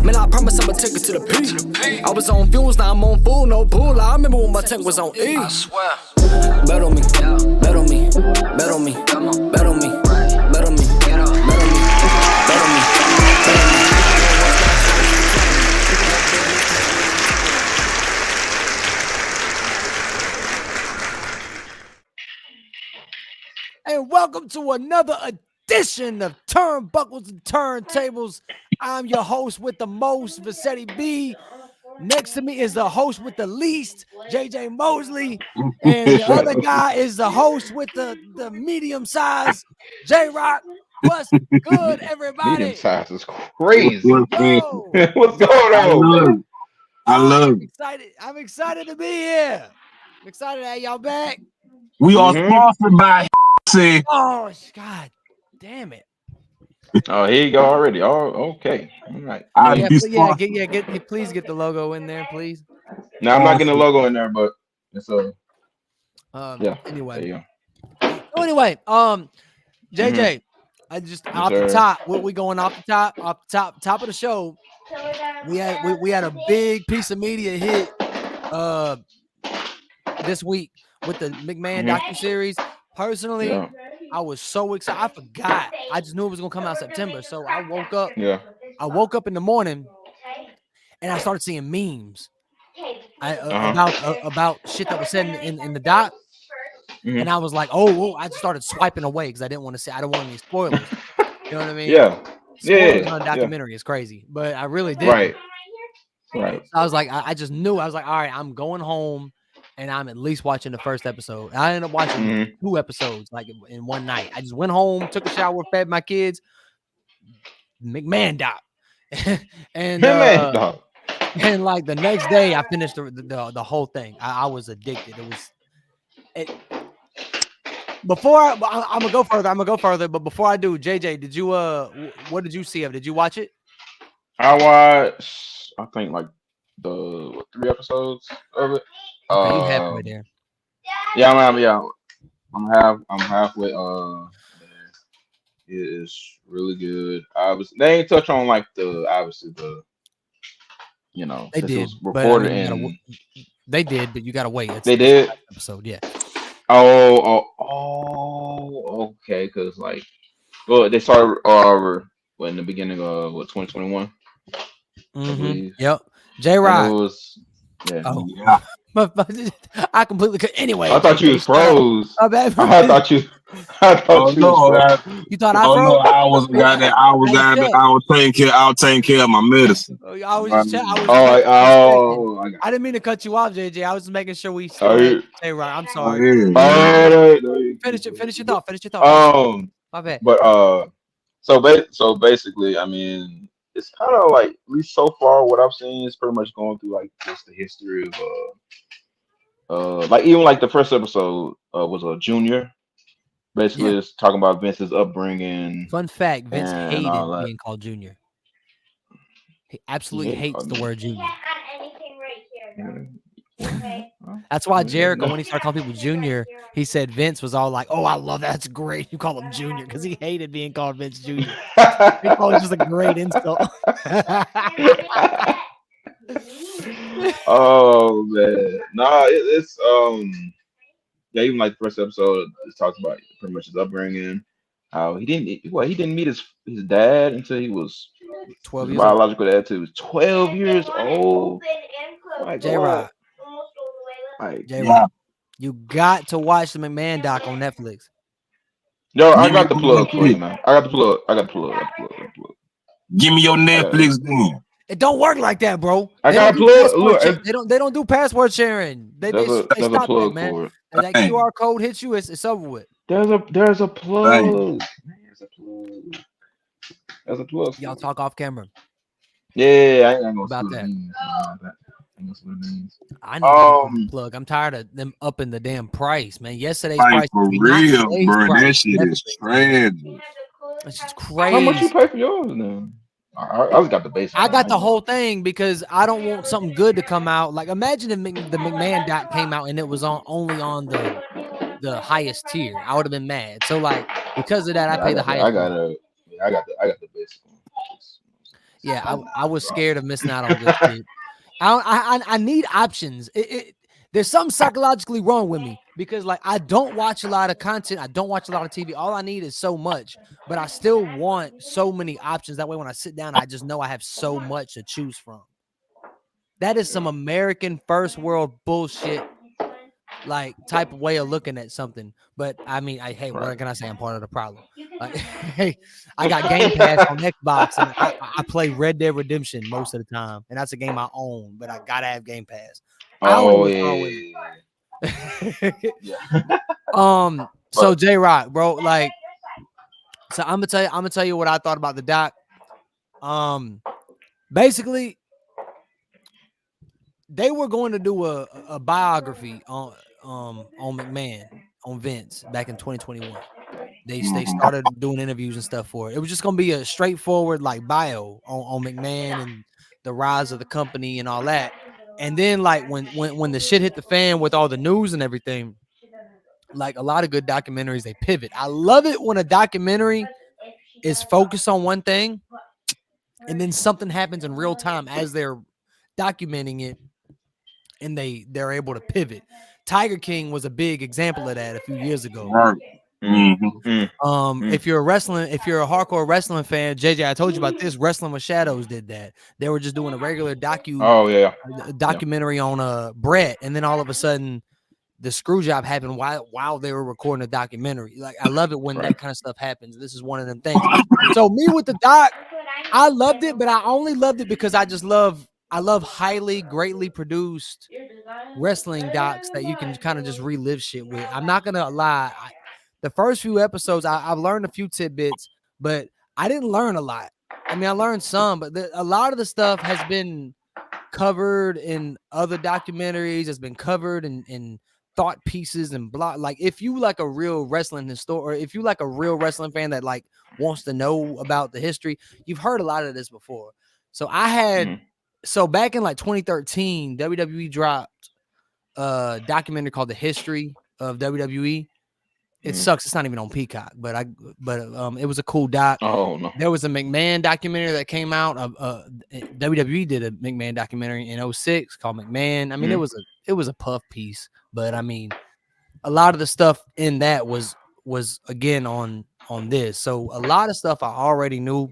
Man, I promise I'ma take it to the P. I was on fuels, now I'm on full, no bull. I remember when my tank was on E. I swear. Bet on me, bet on me, bet on me, come on, bet on me, bet on me, get up, bet on me, bet on me, bet on me. And welcome to another edition of Turnbuckles and Turntables. I'm your host with the most, Vassetti B. Next to me is the host with the least, JJ Mosley. And the other guy is the host with the medium size, J Rock. What's good, everybody? Medium size is crazy. What's going on? I love it. I'm excited to be here. I'm excited to have y'all back. We are sponsored by Oh, God damn it. Oh, here you go already. Oh, okay. All right. Please get the logo in there, please. No, I'm not getting the logo in there, but it's Anyway. JJ, I just off the top, what we going off the top of the show. We had a big piece of media hit this week with the McMahon docuseries. Personally, I was so excited. I forgot. I just knew it was gonna come out in September. So I woke up. Yeah. I woke up in the morning and I started seeing memes about shit that was said in the doc. And I was like, I just started swiping away because I didn't want to say, I don't want any spoilers. You know what I mean? Yeah. Spoilers on a documentary is crazy, but I really did. Right. So I was like, I just knew. I was like, all right, I'm going home and I'm at least watching the first episode. I ended up watching 2 episodes like in one night. I just went home, took a shower, fed my kids. McMahon doc. and like the next day I finished the whole thing. I was addicted. I'm gonna go further, but before I do, JJ, did you what did you see of it? Did you watch it? I watched, I think, like the 3 episodes of it. Okay, you halfway there. Yeah, I'm halfway. It is really good. They ain't touch on like obviously they did, it was recorded they did, but you gotta wait. They did episode, yeah. Oh, okay, because they started in the beginning of 2021. Yep. J Rock. Yeah. I completely could. Anyway, I thought you was froze. I thought you. You thought I froze? No, I was taking care of my medicine. I didn't mean to cut you off, JJ. I was just making sure we. Hey, Rock, I'm sorry. Finish your thought. My bad. But so basically, I mean, it's kind of like, at least so far, what I've seen is pretty much going through like just the history of like even like the first episode was a Junior. Basically, it's talking about Vince's upbringing. Fun fact: Vince hated being called Junior. He absolutely hates the word Junior. That's why Jericho, when he started calling people Junior, he said Vince was all like, "Oh, I love that. That's great. You call him Junior," because he hated being called Vince Junior. He called it just a great insult. Oh man, it's even like the first episode, it talks about pretty much his upbringing, how he didn't meet his dad until he was 12 years biological old. Dad too. He was 12 years old. J-Rock. J-Rock. You got to watch the McMahon doc on Netflix. Yo, I got the plug for you, man. I got the plug. Give me your Netflix then. It don't work like that, bro. I got a plug. Look, they don't do password sharing. They stop that, man. And that QR code hits you, it's over with. There's a plug. There's a plug. Y'all talk off camera. Yeah, I ain't gonna about that. I need a plug. I'm tired of them upping the damn price, man. Yesterday's price for real, bro. That shit is trash. It's just crazy. How much you pay for yours now? I just got the basic. I got the whole thing because I don't want something good to come out. Like, imagine if the McMahon doc came out and it was only on the highest tier. I would have been mad. So, like, because of that, I pay the highest. I got the basic one. Yeah, I was scared of missing out on good shit. I need options. There's something psychologically wrong with me because like I don't watch a lot of content. I don't watch a lot of TV. All I need is so much, but I still want so many options. That way, when I sit down, I just know I have so much to choose from. That is some American first world bullshit, like type of way of looking at something. But I mean, hey, what can I say? I'm part of the problem. Like, hey, I got Game Pass on Xbox, and I play Red Dead Redemption most of the time, and that's a game I own. But I gotta have Game Pass. I don't know what's wrong with it. So J Rock, bro, like, so I'm gonna tell you what I thought about the doc. Basically, they were going to do a biography on McMahon, on Vince back in 2021. They started doing interviews and stuff for it. It was just gonna be a straightforward like bio on McMahon and the rise of the company and all that. And then like when the shit hit the fan with all the news and everything, like a lot of good documentaries, they pivot. I love it when a documentary is focused on one thing and then something happens in real time as they're documenting it and they're able to pivot. Tiger King was a big example of that a few years ago. If you're a hardcore wrestling fan, JJ, I told you about this. Wrestling with Shadows did that. They were just doing a regular documentary on Brett, and then all of a sudden the screw job happened while they were recording a documentary. Like I love it when that kind of stuff happens. This is one of them things. So me with the doc, I loved it, but I only loved it because I love highly, greatly produced wrestling docs that you can kind of just relive shit with. I'm not gonna lie. The first few episodes, I've learned a few tidbits, but I didn't learn a lot. I mean, I learned some, but a lot of the stuff has been covered in other documentaries. Has been covered in thought pieces and blog. Like, if you like a real wrestling or if you like a real wrestling fan that like wants to know about the history, you've heard a lot of this before. So I had so back in like 2013, WWE dropped a documentary called The History of WWE. It sucks. It's not even on Peacock, but it was a cool doc. Oh no. There was a McMahon documentary that came out. WWE did a McMahon documentary in 2006 called McMahon. I mean, it was a puff piece, but I mean, a lot of the stuff in that was again on this. So a lot of stuff I already knew,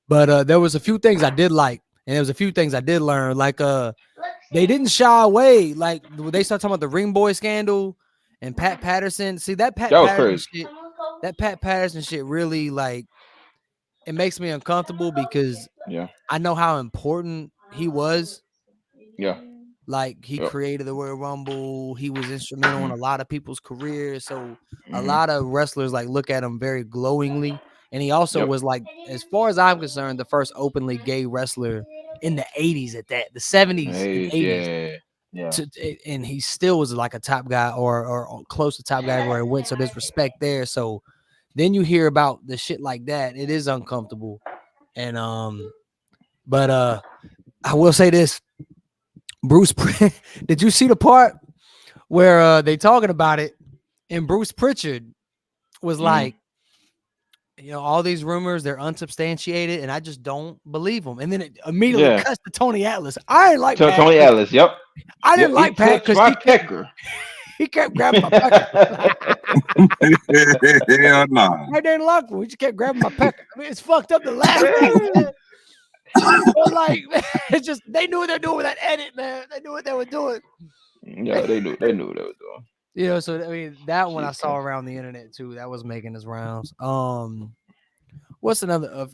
but there was a few things I did like, and there was a few things I did learn. Like they didn't shy away. Like they started talking about the Ring Boy scandal. And Pat Patterson, see that Pat Patterson shit really like it makes me uncomfortable because I know how important he was. Yeah. Like he created the Royal Rumble. He was instrumental in a lot of people's careers. So a lot of wrestlers like look at him very glowingly. And he also was like, as far as I'm concerned, the first openly gay wrestler in the 80s at that, the 70s and 80s. Yeah. And he still was like a top guy or close to top guy everywhere he went. So there's respect there. So then you hear about the shit like that. It is uncomfortable. And but I will say this. Bruce, did you see the part where they talking about it? And Bruce Pritchard was like, you know, all these rumors, they're unsubstantiated, and I just don't believe them. And then it immediately cuts to Tony Atlas. I ain't like Pat. Tony Atlas, yep. I didn't like Pat because he kept grabbing my pecker. Hell no. I didn't like him. He just kept grabbing my pecker. I mean, it's fucked up to laugh. But like, it's just they knew what they're doing with that edit, man. They knew what they were doing. Yeah, they knew what they were doing. You know, so I mean, that one I saw around the internet too. That was making his rounds. What's another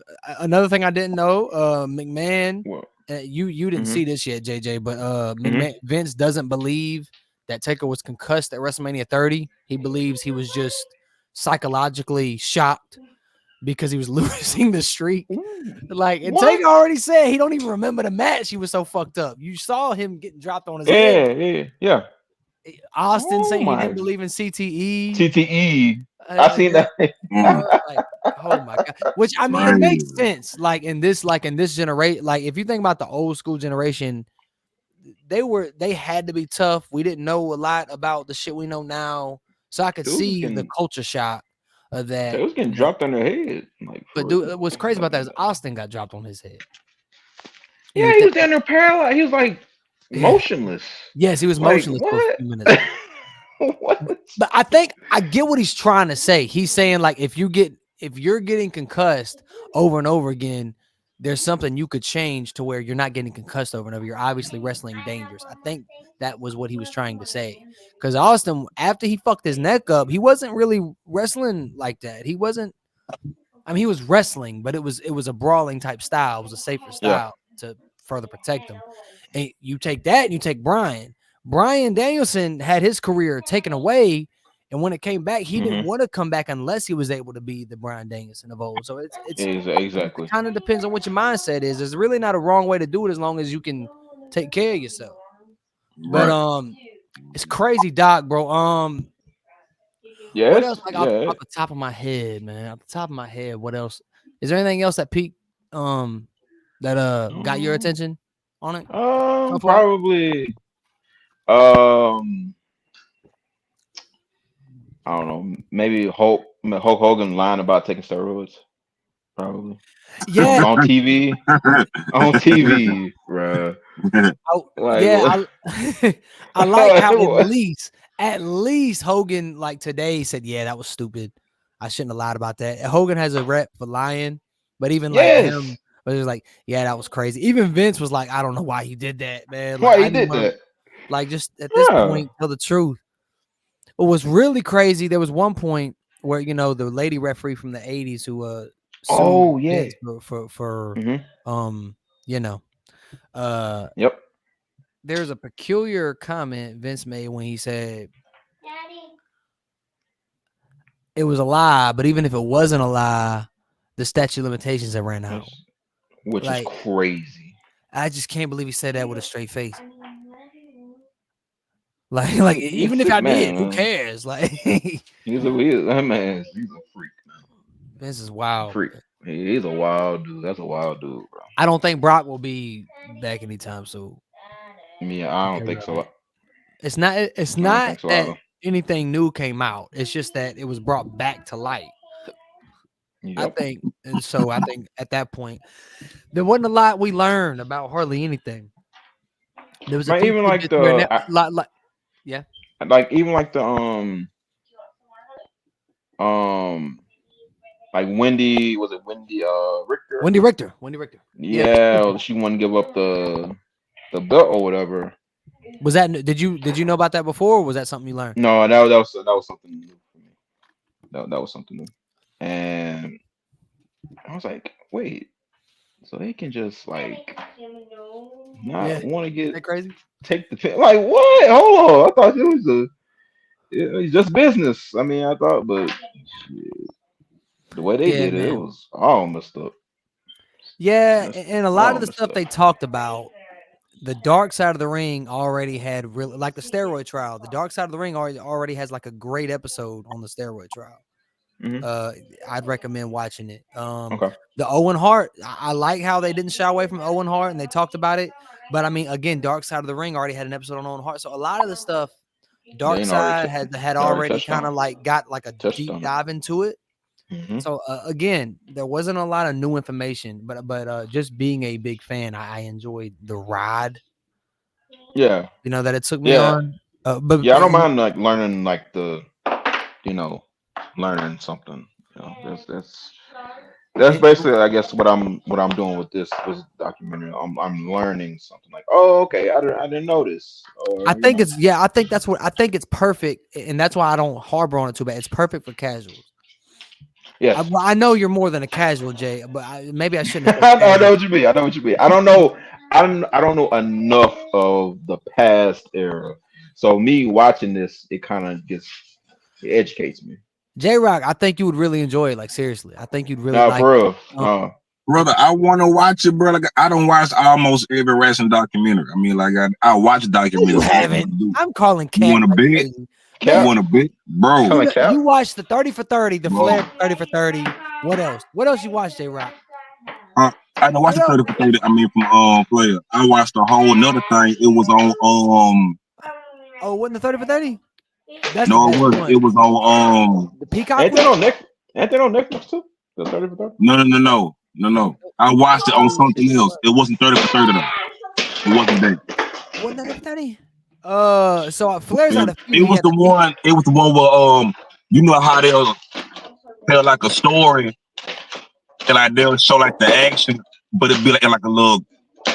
thing I didn't know? McMahon. You didn't see this yet, JJ, but McMahon, Vince doesn't believe that Taker was concussed at WrestleMania 30. He believes he was just psychologically shocked because he was losing the streak. Like, and Taker already said he don't even remember the match. He was so fucked up. You saw him getting dropped on his head. Yeah. Austin saying he didn't believe in CTE. CTE. I seen that. Like, oh my god! Which I mean, it makes sense. Like in this generation, like if you think about the old school generation, they had to be tough. We didn't know a lot about the shit we know now, so I could see the culture shock. that. It was getting dropped on their head. Like, but dude, what's crazy about that is Austin got dropped on his head. Yeah, he was down there paralyzed. He was like motionless. Yes, he was like, motionless what? for a few minutes. What? But I think I get what he's trying to say. He's saying like if you're getting concussed over and over again, there's something you could change to where you're not getting concussed over and over. You're obviously wrestling dangerous. I think that was what he was trying to say. Because Austin, after he fucked his neck up, he wasn't really wrestling like that. He wasn't. I mean, he was wrestling, but it was a brawling type style. It was a safer style to further protect him. And you take that and you take Brian. Brian Danielson had his career taken away, and when it came back, he didn't want to come back unless he was able to be the Brian Danielson of old. So it's exactly. It kind of depends on what your mindset is. There's really not a wrong way to do it as long as you can take care of yourself. Right. But it's crazy, Doc, bro. Yes. What else? Like off the top of my head, man. Off the top of my head, what else? Is there anything else that peaked? That got your attention on it? So probably. I don't know. Maybe Hulk Hogan lying about taking steroids. Probably. Yeah. On TV. On TV, bro. I like how at least Hogan like today said, yeah, that was stupid. I shouldn't have lied about that. Hogan has a rep for lying, but even like him, but it was like, yeah, that was crazy. Even Vince was like, I don't know why he did that, man. Like, why he did that? Like, just at this point, tell the truth. What was really crazy, there was one point where, you know, the lady referee from the 80s who sued Vince for you know, there's a peculiar comment Vince made when he said it was a lie, but even if it wasn't a lie, the statute of limitations had ran out. Which is crazy. I just can't believe he said that with a straight face. Like even if I did, who cares? Like he's a freak, man. Vince is wild. Freak. He's a wild dude. That's a wild dude, bro. I don't think Brock will be back anytime soon. Yeah, I don't think so. It's not that anything new came out. It's just that it was brought back to light. Yep. I think at that point, there wasn't a lot we learned about hardly anything. There was even like the yeah, like even like the like Wendy Richter? Wendy Richter. Yeah, she wouldn't give up the belt or whatever. Was that? Did you know about that before, or was that something you learned? No, that was something new for me. That was something new, and I was like, wait, so they can just like not want to get crazy? Take the pin? Like what? Hold on, I thought it was it's just business. I mean, I thought, but shit, the way they did it was all messed up. Yeah, and a lot of the stuff they talked about. The Dark Side of the Ring already had really like the steroid trial. The Dark Side of the Ring already has like a great episode on the steroid trial. I'd recommend watching it. The Owen Hart, I like how they didn't shy away from Owen Hart and they talked about it. But I mean, again, Dark Side of the Ring already had an episode on Owen Hart. So a lot of the stuff Dark Side had already kind of like got like a deep dive into it. So again, there wasn't a lot of new information, but just being a big fan, I enjoyed the ride. Yeah, you know that it took me on. But I don't mind like learning like learning something. You know, that's basically I guess what I'm doing with this documentary. I'm learning something like, oh, okay, I didn't know this. Or, I think it's perfect, and that's why I don't harbor on it too bad. It's perfect for casuals. Yeah, I know you're more than a casual, Jay, but maybe I shouldn't. I know what you mean. I don't know. I don't know enough of the past era, so me watching this, it kind of just educates me. J-Rock, I think you would really enjoy it. Like seriously, I think you'd really like. For real. Brother, I want to watch it, bro. Like I don't watch almost every wrestling documentary. I mean, like I watch documentaries. You haven't. I'm calling Cat. You want to bet? You want to bet, bro? You watched the 30 for 30, the Flair 30 for 30. What else? What else you watched, J-Rock? I know watch the 30 for 30. I mean, from Flair. I watched the whole another thing. It was on Oh, wasn't the 30 for 30? No, it wasn't. It was on the Peacock. Ain't that on Netflix? Ain't that on Netflix too? The 30 for 30? No. I watched it on something else. It wasn't 30 for 30 though. It wasn't that. Wasn't that 30? So Flair's had a few. It was the one. It was the one where you know how they'll tell like a story and like they'll show like the action, but it'd be like in like a little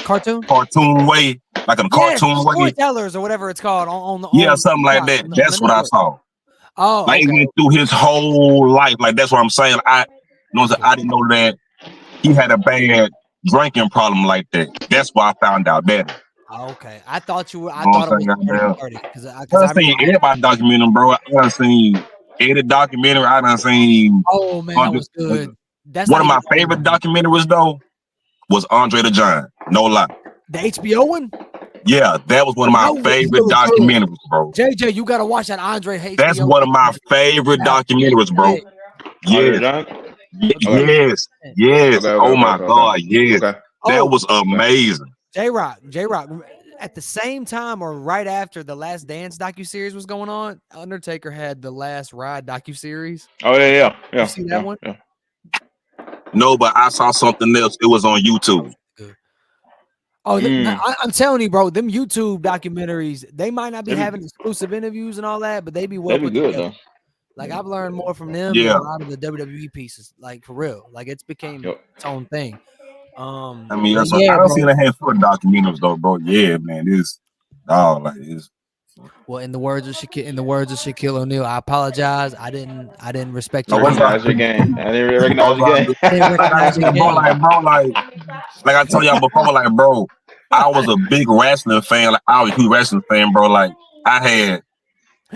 cartoon way, like a cartoon way. Storytellers or whatever it's called on something like that. That's what I saw. Oh, like okay. He went through his whole life. Like that's what I'm saying. I didn't know that he had a bad drinking problem like that. That's why I found out better. Okay, I thought it was 30 because I seen everybody documentary, bro. I done seen Eddie documentary. I done seen. Oh man, that was good. That's one of my favorite documentaries though was Andre the Giant. No lie. The HBO one. Yeah, that was one of my favorite documentaries, bro. JJ, you gotta watch that Andre HBO. That's one of my favorite documentaries, bro. Yes. Yes. Oh my God, yes. That was amazing. J-Rock, at the same time or right after the Last Dance docuseries was going on, Undertaker had the Last Ride docuseries. Oh yeah. You see that one? Yeah. No, but I saw something else. It was on YouTube. Oh, I'm telling you, bro, them YouTube documentaries, they might not be having exclusive interviews and all that, but they be well put together. Though. Like I've learned more from them than a lot of the WWE pieces. Like for real, like it's became its own thing. I mean, I don't see a handful of documentaries though, bro. Yeah, man, Well, in the words of Shaquille O'Neal, I apologize. I didn't respect your game. I didn't recognize your game. Like I told y'all before, like bro, I was a big wrestling fan. Like I was a huge wrestling fan, bro. Like I had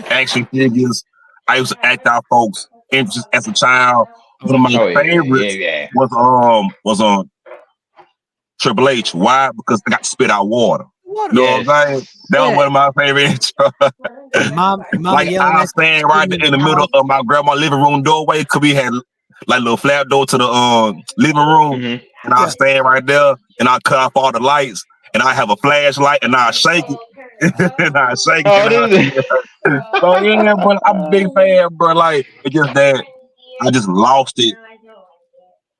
action figures. I used to act out folks' interests as a child. One of my favorites was on Triple H. Why? Because I got to spit out water. You know what I'm saying? That was one of my favorites. Mom like I stand right in the middle of my grandma's living room doorway because we had like a little flap door to the living room, and I stand right there and I cut off all the lights and I have a flashlight and I shake it and I shake it. So yeah, but I'm a big fan, bro. Like it's just that I just lost it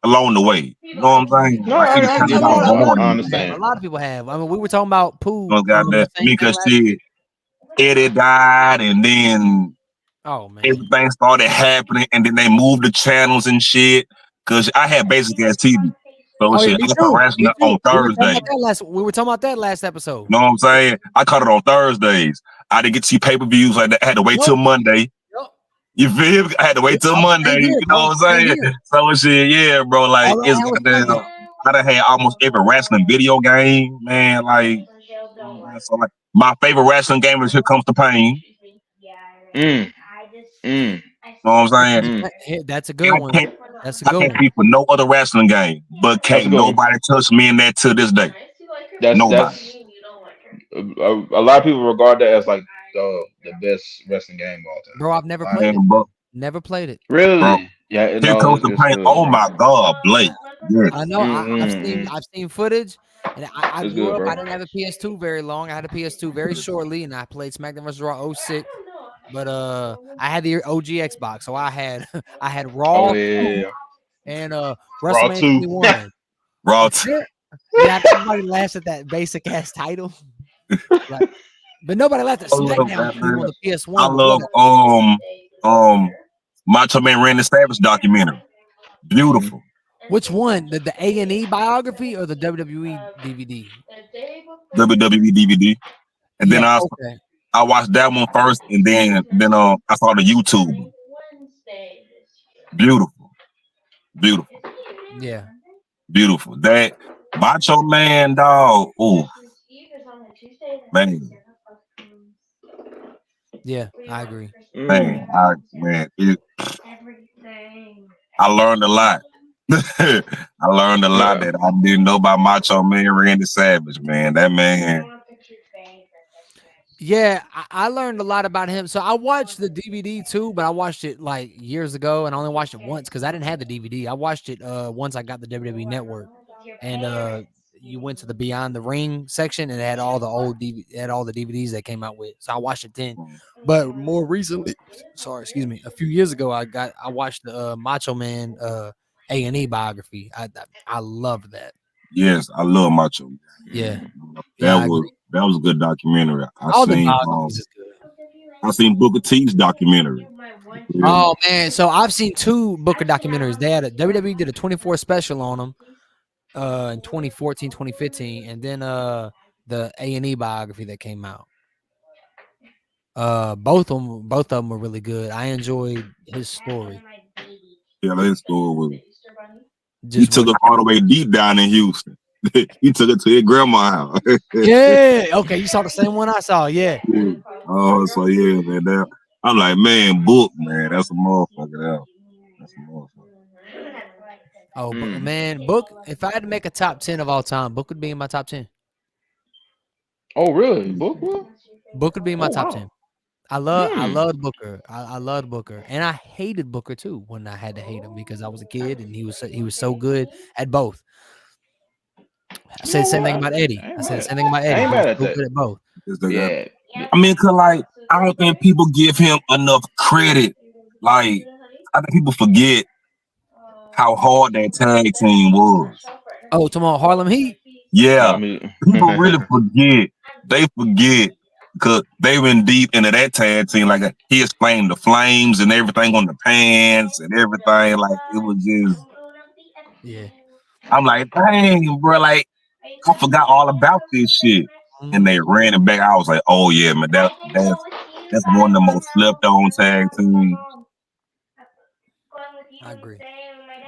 along the way. You know what I'm saying? No, I understand. A lot of people have. I mean, we were talking about Pooh. Because Eddie died, and then everything started happening, and then they moved the channels and shit. Because I had basic ass TV. So I started wrestling on Thursday. We were talking about that last episode. You know what I'm saying? I caught it on Thursdays. I didn't get to see pay-per-views like that. I had to wait till Monday. You feel me? I had to wait till Monday. You know what I'm saying? So shit, yeah, bro. Like it's goddamn. I done had almost every wrestling video game, man. Like, so like my favorite wrestling game is Here Comes the Pain. You know what I'm saying? That's a good one. That's a good one. I can't be for no other wrestling game, but can't nobody touch me in that to this day. Nobody. A lot of people regard that as like the best wrestling game of all time. Bro, I've never played it. Bro. Never played it. Really? Bro. Yeah. Here Comes the Pain. Oh my God, Blake. Yes. I know. I've seen footage, and I grew up. Bro. I didn't have a PS2 very long. I had a PS2 very shortly, and I played SmackDown vs. Raw 06. But I had the OG Xbox, so I had Raw and WrestleMania 21. Raw 2. Yeah, everybody laughs at that basic ass title. Like, but nobody laughed at SmackDown on the PS1. I love Macho Man Randy Savage documentary. Beautiful. Which one? The A&E biography or the WWE DVD? WWE DVD. And then I watched that one first, and then I saw the YouTube. Beautiful. Yeah. Beautiful. That Macho Man, dog. Oh, man. Yeah, I agree. Man, I learned a lot. I learned a lot that I didn't know about Macho Man Randy Savage, man. That man. Yeah, I learned a lot about him. So I watched the DVD too, but I watched it like years ago, and I only watched it once because I didn't have the DVD. I watched it once I got the WWE Network, and you went to the Beyond the Ring section and it had all the old the DVDs that came out with. So I watched it then. But more recently, excuse me, a few years ago, I watched the Macho Man A&E biography. I loved that. Yes, I love Macho. Yeah, That I agree. was a good documentary. All the biographies is good. I seen Booker T's documentary. Oh man, so I've seen 2 Booker documentaries. They had WWE did a 24 special on them in 2014, 2015, and then the A&E biography that came out. Both of them were really good. I enjoyed his story. Yeah, his story was. He Just took it all the way deep down in Houston. He took it to his grandma's house. Yeah. Okay, you saw the same one I saw. Yeah. Oh, so yeah, man. I'm like, man, Book, man, that's a motherfucker. That's a motherfucker. Oh, man, Book. If I had to make a top 10 of all time, Book would be in my top 10. Oh, really? Book will? Book would be in my top 10. I loved Booker. I loved Booker, and I hated Booker too when I had to hate him because I was a kid and he was so good at both. I said the same thing about Eddie. I said the same thing about Eddie. I ain't mad at He was that. good at both. Yeah. I mean, cause like I don't think people give him enough credit. Like I think people forget how hard that tag team was. Oh, tomorrow Harlem Heat. Yeah, people really forget. They forget because they went deep into that tag team. Like he explained the flames and everything on the pants and everything. Like it was just. Yeah. I'm like, dang, bro. Like I forgot all about this shit. And they ran it back. I was like, oh yeah, man, that's one of the most slept on tag teams. I agree.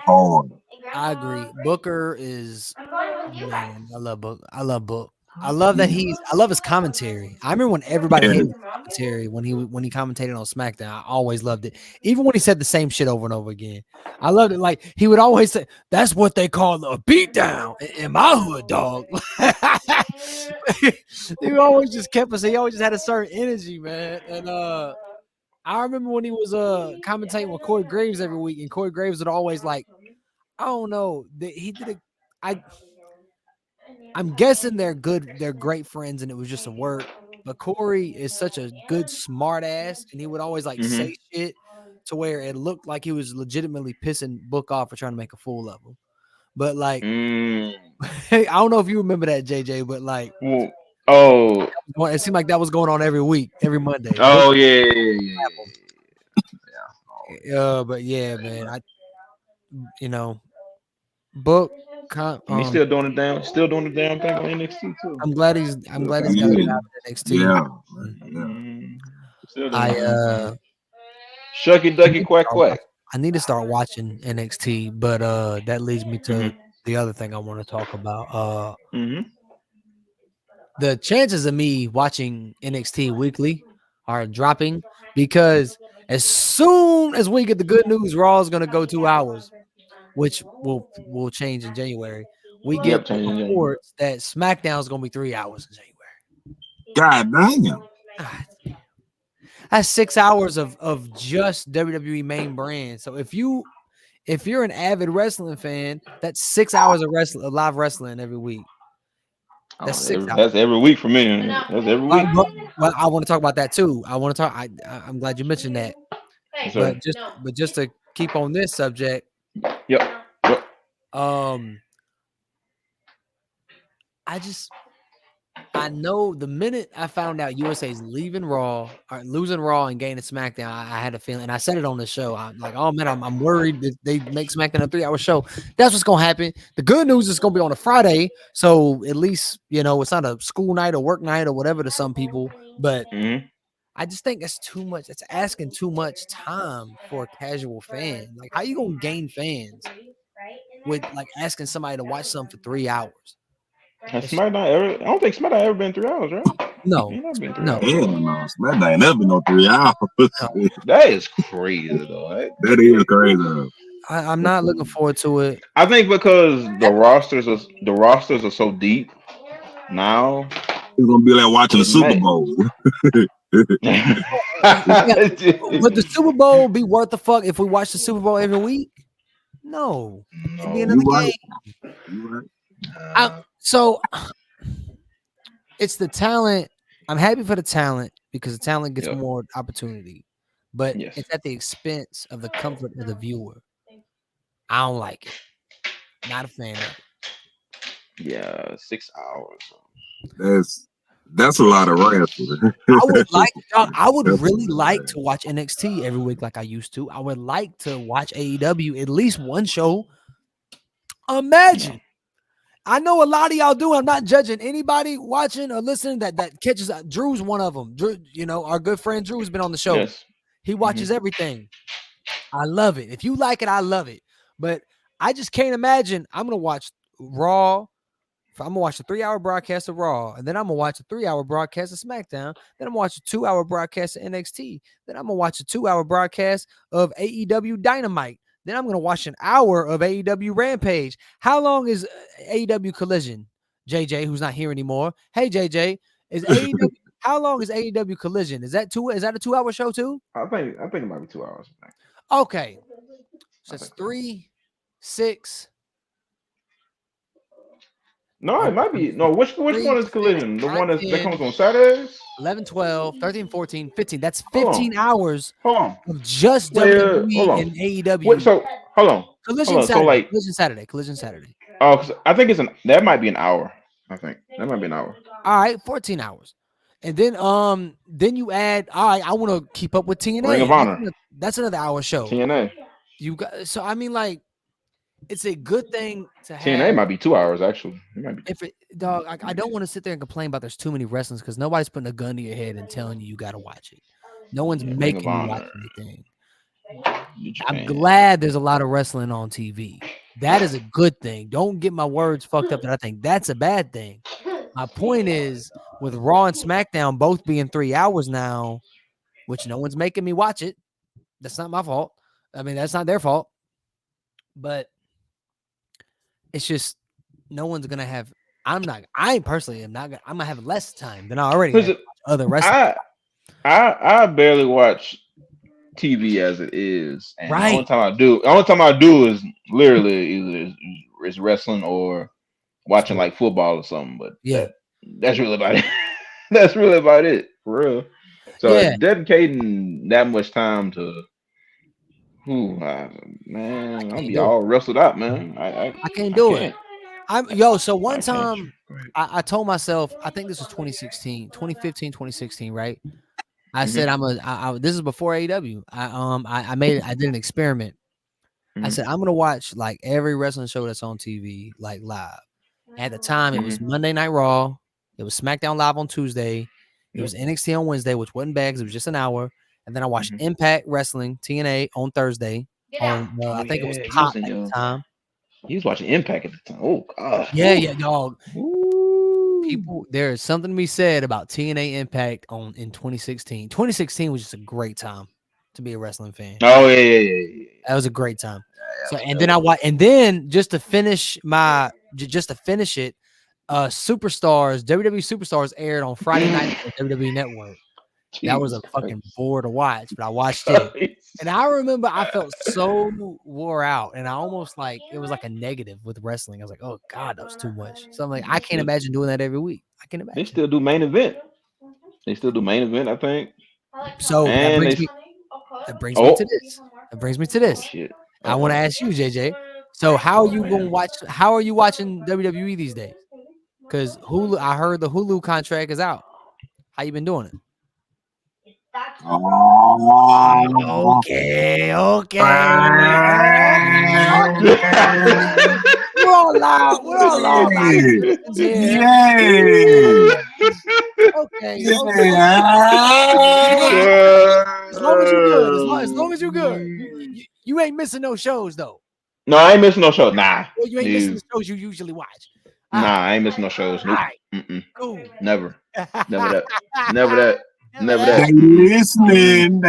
Hard. I agree. Booker is man. I love Book. I love Book. I love that I love his commentary. I remember when everybody hated his commentary when he commentated on SmackDown. I always loved it. Even when he said the same shit over and over again. I loved it. Like he would always say, that's what they call a beatdown in my hood, dog. He always just kept us. He always just had a certain energy, man. And I remember when he was commentating with Corey Graves every week, and Corey Graves would always like, I don't know. He did it. I'm guessing they're great friends, and it was just a word. But Corey is such a good smart ass, and he would always like say shit to where it looked like he was legitimately pissing Book off for trying to make a fool of him. But like, I don't know if you remember that, JJ, but like, it seemed like that was going on every week, every Monday. Oh yeah. But yeah, man, Book. He's still doing the damn thing on NXT too. I'm glad he's got a job at NXT. Yeah. Shucky ducky quack quack. I need to start watching NXT, but that leads me to the other thing I want to talk about. The chances of me watching NXT weekly are dropping because as soon as we get the good news, Raw is going to go 2 hours, which will change in January. We get reports that SmackDown is going to be 3 hours in January. God damn. That's 6 hours of just WWE main brand. So if you're an avid wrestling fan, that's 6 hours of live wrestling every week. That's 6 hours. That's every week for me. That's every week. Well, I want to talk about that too. I'm glad you mentioned that. But just to keep on this subject. Yep. I know the minute I found out USA's leaving Raw or losing Raw and gaining SmackDown, I had a feeling, and I said it on the show. I'm like, oh man, I'm worried that they make SmackDown a 3-hour show. That's what's gonna happen. The good news is gonna be on a Friday, so at least it's not a school night or work night or whatever to some people. But I just think it's too much. It's asking too much time for a casual fan. Like, how you gonna gain fans with like asking somebody to watch something for 3 hours? Has SmackDown I don't think SmackDown ever been 3 hours, right? No. SmackDown ain't never been no 3 hours. That is crazy though. Right? That is crazy. I'm not looking forward to it. I think because the rosters are so deep now. It's gonna be like watching the Super Bowl. Would the Super Bowl be worth the fuck if we watch the Super Bowl every week? No. It'd be another game. So it's the talent. I'm happy for the talent. because the talent gets more opportunity, but Yes. it's at the expense of the comfort of the viewer. I don't like it. Not a fan of it. Yeah, 6 hours. That's a lot of wrestling. I would really like to watch NXT every week like I used to. I would like to watch AEW at least one show. Imagine. Yeah. I know a lot of y'all do. I'm not judging anybody watching or listening that catches. Drew's one of them. Drew, our good friend Drew has been on the show. Yes. He watches everything. I love it. If you like it, I love it. But I just can't imagine. I'm gonna watch Raw. I'm gonna watch a 3-hour broadcast of Raw, and then I'm gonna watch a 3-hour broadcast of SmackDown. Then I'm gonna watch a 2-hour broadcast of NXT. Then I'm gonna watch a 2-hour broadcast of AEW Dynamite. Then I'm gonna watch an hour of AEW Rampage. How long is AEW Collision? JJ, who's not here anymore. Hey JJ, is AEW? How long is AEW Collision? Is that a 2-hour show too? I think it might be 2 hours. Okay, so it's 3, 6. No, it might be. No, which one is Collision? The one that comes on Saturdays? 11, 12, 13, 14, 15. That's 15 hours of just WWE and AEW. Wait, so, hold on. Collision Saturday. Collision Saturday. Oh, I think that might be an hour. I think that might be an hour. All right, 14 hours. And then you add, all right, I want to keep up with TNA. Ring of Honor. That's another hour show. TNA. You got, so I mean, like, it's a good thing to have. TNA might be 2 hours, actually. It might be. I don't want to sit there and complain about there's too many wrestlers because nobody's putting a gun to your head and telling you got to watch it. No one's making you watch anything. I'm glad there's a lot of wrestling on TV. That is a good thing. Don't get my words fucked up that I think that's a bad thing. My point is, with Raw and SmackDown both being 3 hours now, which no one's making me watch it, that's not my fault. I mean, that's not their fault. But it's just no one's gonna have. I personally am not. I'm gonna have less time than I already have other wrestling. I barely watch TV as it is, and right. the only time I do is literally either is wrestling or watching like football or something. But that's really about it. That's really about it, for real. So dedicating that much time to. Man, I'll be all wrestled out, man. I can't do it. So one time I told myself, I think this was 2015, 2016, right? I said this is before AEW. I did an experiment. I said I'm gonna watch like every wrestling show that's on TV, like live. At the time, it was Monday Night Raw, it was SmackDown Live on Tuesday, it was NXT on Wednesday, which wasn't bad because it was just an hour. And then I watched Impact Wrestling, TNA, on Thursday. I think it was Pop at the time. He was watching Impact at the time. Oh, God. Yeah, dog. People, there is something to be said about TNA Impact in 2016. 2016 was just a great time to be a wrestling fan. Oh, yeah. That was a great time. So, and then just to finish it, WWE Superstars aired on Friday night on the WWE Network. That was a fucking bore to watch, but I watched it. And I remember I felt so wore out, and I almost it was like a negative with wrestling. I was like, oh God, that was too much. So I'm like, I can't imagine doing that every week. I can imagine. They still do main event. I think. So that brings me to this. That brings me to this. Shit. I want to ask you, JJ. So how are you watching WWE these days? Because Hulu, I heard the Hulu contract is out. How you been doing it? Okay. We're all loud. Okay. As long as you're good. You ain't missing no shows though. No, I ain't missing no shows. Nah. Well, you ain't missing the shows you usually watch. I ain't missing no shows. Nope. Right. Cool. Never that. They listening.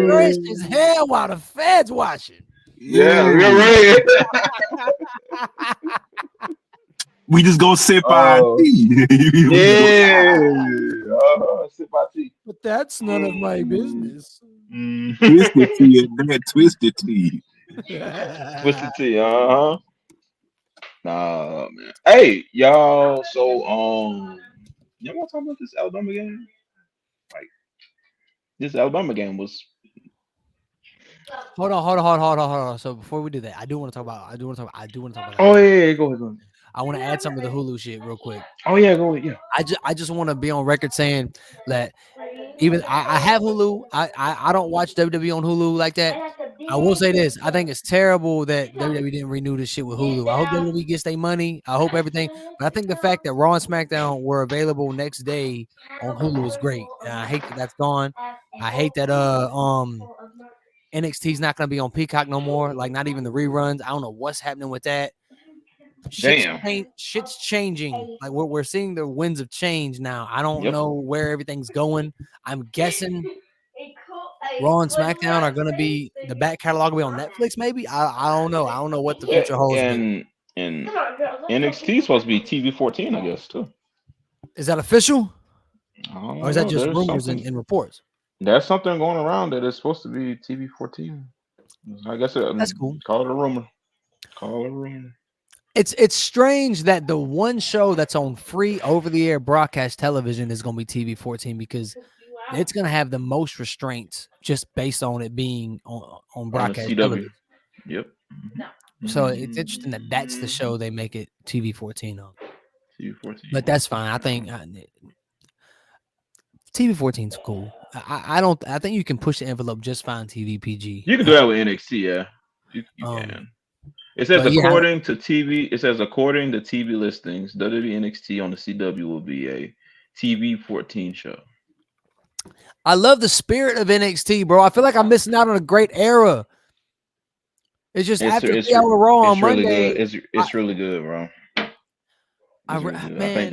Fresh as hell while the feds watching. Yeah, we're right. We just gonna sip our tea. Sip our tea. But that's none of my business. Twisted tea and that twisted tea. Twisted tea, Nah, man. Hey, y'all. So y'all want to talk about this Alabama game? Like this Alabama game was. Hold on. So before we do that, I do want to talk about that. Oh yeah, go ahead. I want to add some of the Hulu shit real quick. Oh yeah, go ahead. Yeah. I just want to be on record saying that even I have Hulu. I don't watch WWE on Hulu like that. I will say this. I think it's terrible that WWE didn't renew this shit with Hulu. I hope WWE gets their money. I hope everything. But I think the fact that Raw and SmackDown were available next day on Hulu is great. And I hate that that's gone. I hate that NXT's not going to be on Peacock no more. Like not even the reruns. I don't know what's happening with that. Shit's changing. Like we're seeing the winds of change now. I don't know where everything's going. I'm guessing Raw and SmackDown are gonna be the back catalog will be on Netflix. Maybe I don't know. I don't know what the future holds. And NXT is supposed to be TV 14, I guess too. Is that official? Or is that just rumors and reports? There's something going around that it's supposed to be TV 14. I guess that's cool. Call it a rumor. It's strange that the one show that's on free over-the-air broadcast television is going to be TV 14 because it's going to have the most restraints just based on it being on broadcast television. Yep. So it's interesting that that's the show they make it TV 14 on. TV 14. But that's fine. I think TV 14 is cool. I think you can push the envelope just fine. TV PG. You can do that with NXT, yeah. You can. It says according to TV listings, WWE NXT on the CW will be a TV 14 show. I love the spirit of NXT, bro. I feel like I'm missing out on a great era. It's just after 3 hour Raw on Monday. It's really good, bro. I think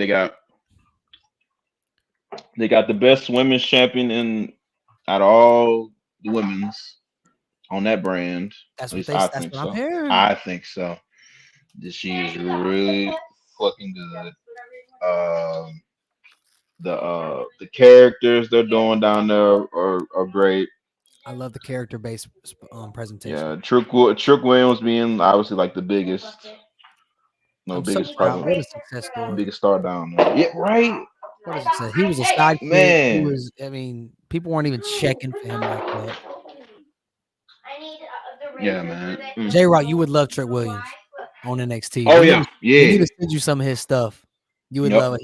they got the best women's champion out of all the women's on that brand. That's what I'm hearing. I think so. She is really fucking good. The characters they're doing down there are great. I love the character-based presentation. Yeah, Trick Williams being obviously like the biggest, biggest star down there. Yeah, right. What does it say? He was a side man. He was. I mean, people weren't even checking for him like that. Yeah, man. J-Rock, you would love Trick Williams on NXT. Oh yeah. We need to send you some of his stuff. You would love it.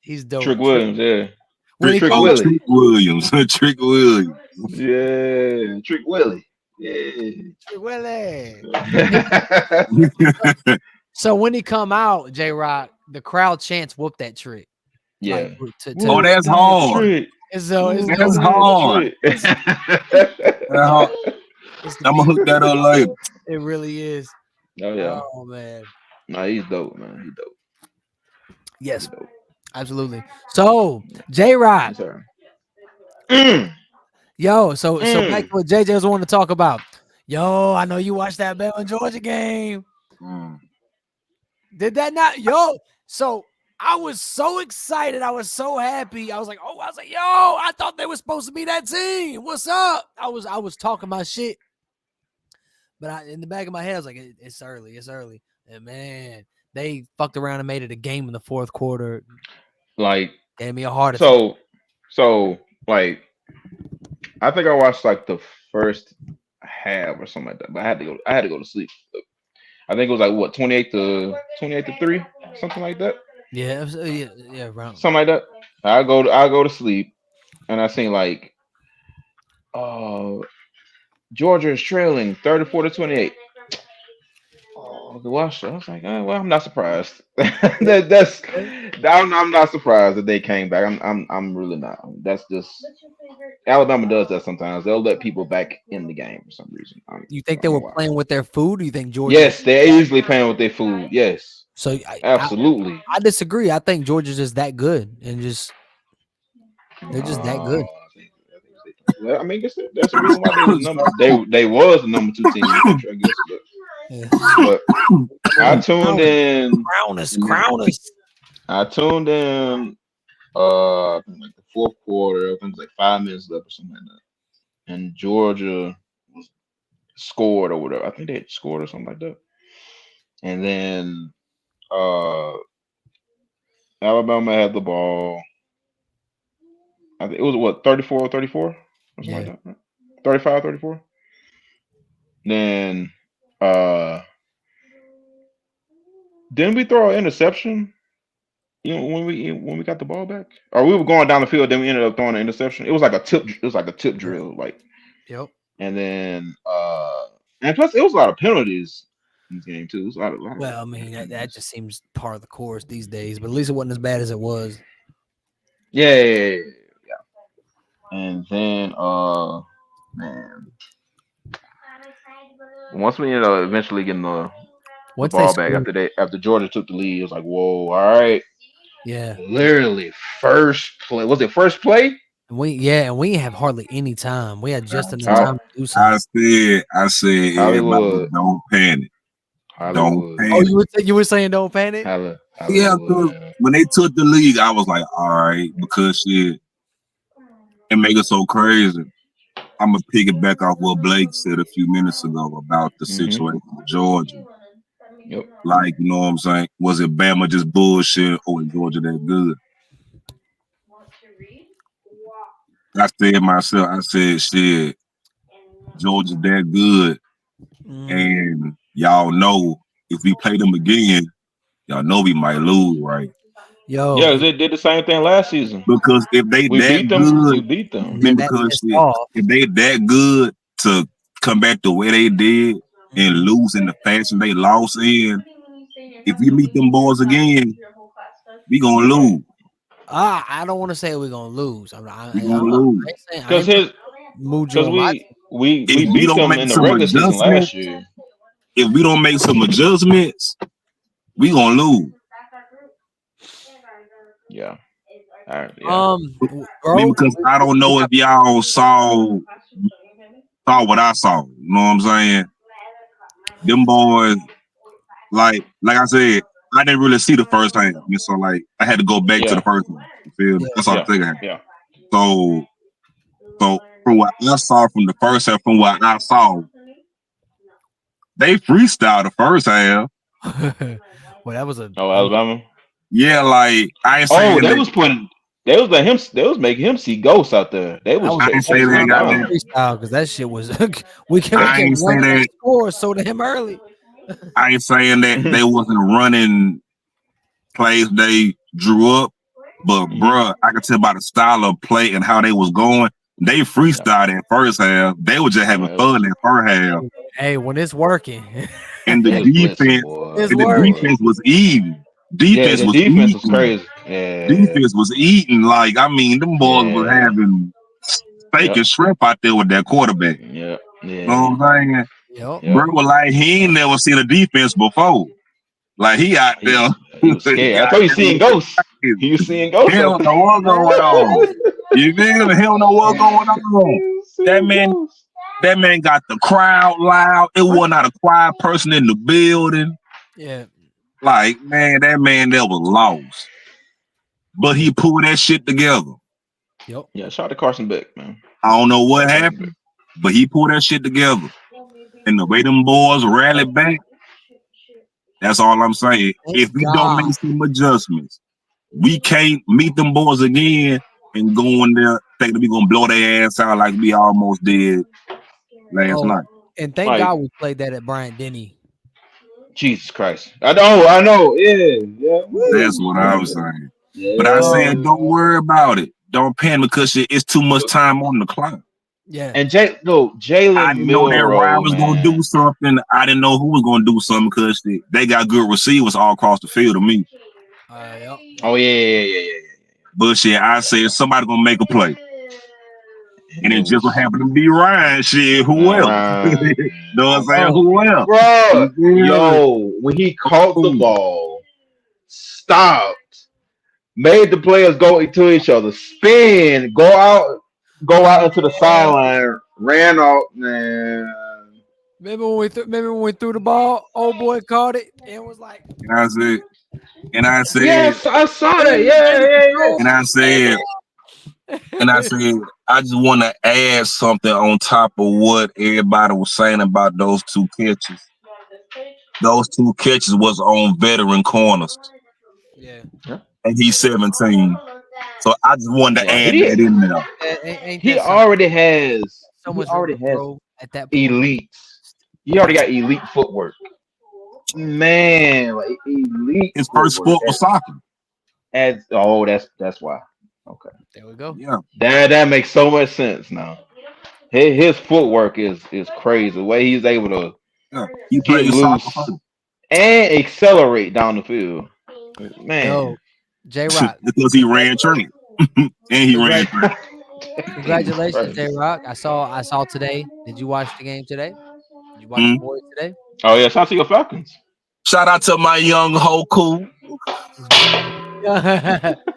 He's dope. Trick Williams, yeah. Trick Williams. Trick Williams. Yeah. Trick Willie. Yeah. Trick Willie. So when he come out, J-Rock, the crowd chants "Whoop that trick." Yeah. Oh, that's hard. That's hard. I'm gonna hook that up later. It really is. Oh yeah. Oh man. Nah, he's dope, man. He's dope. Yes, dope. Absolutely. So J-Rock. Yo, so back to what JJ was wanting to talk about. Yo, I know you watched that Bama Georgia game. Did that not? Yo, so I was so excited. I was so happy. I was like, yo, I thought they were supposed to be that team. What's up? I was talking my shit. But in the back of my head, I was like, it's early. And man, they fucked around and made it a game in the fourth quarter. Like, gave me a heart attack. So like, I think I watched like the first half or something like that. But I had to go to sleep. I think it was like what 28 to 3, something like that. Yeah, around something like that. I go to sleep, and I seen like, Georgia is trailing 34-28. Oh, the watch. I was like, well, I'm not surprised. I'm not surprised that they came back. I'm really not. That's just Alabama does that sometimes. They'll let people back in the game for some reason. You think they were playing with their food? Or you think Georgia? Yes, they're easily playing with their food. Yes. So absolutely. I disagree. I think Georgia's just that good, and they're just that good. Well, I mean, that's the reason why they was the number 2 team in the country, I guess. But I tuned in. Crown us. I tuned in. Like the fourth quarter. I think it was like 5 minutes left or something like that. And Georgia scored or whatever. I think they had scored or something like that. And then Alabama had the ball. I think it was what 34, 34? Something Yeah. like that. Right? 35, 34. Then uh didn't we throw an interception? You know, when we got the ball back? Or we were going down the field, then we ended up throwing an interception. It was like a tip drill, like Yep. and then and plus it was a lot of penalties in this game too. It was a lot Well, I of mean, that penalties. just seems part of the course these days, but at least it wasn't as bad as it was. Yeah. And then man. Once we ended up eventually getting the Once they ball back scored, after Georgia took the lead, it was like, whoa, all right. yeah. Literally first play. Was it first play? And we didn't have hardly any time. We had just enough How, time to do something. I said, everybody Hollywood. don't panic. Don't Hollywood. Oh, panic. you were saying don't panic? Yeah, because Hollywood. when they took the league, I was like, all right, because shit, it make it so crazy. I'm gonna pick it back off what Blake said a few minutes ago about the situation with Georgia. Yep. Like, you know what I'm saying? Was it Bama just bullshit or was Georgia that good? I said myself, I said, shit, Georgia's that good. And y'all know if we play them again, y'all know we might lose, right? Yo, Yeah, they did the same thing last season. Because if they We that beat them. good, We beat them. I mean, that because pissed shit, off. if they that good to come back the way they did and lose in the fashion they lost in, if we meet them boys again, we gonna lose. I don't want to say we're gonna lose. We gonna lose. I ain't Because moved you on my team. we If we beat don't them make in the some regular season adjustments, last year. if we don't make some adjustments, we gonna lose. Yeah. I bro, mean, because I don't know if y'all saw what I saw. You know what I'm saying? Them boys, like I said, I didn't really see the first half. So like I had to go back to the first one. You feel me? That's all I'm saying. Yeah. So from what I saw from the first half, from what I saw, they freestyled the first half. well, that was a Alabama. Yeah, like I ain't saying they was making him see ghosts out there. They was I ain't saying chasing him that down. freestyle because that shit was we can I ain't run saying that. score so damn early. I ain't saying that they wasn't running plays they drew up, but bruh, I can tell by the style of play and how they was going. They freestyled in first half. They were just having fun in first half. Hey, when it's working, And the defense, defense was even. Defense was defense was eating. crazy. Yeah. Defense was eating. Like, I mean, them boys was having steak and shrimp out there with that quarterback. Yeah. You know what I'm saying? Yep. Bro, like he ain't never seen a defense before. Like he out there. He was scared. I thought he seeing ghosts. He was seeing ghosts. He don't know what's going on. You feel me? He don't know what's going on. That man got the crowd loud. It was not a quiet person in the building. Yeah. Like, man, that man there was lost. But he pulled that shit together. Yep. Yeah, shout out to Carson Beck, man. I don't know what happened, but he pulled that shit together. And the way them boys rallied back, that's all I'm saying. If we don't make some adjustments, we can't meet them boys again and go in there think that we gonna blow their ass out like we almost did last night. And thank God we played that at Bryant Denny. Jesus Christ. I know. Yeah. That's what I was saying. Yeah. But I said, don't worry about it. Don't panic because it's too much time on the clock. Yeah. And Jalen I didn't know that Ryan was going to do something. I didn't know who was going to do something because they got good receivers all across the field to me. Yep. Oh, yeah. But shit, I said somebody going to make a play. And it just happened to be Ryan. Shit, who else? Know what I'm saying? Who else? Bro, yo, when he caught the ball, stopped, made the players go into each other, spin, go out into the sideline, ran off, man. Remember when we threw the ball? Old boy caught it and was like, and I said, yes, I saw that. Yeah. And I said, I just want to add something on top of what everybody was saying about those two catches. Those two catches was on veteran corners. Yeah. And he's 17. So I just wanted to add that in there. Ain't He that already has so much room to grow at that point? Elites. He already got elite footwork. Man, like elite. His first sport was soccer. That's why. Okay. There we go. Yeah. That makes so much sense now. His footwork is crazy. The way he's able to He get plays loose soccer and accelerate down the field. Man. Yo, J-Rock. because he ran track. And he ran track. Congratulations, J-Rock. I saw today. Did you watch the game today? Did you watch the boys today? Oh yeah, shout out to your Falcons. Shout out to my young Hoku. Shout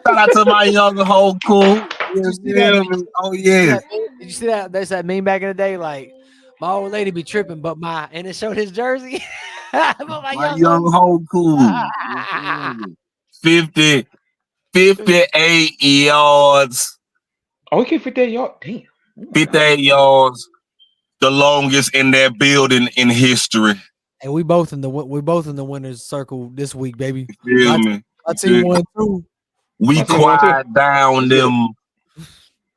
out to my young Hoku. Oh yeah. Did you see that? There's that meme back in the day, like my old lady be tripping, and it showed his jersey. my young Hoku. 58 yards. Oh, he kicked 58 yards. Damn. 58 yards. The longest in that building in history. And we both in the winners circle this week, baby. Feel me? I team 1-2. We quiet down them.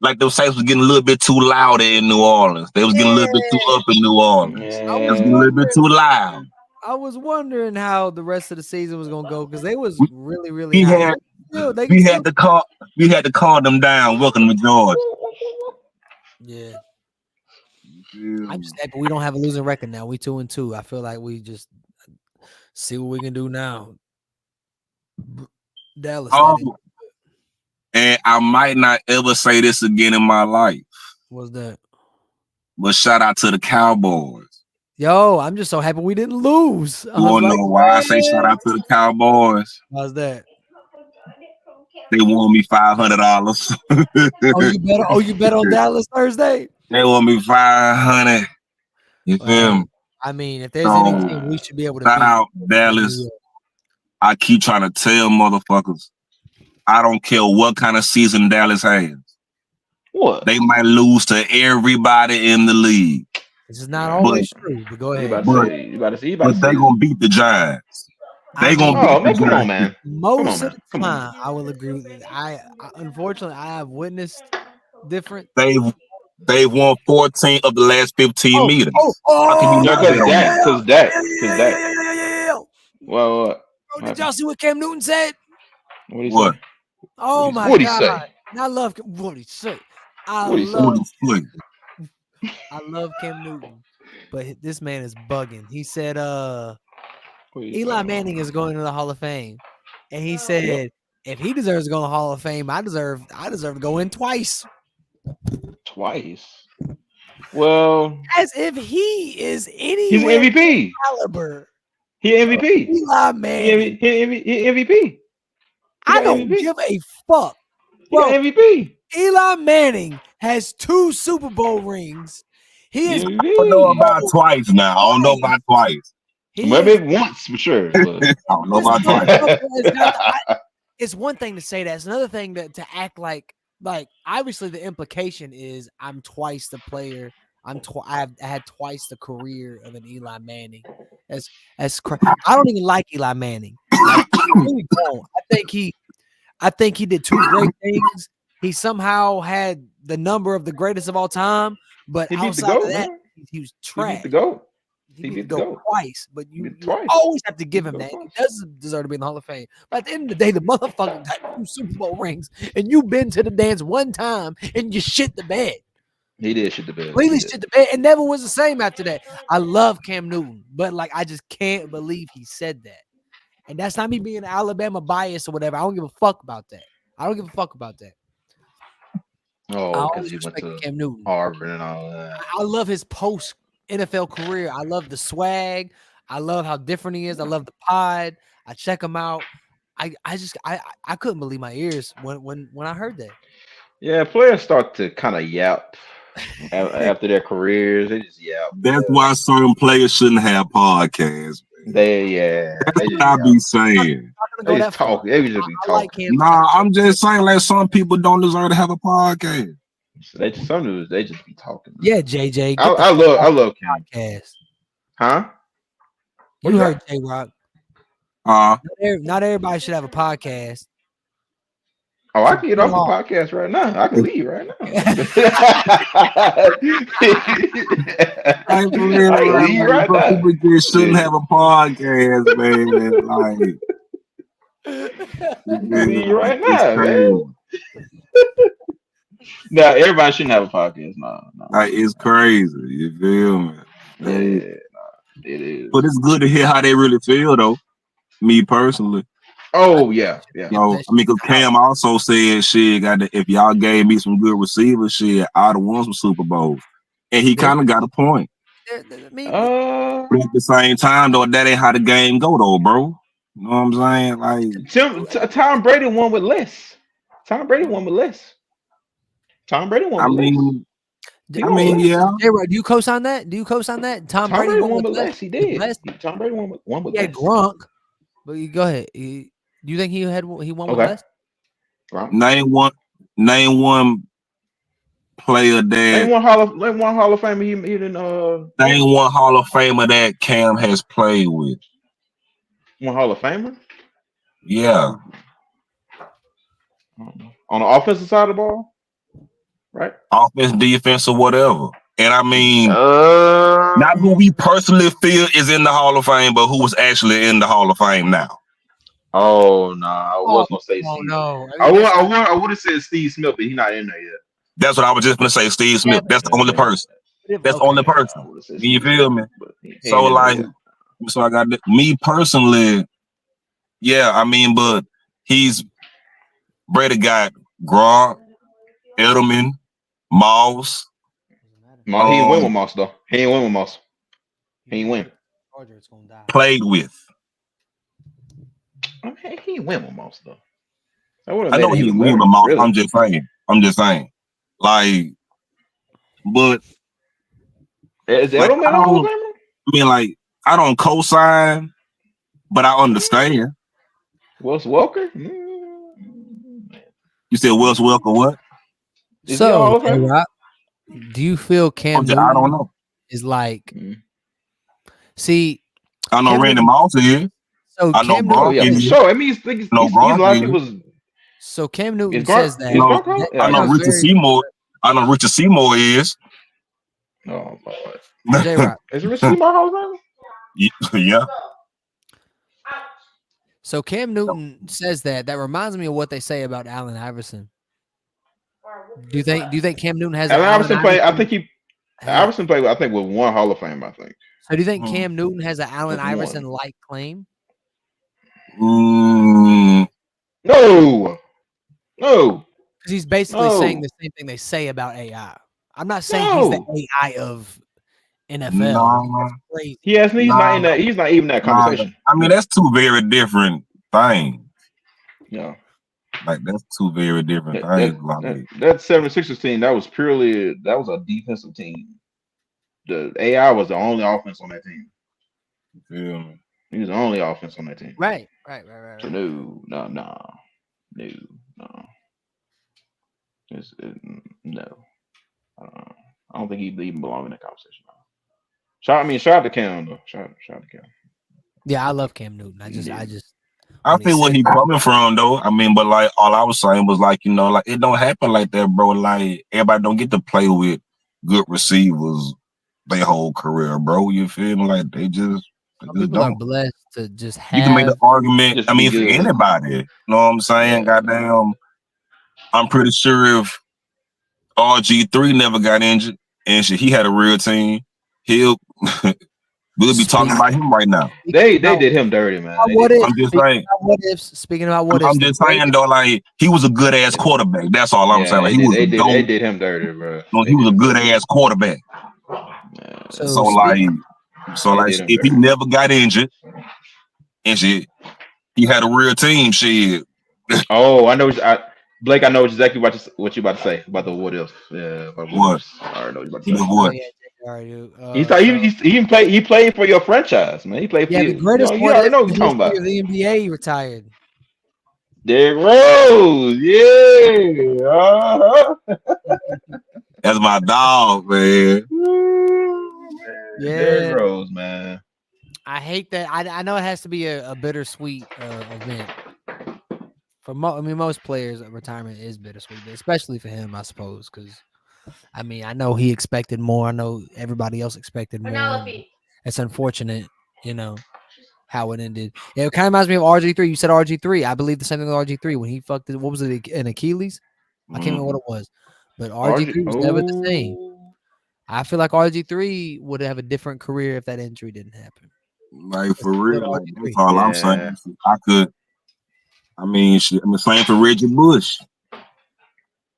Like those Saints was getting a little bit too loud in New Orleans. They was getting a little bit too up in New Orleans. It was getting a little bit too loud. I was wondering how the rest of the season was gonna go because they was really, really. We had to calm them down. Welcome to Georgia. Yeah. I'm just happy we don't have a losing record now. We 2-2. I feel like we just see what we can do now. Dallas. And I might not ever say this again in my life. What's that? But shout out to the Cowboys. Yo, I'm just so happy we didn't lose. You wanna know why I say shout out to the Cowboys? How's that? They won me $500. You bet on Dallas Thursday? They won me $500. You feel me? I mean, if there's any team we should be able to shout out Dallas. I keep trying to tell motherfuckers, I don't care what kind of season Dallas has. What? They might lose to everybody in the league. This is not always true, but go ahead. You about to see. But they gonna beat the Giants. They gonna beat the Giants. Come on, man. Most of the time, I will agree with it. Unfortunately, I have witnessed different. They've won 14 of the last 15 meetings. Because Dak. Well, did y'all see what Cam Newton said? What did he say? Oh my God! Say? I love what he said. I love Cam Newton, but this man is bugging. He said, Eli Manning is going to the Hall of Fame, and he said, if he deserves to go to the Hall of Fame, I deserve to go in twice. Well, as if he is any. He's MVP caliber. He MVP. Eli Manning. He MVP. I don't give a fuck. Bro, MVP. Eli Manning has 2 Super Bowl rings. He is. I don't know about twice now. I don't know about twice. Maybe once for sure. But I don't know about twice. It's one thing to say that. It's another thing to act like obviously the implication is I'm twice the player. I had twice the career of an Eli Manning. That's I don't even like Eli Manning. I really don't. I think he did 2 great things. He somehow had the number of the greatest of all time, but outside of that, he was trash. He beat the GOAT twice, but you always have to give him that. He doesn't deserve to be in the Hall of Fame. But at the end of the day, the motherfucker got 2 Super Bowl rings, and you've been to the dance one time, and you shit the bed. He did shit the bed. Really shit the bed, and never was the same after that. I love Cam Newton, but I just can't believe he said that. And that's not me being Alabama biased or whatever. I don't give a fuck about that. Oh, because he went to Cam Newton, Harvard, and all that. I love his post NFL career. I love the swag. I love how different he is. I love the pod. I check him out. I couldn't believe my ears when I heard that. Yeah, players start to kind of yap after their careers. They just yap. That's why certain players shouldn't have podcasts. I be saying. They just talk. They just be talking. I'm just saying, some people don't deserve to have a podcast. They just be talking. Yeah, JJ. I love podcast. Huh? You heard J-Rock. Not everybody should have a podcast. Oh, I can get off the podcast right now. I can leave right now. I can leave right now. People just shouldn't have a podcast, man. Leave right now, man. No, everybody shouldn't have a podcast. No. It's crazy. You feel me? Yeah, it is. But it's good to hear how they really feel, though. Me personally. Oh yeah. So, because Cam also said, "Shit, if y'all gave me some good receivers, shit, I'd have won some Super Bowls." And he kind of got a point. But at the same time, though, that ain't how the game go, though, bro. You know what I'm saying? Like, Tom Brady won with less. Tom Brady won with less. I mean, yeah. J-Rod, do you co-sign that? Tom Brady won with less. He did. Tom Brady won with less. Yeah, Gronk. But you go ahead. Do you think he won with less? Name one player that. Name one Hall of Famer. He didn't. Name one Hall of Famer that Cam has played with. One Hall of Famer. Yeah. On the offensive side of the ball, right? Offense, defense, or whatever. And I mean, not who we personally feel is in the Hall of Fame, but who was actually in the Hall of Fame now. Oh no, I was gonna say Steve. No. I would have said Steve Smith, but he's not in there yet. That's what I was just gonna say, Steve Smith. That's the only person. That's the only person. You feel me? So so I got me personally. Yeah, I mean, but Brady got Gronk, Edelman, Moss. He ain't win with Moss though. He ain't win with Moss. He ain't win. Played with. I mean, he ain't win with Moss though. I know he didn't win with Moss. Really? I'm just saying. Like, but is Edelman Hall of Famer? I mean, like, I don't co-sign, but I understand. Wes Welker? You said Wes Welker what? So, do you feel Cam Newton I don't know. Is like, see, I know Randy Moss is. So I know Gronk is. Sure, I mean, he's like it was. So Cam Newton says that. I know Richard Seymour. I know Richard Seymour is. Oh my God. Is Richard Seymour Hall of Fame? Yeah. So Cam Newton says that. That reminds me of what they say about Allen Iverson. Do you think Cam Newton has? Allen Iverson played. I think Iverson played. I think with one Hall of Fame. I think. So do you think Cam Newton has an Allen Iverson like claim? No. Because he's basically saying the same thing they say about AI. I'm not saying he's the AI of NFL. No. He's not in that. He's not even that conversation. I mean, that's two very different things. Yeah. Like that's two very different things. That 76ers team, that was a defensive team. The AI was the only offense on that team. You feel me? He was the only offense on that team. Right. So no. No. I don't think he even belong in that conversation. Shout out to Cam though. Shout out to Cam. Yeah, I love Cam Newton. I feel where he coming from though. I mean, but like all I was saying was like, like it don't happen like that, bro. Like everybody don't get to play with good receivers their whole career, bro. You feel me? Like they just people are blessed to just have. You can make the argument. I mean, for anybody, you know what I'm saying? Goddamn, I'm pretty sure if RG3 never got injured and he had a real team, we'll be talking about him right now. They did him dirty, man. I'm just saying. Speaking about what ifs, I'm just saying though, like he was a good ass quarterback. That's all I'm saying. Like, they did him dirty, bro. He was a good ass quarterback. So if he never got injured and shit, he had a real team. Shit. Oh, I know. Blake, I know exactly what you about to say about the what else. Yeah, what? I already know what you about to say. He played for your franchise, man. He played for the greatest. You already know what you're talking about. The NBA he retired. Derrick Rose, yeah. That's my dog, man. Yeah, Derrick Rose, man. I hate that. I know it has to be a bittersweet event. Most players' retirement is bittersweet, but especially for him, I suppose, because I know he expected more. I know everybody else expected more. It's unfortunate, how it ended. It kind of reminds me of RG3. You said RG3. I believe the same thing with RG3 when he fucked it. What was it? An Achilles? I can't remember what it was, but RG3 was never the same. I feel like RG3 would have a different career if that injury didn't happen. Like for real, like that's all I'm saying. Same for Reggie Bush. You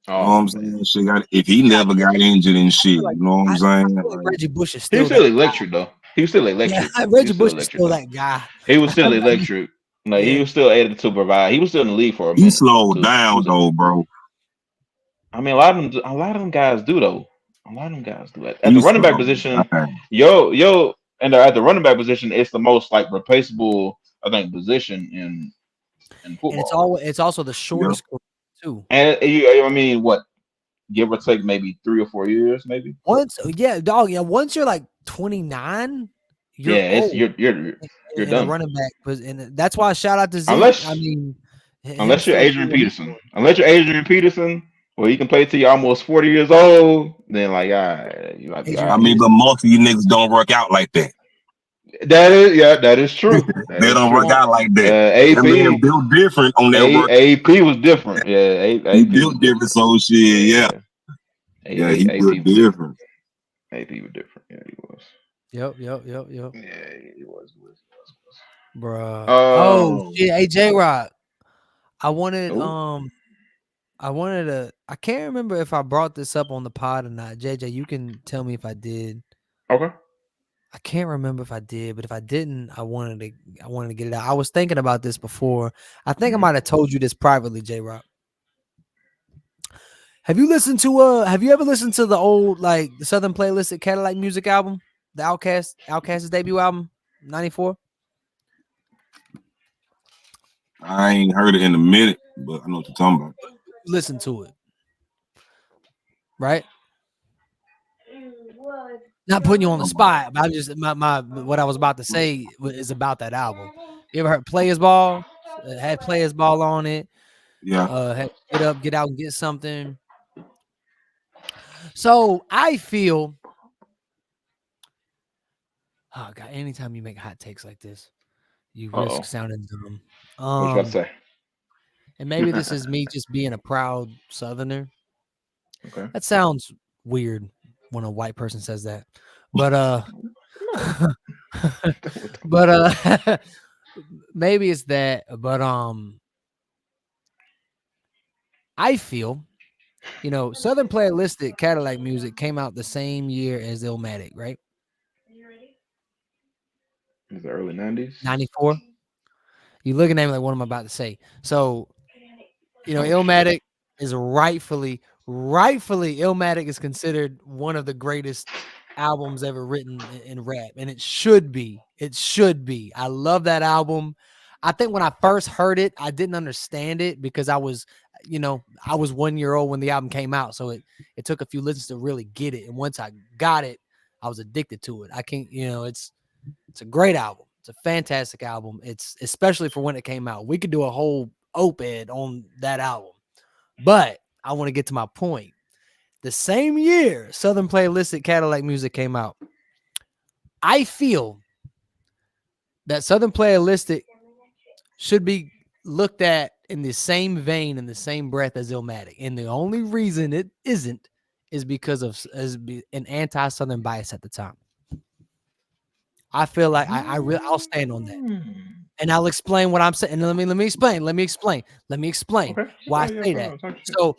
know what I'm saying? If he never got injured and shit, you know what I'm saying? Like Reggie Bush is still. He was still electric though. He was still electric. Yeah, Reggie Bush is still that guy. He was still electric. Like he was still able to provide. He was still in the league for a minute. He slowed down though, bro. I mean, a lot of them guys do though. A lot of them guys do that. At the running back position, and at the running back position, it's the most like replaceable, I think, position in football. And it's also the shortest too. And what, give or take maybe 3 or 4 years, maybe. Once you're like 29, you're done. Running back, and that's why I shout out to Zeke. Unless you're Adrian Peterson. Well, you can play till you're almost 40 years old. Then, like, you might be. But most of you niggas don't work out like that. That is true. They don't work out like that. AP built different on that work. AP was different. Yeah, he built different. So shit, yeah. He built different. AP was different. Yeah, he was. Yep. Yeah, he was. Bruh. Hey, J-Rock. I can't remember if I brought this up on the pod or not. JJ, you can tell me if I did. Okay. I can't remember if I did, but if I didn't, I wanted to get it out. I was thinking about this before. I think I might have told you this privately, J-Rock. Have you ever listened to the old the Southern Playlisted Cadillac Music album? The Outkast's debut album, 94? I ain't heard it in a minute, but I know what you're talking about. Listen to it. Right? Not putting you on the spot, but I'm just what I was about to say is about that album. You ever heard Players Ball? It had Players Ball on it. Yeah. Had Get Up, Get Out, and Get Something. So I feel, oh God, anytime you make hot takes like this, you risk sounding dumb. What you about to say? And maybe this is me just being a proud Southerner. Okay. That sounds weird when a white person says that. But maybe it's that. But I feel, Southern Playlisted Cadillac Music came out the same year as Illmatic, right? Is the early 90s? 94. You looking at me like, what am I about to say? So, Illmatic is rightfully, Illmatic is considered one of the greatest albums ever written in rap, and it should be. I love that album. I think when I first heard it, I didn't understand it because I was 1 year old when the album came out, so it took a few listens to really get it. And once I got it, I was addicted to it. I can't, it's a great album. It's a fantastic album. It's especially for when it came out. We could do a whole op-ed on that album, but I want to get to my point. The same year Southern Playlisted Cadillac Music came out, I feel that Southern Playlisted should be looked at in the same vein, in the same breath as Illmatic. And the only reason it isn't is because of an anti-Southern bias at the time. I feel like I'll stand on that. And I'll explain what I'm saying. And let me explain why I say that. So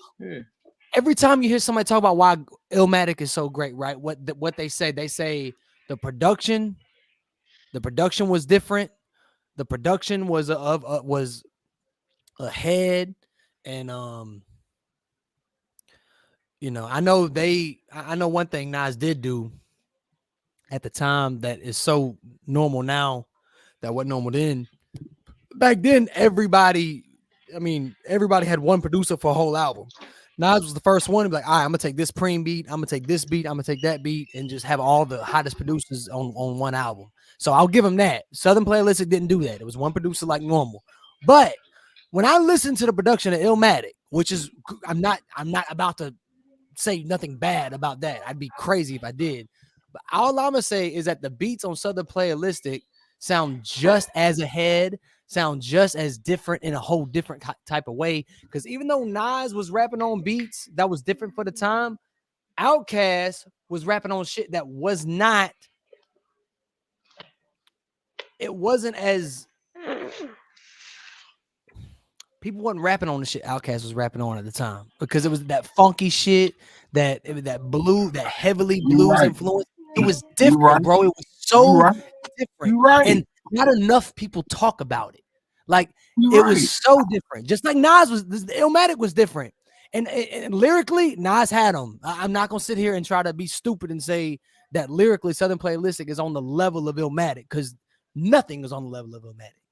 every time you hear somebody talk about why Illmatic is so great, right? What they say the production was different. The production was was ahead, and I know one thing Nas did do at the time that is so normal now that wasn't normal then. Back then, everybody had one producer for a whole album. Nas was the first one to be like, all right, I'm gonna take this preem beat, I'm gonna take this beat, I'm gonna take that beat, and just have all the hottest producers on one album. So I'll give him that. Southern Playalistic didn't do that. It was one producer like normal. But when I listen to the production of Illmatic, which is I'm not about to say nothing bad about that. I'd be crazy if I did. But all I'm gonna say is that the beats on Southern Playalistic sound just as ahead, sound just as different in a whole different type of way. Because even though Nas was rapping on beats that was different for the time, Outkast was rapping on shit that was not. It wasn't as people wasn't rapping on the shit Outkast was rapping on at the time because it was that funky shit, that heavily blues influence. It was different, bro. It was so different, and not enough people talk about it. Like it was so different. Just like Nas was, the Illmatic was different, and lyrically, Nas had them. I'm not gonna sit here and try to be stupid and say that lyrically, Southern Playalistic is on the level of Illmatic because nothing is on the level of Illmatic.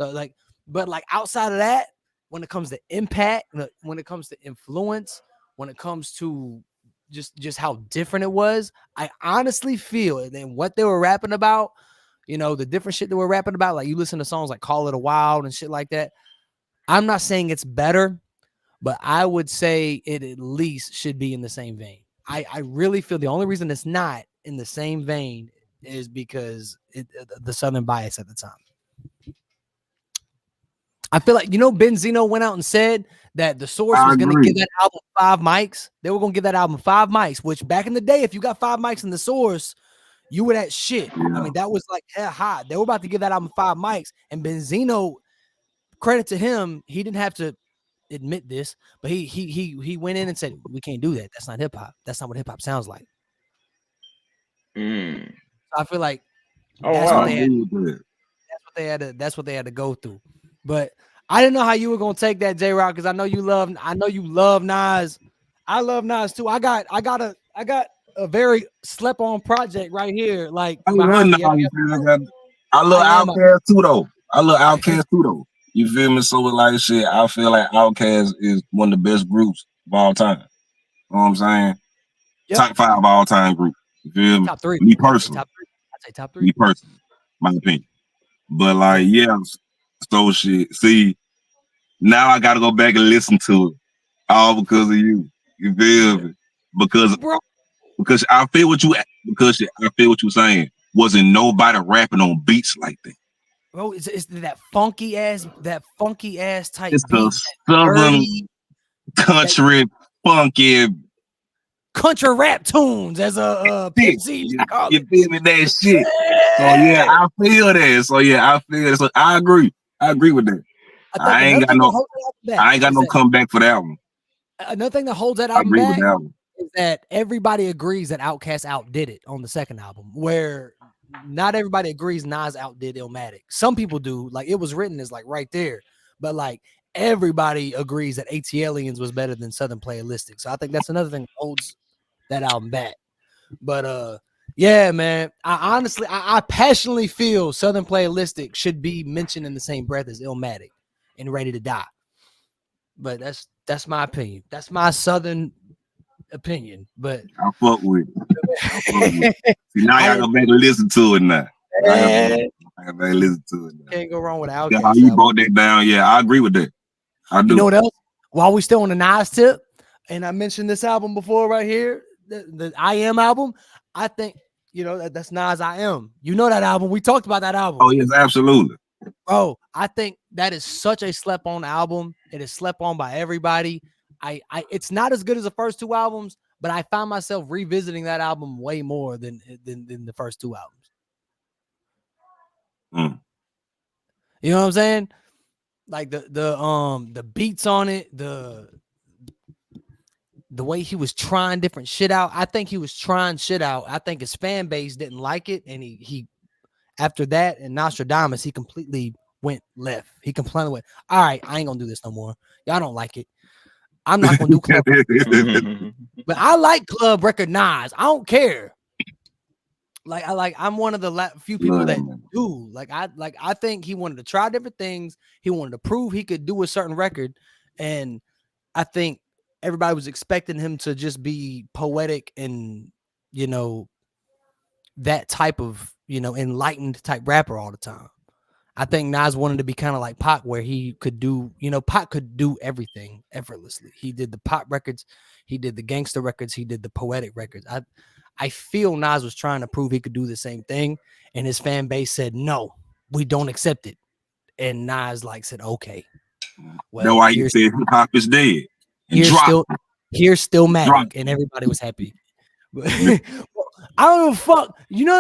So like, but like outside of that, when it comes to impact, when it comes to influence, when it comes to just how different it was, I honestly feel and then what they were rapping about, the different shit they were rapping about, like you listen to songs like Call It a Wild and shit like that. I'm not saying it's better, but I would say it at least should be in the same vein. I really feel the only reason it's not in the same vein is because the Southern bias at the time. I feel like, Benzino went out and said that the Source was going to give that album 5 mics. They were going to give that album 5 mics, which back in the day, if you got 5 mics in the Source, you were that shit. Yeah. I mean, that was like hot. They were about to give that album 5 mics, and Benzino, credit to him, he didn't have to admit this, but he went in and said, we can't do that. That's not hip hop. That's not what hip hop sounds like. So I feel like that's what they had to go through. But I didn't know how you were gonna take that, J-Rock, because I know you love Nas. I love Nas too. I got a very slept on project right here. Like I love Outkast too though. You feel me? So with like shit, I feel like Outkast is one of the best groups of all time. You know what I'm saying? Yep. Top 5 all time group. You feel me? Top 3. Me personally. I'd say top 3. Me personally. My opinion. But like, yeah. So shit. See, now I gotta go back and listen to it, all because of you. You feel me? Because I feel what you're saying. Wasn't nobody rapping on beats like that. Bro, it's that funky ass type. It's the southern country funky country rap tunes as a PC. You feel me? That shit. So yeah, I feel that. So I agree. I agree with that. I ain't got no comeback for that one. Another thing that holds that album back is that everybody agrees that Outkast outdid it on the second album, where not everybody agrees Nas outdid Illmatic. Some people do. Like, it was written as like right there, but like everybody agrees that ATLiens was better than Southern Playalistic. So I think that's another thing that holds that album back. But yeah, man, I passionately feel Southern Playalistic should be mentioned in the same breath as Illmatic and Ready to Die. But that's my opinion. That's my Southern opinion. But I fuck with it. See, now y'all go back and listen to it now. I gotta listen to it now. Can't go wrong with Outkast. Yeah, how you broke that down? Yeah, I agree with that. I do. You know what else? While we still on the Nas tip, and I mentioned this album before right here, the I Am album. I think that's Nas I Am. You know that album? We talked about that album. Oh yes, absolutely. Bro, I think that is such a slept on album. It is slept on by everybody. It's not as good as the first 2 albums, but I found myself revisiting that album way more than the first 2 albums. You know what I'm saying? Like the beats on it, the way he was trying different shit out. I think he was trying shit out. I think his fan base didn't like it, and he after that and Nostradamus, he completely went left. He completely went, all right, I ain't gonna do this no more. Y'all don't like it. I'm not gonna do club record. But I like club record Nas. I don't care. I'm one of the few people that do. I think he wanted to try different things. He wanted to prove he could do a certain record, and I think everybody was expecting him to just be poetic and, you know, that type of, you know, enlightened type rapper all the time. I think Nas wanted to be kind of like Pac, where he could do, you know, Pac could do everything effortlessly. He did the pop records, he did the gangster records, he did the poetic records. I feel Nas was trying to prove he could do the same thing, and his fan base said, no, we don't accept it. And Nas like said, okay. Well, that's why he said hip hop is dead. Here's still Matic, and everybody was happy. I don't give a fuck. You know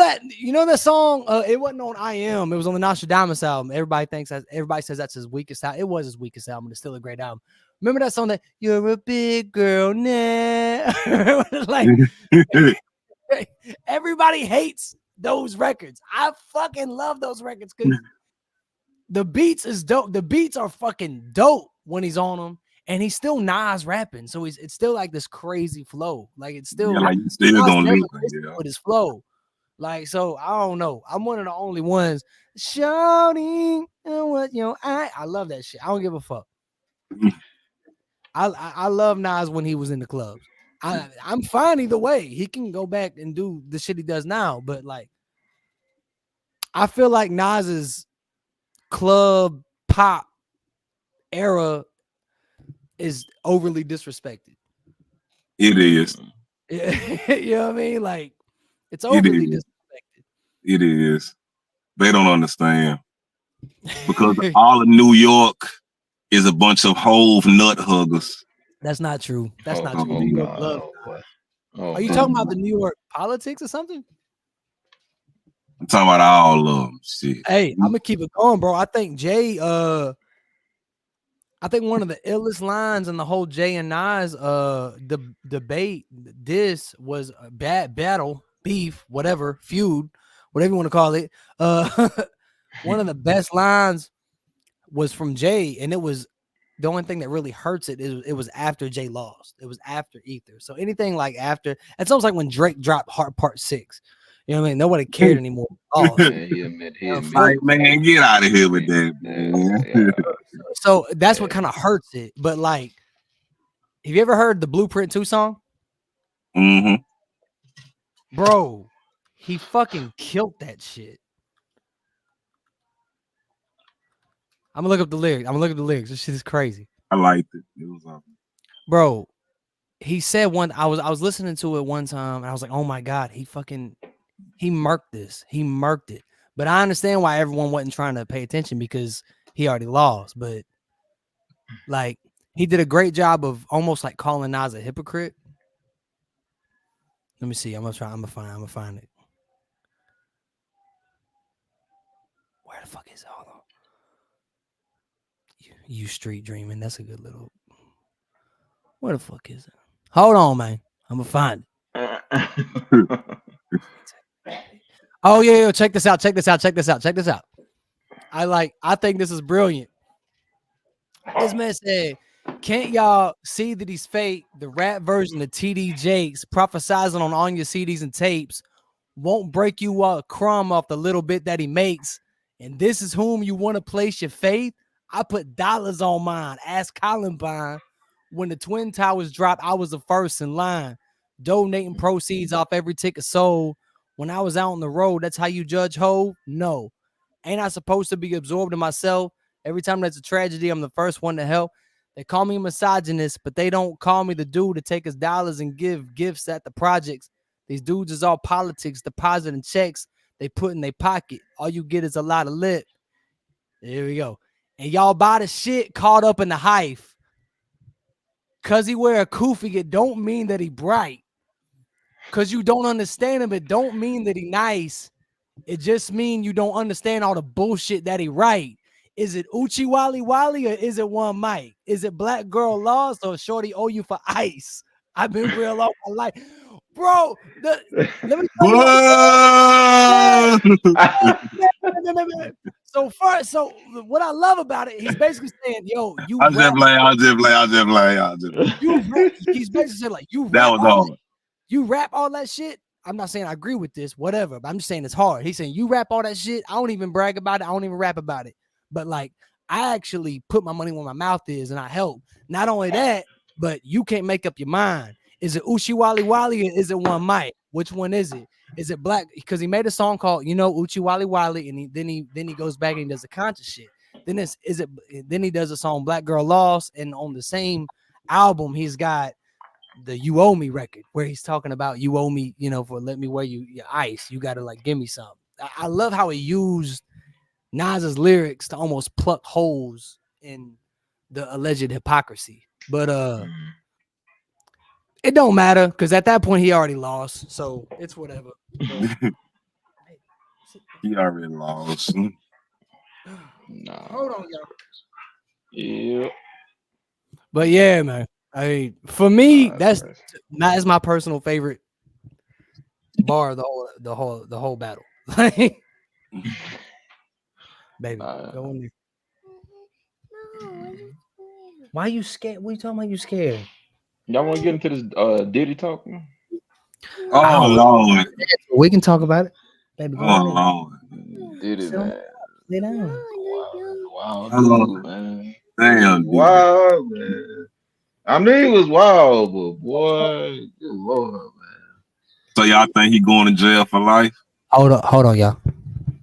that song? It wasn't on I Am. It was on the Nostradamus album. Everybody says that's his weakest album. It was his weakest album. It's still a great album. Remember that song that you're a big girl now? Like everybody hates those records. I fucking love those records because the beats is dope. The beats are fucking dope when he's on them. And he's still Nas rapping, so it's still like this crazy flow. Like it's still like you still gonna leave with his flow. Like so, I don't know. I'm one of the only ones shouting what I love that shit. I don't give a fuck. I love Nas when he was in the clubs. I'm fine either way. He can go back and do the shit he does now, but like I feel like Nas's club pop era is overly disrespected. It is. You know what I mean? Like it's overly disrespected. It is. They don't understand because all of New York is a bunch of Hove nut huggers. That's not true. That's not true. New York love. Are you talking about the New York politics or something? I'm talking about all of them. Shit. Hey, I'm gonna keep it going, bro. I think Jay. I think one of the illest lines in the whole Jay and Nas debate, this was a bad battle, beef, whatever, feud, whatever you want to call it. One of the best lines was from Jay, and it was the only thing that really hurts it. It was after Jay lost. It was after Ether. So anything like after, it's almost like when Drake dropped Heart Part 6. You know what I mean? Nobody cared anymore. Oh, man, get out of here with that, man. So that's what kind of hurts it. But like, have you ever heard the Blueprint 2 song? Mm-hmm. Bro, he fucking killed that shit. I'm gonna look up the lyrics. This shit is crazy. I liked it. It was awesome. Bro, he said I was listening to it one time and I was like, oh my God, he murked this. He murked it. But I understand why everyone wasn't trying to pay attention because he already lost. But like he did a great job of almost like calling Nas a hypocrite. Let me see. I'm gonna find it. Where the fuck is it? Hold on. You street dreaming. That's a good little. Where the fuck is it? Hold on, man. I'm gonna find it. Oh yeah, check this out. I think this is brilliant. This man said, can't y'all see that he's fake? The rap version of TD Jakes prophesizing on your CDs and tapes won't break you a crumb off the little bit that he makes. And this is whom you want to place your faith? I put dollars on mine. Ask Columbine. When the Twin Towers dropped, I was the first in line. Donating proceeds off every ticket sold. When I was out on the road, that's how you judge Hov? No. Ain't I supposed to be absorbed in myself? Every time there's a tragedy, I'm the first one to help. They call me a misogynist, but they don't call me the dude to take his dollars and give gifts at the projects. These dudes is all politics, depositing checks they put in their pocket. All you get is a lot of lip. There we go. And y'all buy the shit caught up in the hype. Cause he wear a kufi, it don't mean that he bright. Cause you don't understand him, it don't mean that he nice. It just mean you don't understand all the bullshit that he write. Is it Uchi Wally Wally or is it one Mike? Is it Black Girl Lost or Shorty owe you for ice? I've been real all my life. Bro, let me tell you. So what I love about it, he's basically saying, yo, you I'll just play. He's basically saying like you rap all that shit. I'm not saying I agree with this, whatever, but I'm just saying it's hard. He's saying you rap all that shit. I don't even brag about it. I don't even rap about it. But like I actually put my money where my mouth is and I help. Not only that, but you can't make up your mind. Is it Uchi Wally Wally or is it One Mic? Which one is it? Is it Black? Because he made a song called Uchi Wally Wally, and then he goes back and he does the conscious shit. Then then he does a song Black Girl Lost, and on the same album he's got the You Owe Me record where he's talking about you owe me, for let me wear your ice. You gotta like give me something. I love how he used Nas's lyrics to almost pluck holes in the alleged hypocrisy. But it don't matter because at that point he already lost, so it's whatever. He already lost. Nah. Hold on, y'all. Yeah. But yeah, man. I mean, for me, that's my personal favorite bar of the whole battle. Baby, go in there. Why are you scared? What are you talking about? You scared? Y'all want to get into this Diddy talk? Oh Lord, we can talk about it, baby. Lord, Diddy, man. Lay down. Wow, dude, man. Damn, wow, man. I mean, he was wild, but boy, good Lord, man. So y'all think he going to jail for life? Hold on, y'all.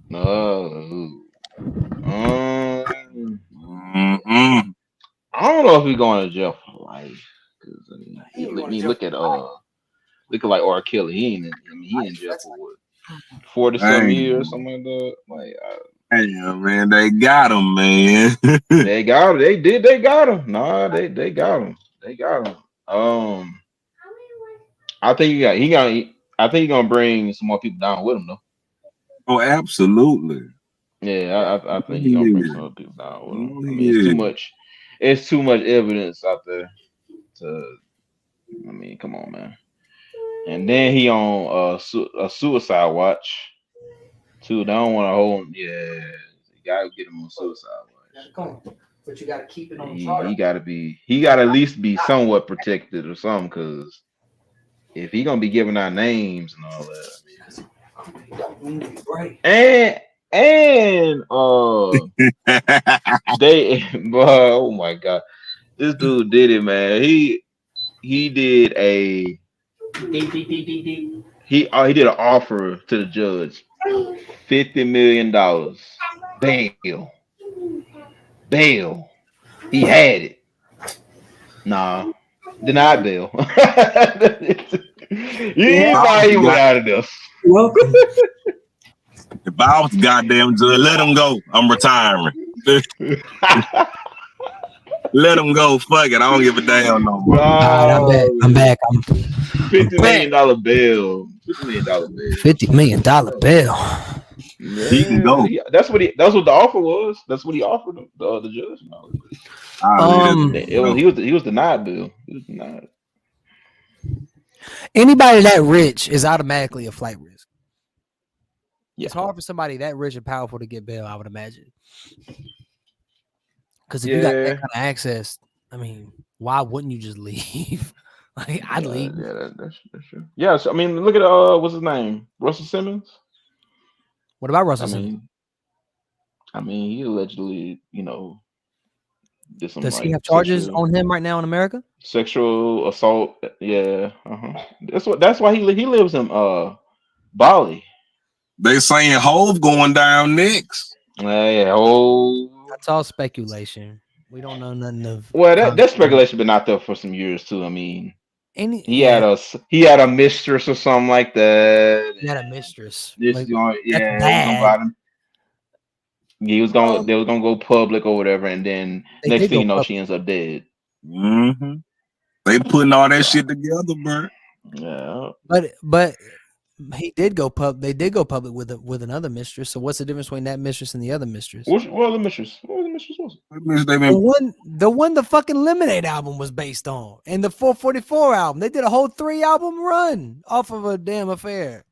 No. I don't know if he's going to jail for life. Because I mean, look at like R. Kelly. He ain't in jail for what? 40-some years, something like that. Like, hey, man, they got him, man. They got him. They got him. Nah, they got him. They got him. I think I think he's gonna bring some more people down with him though. Oh, absolutely. Yeah, I think he's gonna bring some more people down with him. I mean, it's too much. It's too much evidence out there. I mean, come on, man. And then he on a suicide watch too. They don't want to hold him. Yeah, you gotta get him on suicide watch. But you gotta keep it on He gotta at least be somewhat protected or something, because if he gonna be giving out names and all that, and oh my god, this dude did it, man. He did he did an offer to the judge, $50 million bail. He had it. Nah, denied bail. You ain't thought he was out of this. Welcome. If I was goddamn judge, let him go. I'm retiring. Let him go. Fuck it. I don't give a damn no more. I'm back. $50 million bail. $50 million bail. Yeah, he can go. That's what the offer was. That's what he offered the judge. He was denied bail. He was denied. Anybody that rich is automatically a flight risk. Yeah. It's hard for somebody that rich and powerful to get bail, I would imagine. Because if you got that kind of access, I mean, why wouldn't you just leave? Like, I'd leave. Yeah, that's true. Yeah, so, I mean, look at what's his name? Russell Simmons. What about Russell Simmons? I mean, he allegedly, did some. Does he have charges on him right now in America? Sexual assault. Yeah. That's why he lives in Bali. They saying Hove going down next. Yeah, that's all speculation. We don't know nothing of. Well, that speculation been out there for some years too. I mean, he had a mistress or something like that. He had a mistress. They was gonna go public or whatever, and then next thing you know, she ends up dead. Mm-hmm. They putting all that shit together, bro. Yeah, but he did go public. They did go public with another mistress. So what's the difference between that mistress and the other mistress? What other mistress? What other mistress was it? The one the fucking Lemonade album was based on, and the 444 album. They did a whole 3-album run off of a damn affair.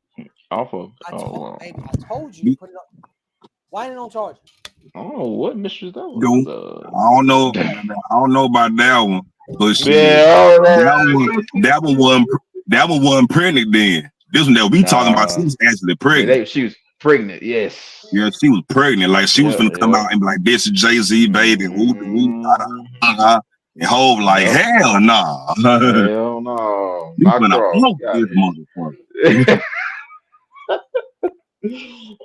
I told you, put it up. Why didn't on charge? I don't know what mistress that was. I don't know about that one. But that one wasn't pregnant then. This one that we talking about, she was actually pregnant. Yeah, she was pregnant, yes. Yeah, she was pregnant. Like she was gonna come out and be like, "This is Jay-Z, baby." And Hov like, hell nah. Hell no. You Knock finna her off. smoke this motherfucker.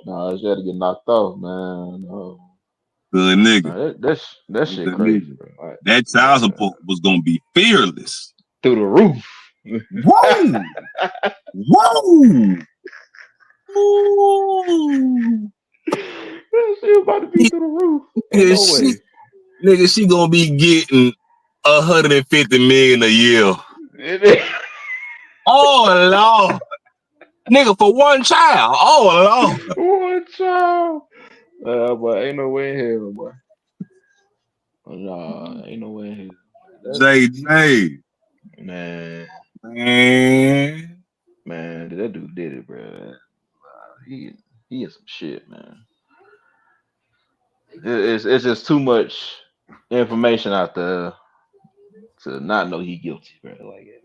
No, she had to get knocked off, man. No. Good nigga. No, that shit crazy, bro. Like, that child support was gonna be fearless. Through the roof. Whoa! Whoa! Ooh. She about to be through the roof. Yeah, No way. Nigga, she gonna be getting 150 million a year. Oh Lord. Nigga, for one child. Oh Lord. One child. But ain't no way in hell, boy. Nah, ain't no way in hell. JJ. Man, that dude did it, bro. He is some shit, man. It's just too much information out there to not know he guilty, bro. Like,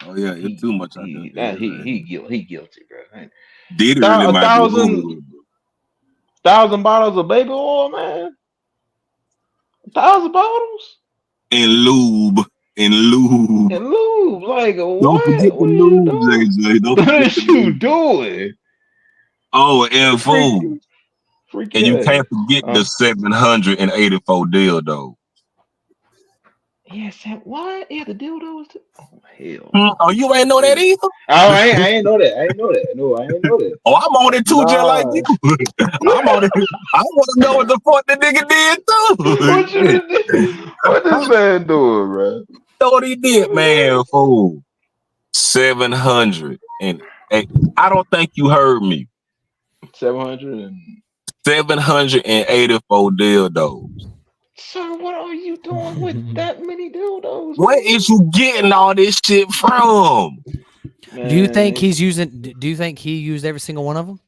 oh yeah, it's too much out there. He guilty, bro. Did it really might be 1,000 bottles of baby oil, man. 1,000 bottles and lube. Like, don't what? Forget what the lube, JJ. What is you doing? Oh, and food. And you can't forget the 784 dildo. Yes, what? Yeah, the dildos too. Oh hell. Oh, you ain't know that either? Oh, I ain't know that. No, I ain't know that. Oh, I'm on it too, just like you. I'm on it. I want to know what the fuck the nigga did too. What this man doing, bro? Know what he did, man? Fool. 708. I don't think you heard me. 784 dildos. Sir, what are you doing with that many dildos? Where is you getting all this shit from? Man. Do you think he's using? Do you think he used every single one of them,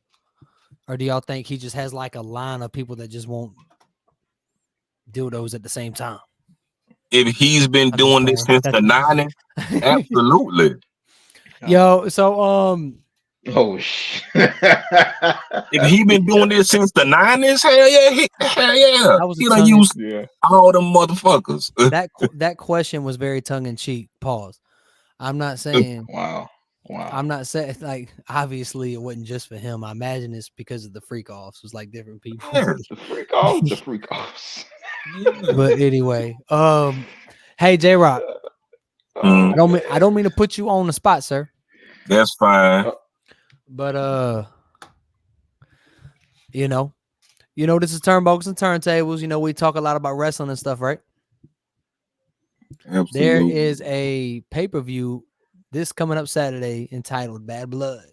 or do y'all think he just has like a line of people that just want dildos at the same time? If he's been doing this since the 90s, absolutely. Yo, so oh shit. If he been doing this since the 90s, hell yeah. He done used all them motherfuckers. That question was very tongue in cheek. Pause. I'm not saying wow. I'm not saying, like, obviously it wasn't just for him. I imagine it's because of the freak offs. It was like different people. The freak offs. But anyway, hey J-Rock. I don't mean to put you on the spot, sir. That's fine. But you know, this is Turnbuckles and Turntables. We talk a lot about wrestling and stuff, right? Absolutely. There is a pay-per-view this coming up Saturday entitled Bad Blood.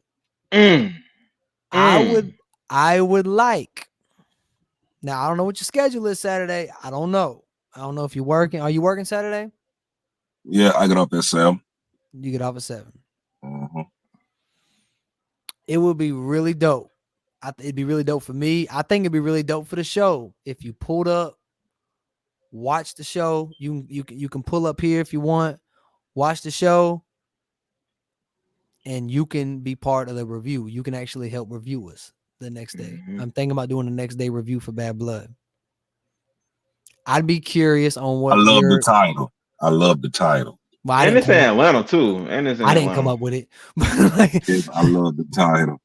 I would like. Now I don't know what your schedule is Saturday. I don't know if you're working. Are you working Saturday? Yeah, I get off at 7. You get off at 7. Mm-hmm. It would be really dope. It'd be really dope for me. I think it'd be really dope for the show if you pulled up, watch the show. You can pull up here if you want, watch the show, and you can be part of the review. You can actually help review us the next day. I'm thinking about doing the next day review for Bad Blood. I'd be curious on what. I love the title. Well, and it's in Atlanta too. I didn't come up with it. I love the title.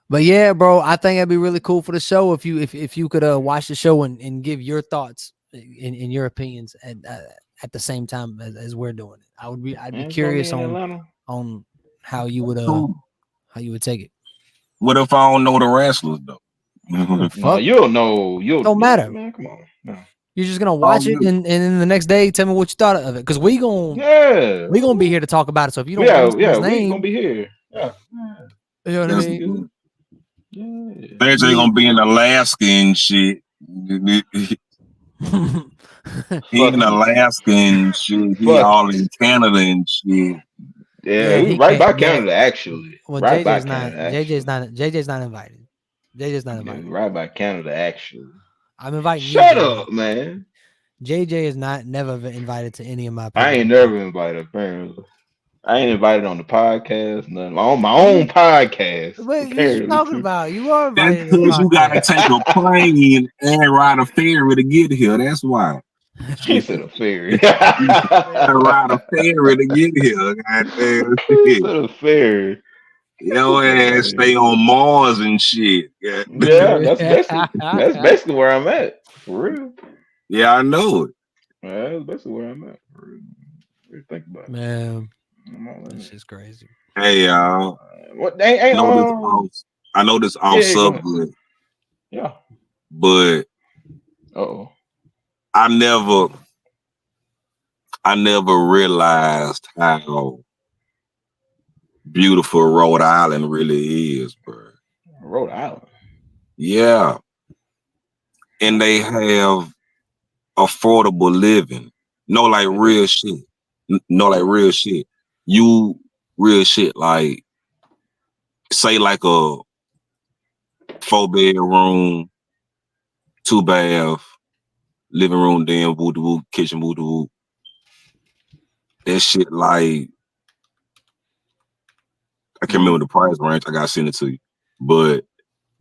But yeah, bro, I think it'd be really cool for the show if you could watch the show and give your thoughts in your opinions at the same time as we're doing it. I'd be curious on how you would take it. What if I don't know the wrestlers though? No, you'll know. Don't matter. Man, come on. No. You're just gonna watch it and then the next day tell me what you thought of it, because we gonna be here to talk about it. So if you don't know his name, we gonna be here. Yeah. You know what I mean? They're gonna be in Alaska and shit. He in Alaska and shit. He all in Canada and shit. Yeah, he right by Canada actually. Well, right JJ's not invited. JJ's not invited. Right by Canada actually. I'm inviting you. Shut up, man. JJ is never invited to any of my podcasts. I ain't never invited, apparently. I ain't invited on the podcast, nothing. On my own podcast. What you talking about? You are invited. That's because you gotta take a plane and ride a ferry to get here. That's why. She said a ferry. I ride a ferry to get here. Goddamn She shit. said a ferry. Your ass stay on Mars and shit. Yeah, Yeah, that's basically where I'm at. For real. yeah, I know it. Yeah, that's basically where I'm at. For real. Really think about it. Man, I'm all in this it. shit's crazy. Hey, y'all. What they ain't I know this off yeah, go ahead. subject, Yeah. but Uh-oh. I never realized how beautiful Rhode Island really is, bro. Rhode Island. Yeah. And they have affordable living. No, like real shit. No, like real shit. You real shit, like say like a 4-bedroom, 2-bath, living room, then woo, kitchen, woo. That shit like I can't remember the price range. I gotta send it to you. But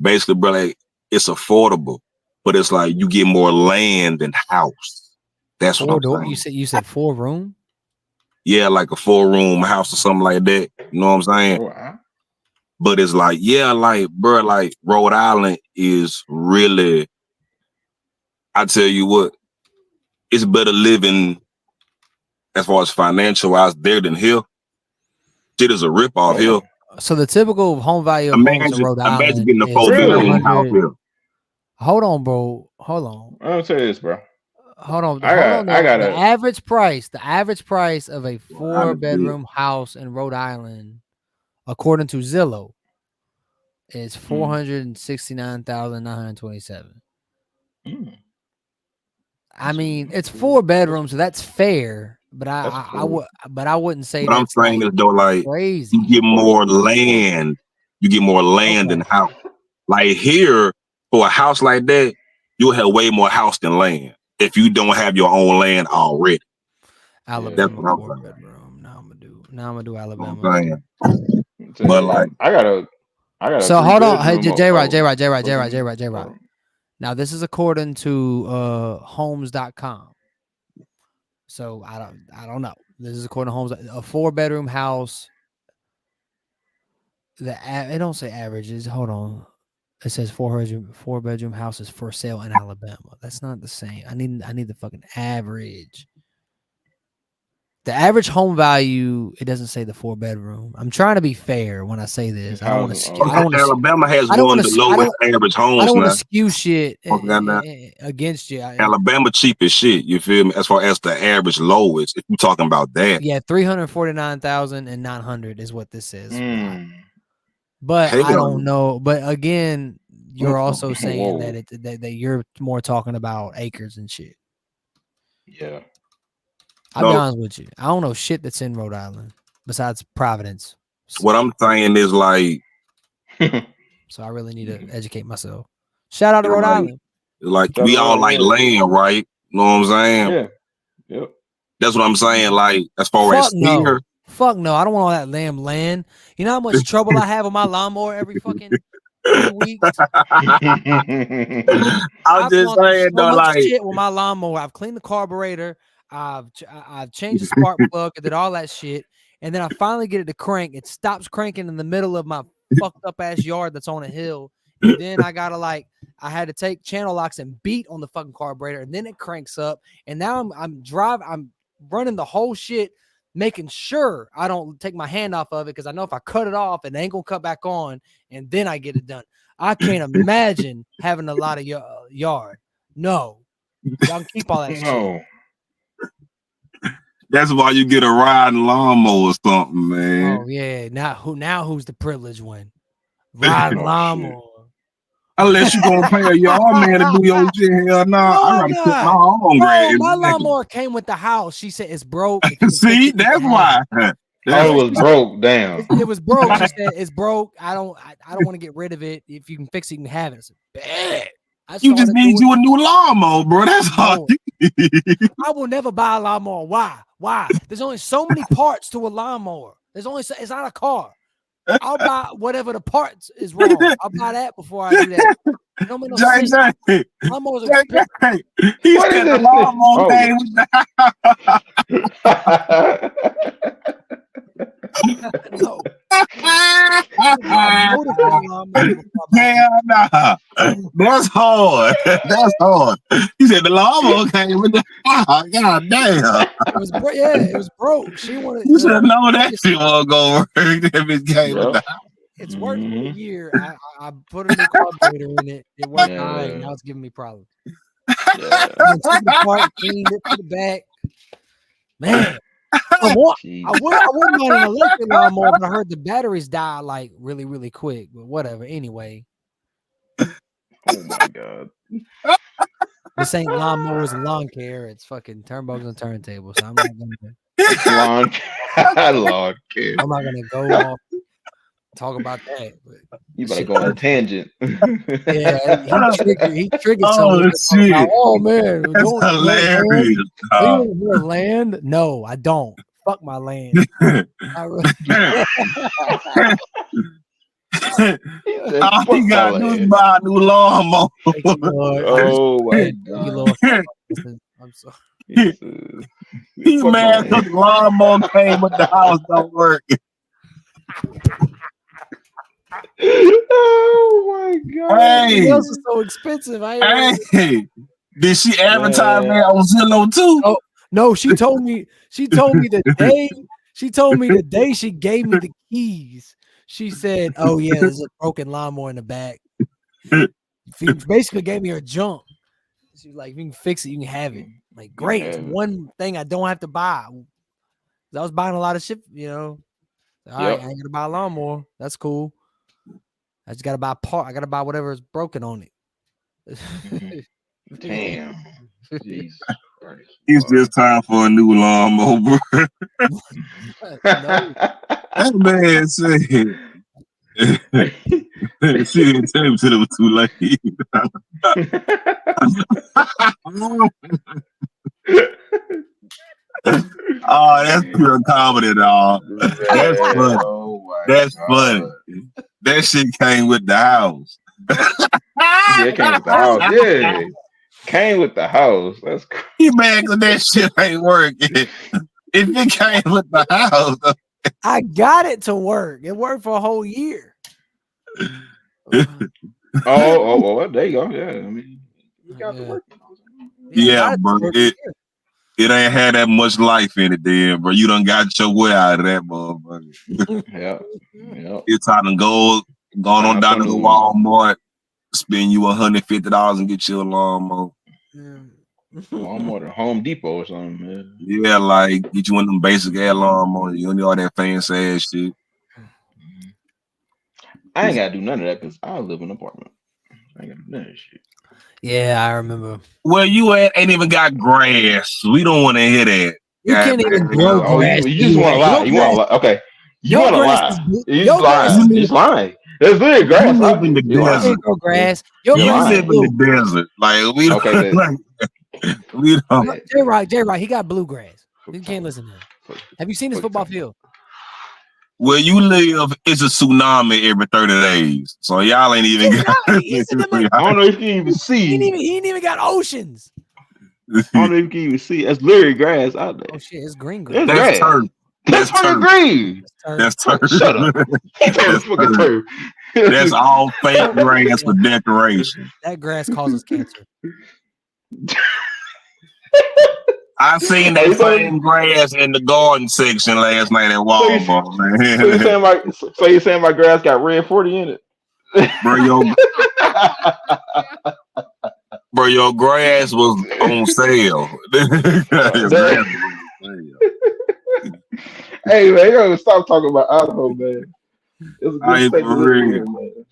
basically, bro, like it's affordable, but it's like you get more land than house. That's what I'm saying. You said 4-room? Yeah, like a 4-room house or something like that. You know what I'm saying? Wow. But it's like, yeah, like, bro, like Rhode Island is really, I tell you what, it's better living as far as financial wise there than here. Shit is a ripoff here. So the typical home value of homes in Rhode Imagine Island getting a is 4-bedroom house here. Hold on, bro. Hold on. I'm gonna tell you this, bro. Hold on. I got the average price of a 4-bedroom house in Rhode Island, according to Zillow, is $469,927. I mean, it's 4 bedrooms, so that's fair. But I wouldn't say what I'm saying is though, like crazy. You get more land than house. Like here, for a house like that, you'll have way more house than land if you don't have your own land already. Alabama 4-bedroom. Now I'm gonna do Alabama. But like I got so hold on. Hey, J Rod. Now this is according to homes.com. So I don't know. This is according to homes. A 4-bedroom house. It don't say averages. Hold on. It says 4-bedroom houses for sale in Alabama. That's not the same. I need the fucking average. The average home value, it doesn't say the 4-bedroom. I'm trying to be fair when I say this. Alabama has one of the lowest average homes. I don't want to skew shit against you. Alabama cheap as shit. You feel me? As far as the average lowest, if you're talking about that. Yeah, 349,900 is what this says. But I don't know. But again, you're also saying that you're more talking about acres and shit. Yeah. I'll be honest with you. I don't know shit that's in Rhode Island besides Providence. What I'm saying is like. So I really need to educate myself. Shout out to Rhode Island. Like we all like land, right? You know what I'm saying? Yeah. Yep. That's what I'm saying. Like as far as here. Fuck no, I don't want all that land. You know how much trouble I have with my lawnmower every fucking 3 weeks? I'm just saying though, like shit with my lawnmower. I've cleaned the carburetor. I've changed the spark plug. I did all that shit, and then I finally get it to crank. It stops cranking in the middle of my fucked up ass yard that's on a hill. And then I had to take channel locks and beat on the fucking carburetor, and then it cranks up. And now I'm running the whole shit, making sure I don't take my hand off of it because I know if I cut it off, it ain't gonna cut back on, and then I get it done. I can't imagine having a lot of yard. No, y'all can keep all that shit. That's why you get a riding lawnmower or something, man. Oh yeah. Now who's the privileged one? Riding lawnmower. Unless you gonna pay a yard man to do your shit, hell nah. I gotta put my own grade. My lawnmower came with the house. She said it's broke. See, that's why. It was broke down. It was broke. She said it's broke. I don't want to get rid of it. If you can fix it, you can have it. I said, bad. You just need you a new lawnmower, bro. That's all. I will never buy a lawnmower. Why? There's only so many parts to a lawnmower. It's not a car. I'll buy whatever the parts is wrong. I'll buy that before I do that. It don't make no sense. Lawnmowers are expensive. He said the lawnmower came with No. Hell nah. That's hard. That's hard. He said the lawnmower came with the God damn. It was broke. She wanted. You should know that shit won't go work. That bitch came with the It's worked for a year. I put a new carburetor in it. It worked all right. Now it's giving me problems. Took the part, cleaned it, put it back. Man, I wouldn't mind an electric lawnmower, but I heard the batteries die like really, really quick. But whatever. Anyway. Oh my god. This ain't lawnmowers and lawn care. It's fucking turnbuckles and turntables. So I'm not gonna lawn care. I'm not gonna go off talk about that. But you better go on a tangent. Yeah, he triggered something. Shit. About, oh man, that's hilarious. Do you want more land? No, I don't. Fuck my land. All you gotta do is buy a new lawnmower. Oh my god. I'm sorry. You man, because the lawnmower came with the house don't work. Oh my god. Hey, else is so expensive. Hey, did she advertise that on Zillow too? Oh, no, she told me the day she gave me the keys. She said, "Oh yeah, there's a broken lawnmower in the back." She basically gave me her junk. She was like, "If you can fix it, you can have it." Like, great. It's one thing I don't have to buy. I was buying a lot of shit, you know. All right, I ain't gonna buy a lawnmower. That's cool. I just gotta buy a part. I gotta buy whatever is broken on it. Damn. Jeez. It's just time for a new lawnmower, bro. That man said she didn't tell him till it was too late. Oh, that's pure comedy, dog. That's funny. That's funny. That shit came with the house. Yeah, it came with the house. Yeah. Came with the house. That's crazy. You mad because that shit ain't working. If it came with the house. I got it to work. It worked for a whole year. Well, there you go. Yeah, I mean, you got to work. Yeah, bro. It ain't had that much life in it, then, bro. You done got your way out of that, motherfucker. Yeah. It's time to go on down to the Walmart, spend you $150 and get you a lawnmower. Walmart or Home Depot or something, man. Yeah, like get you one of them basic ass lawnmowers. You don't need all that fancy ass shit. I ain't gotta do none of that because I live in an apartment. I ain't gotta do none of that shit. Yeah, I remember. Well, you ain't even got grass. We don't want to hear that. You can't even grow grass. You just want to lie. You want to lie. Okay. You want to lie. You're lying. You're lying. There's literally grass. You live in the desert. Grow grass. You live in the desert. Like we don't. Okay, we don't. J-Rock, he got bluegrass. You can't listen to him. Have you seen his football field? Where you live, it's a tsunami every 30 days. So y'all ain't even got. I don't know if you can even see. He ain't even got oceans. I don't know if you can even see. That's literally grass out there. Oh shit, it's green grass. That's turf. That's fucking green. That's turf. Shut up. That's fucking turf. That's all fake grass for decoration. That grass causes cancer. I seen that same grass in the garden section last night at Walmart, man. So you saying my grass got red 40 in it? Bro, your grass was on sale. Hey man, you gotta stop talking about Idaho, man. It's a good state to live in, man.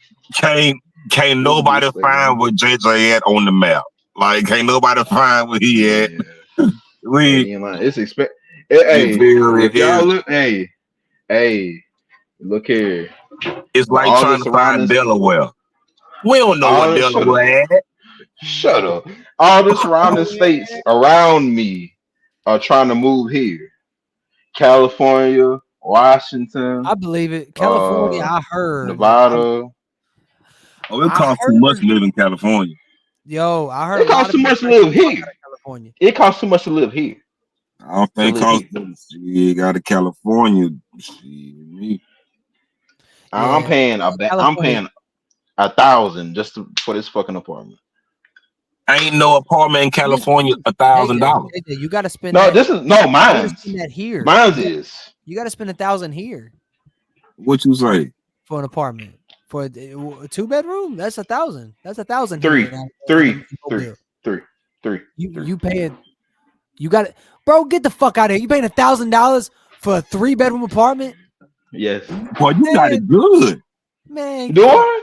Can't nobody find what JJ at on the map. Like, can't nobody find where he at. It's expect. Hey, if y'all look, hey, look here. It's like trying to find Delaware. We don't know what Delaware at. Shut up. All the surrounding states around me are trying to move here. California, Washington. I believe it. California, I heard. Nevada. Oh, it costs too much to live in California. Yo, I heard it costs too much to live here. California. It costs too much to live here. I don't think it costs. You got to California. Me. I'm paying $1,000 just for this fucking apartment. Ain't no apartment in California $1,000. You got to spend. No, this is mine. That here. Mine's is. You got to spend $1,000 here. What you say? For an apartment, for a 2-bedroom, that's $1,000. That's $1,000. Three. You pay it. You got it, bro. Get the fuck out of here. You paying $1,000 for a 3-bedroom apartment? Yes. Boy, you got it good, man. Do I?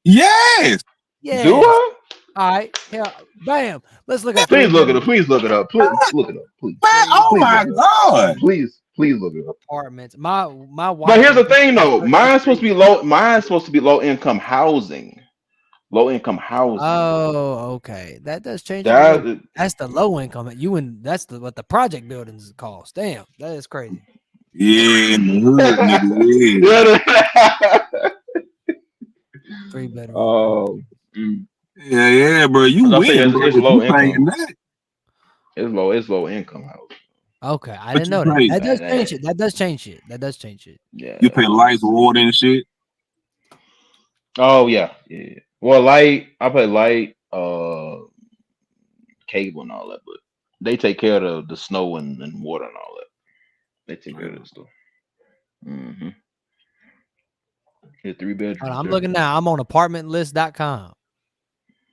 Yes. Yeah. Do I? All right. Yeah. Bam. Let's look at. Please look it up. Please look it up. Please look it up. Please. Oh my God. Please look it up. Apartments. My wife. But here's the thing, though. Mine's supposed to be low. Mine's supposed to be low income housing. Low income housing. Oh, okay. That does change. That's the low income. That's what the project buildings cost. Damn, that is crazy. Yeah, in the hood, nigga. 3-bedroom. Oh. Yeah, bro. You win. It's low income. It's low income housing. Okay, I didn't know that. That does change it. That does change it. Yeah. You pay lights, water, and shit. Oh yeah. Well, I pay light, cable and all that, but they take care of the snow and water and all that. They take care of that stuff. Mm-hmm. Yeah, 3 bedrooms. I'm looking now. I'm on apartmentlist.com.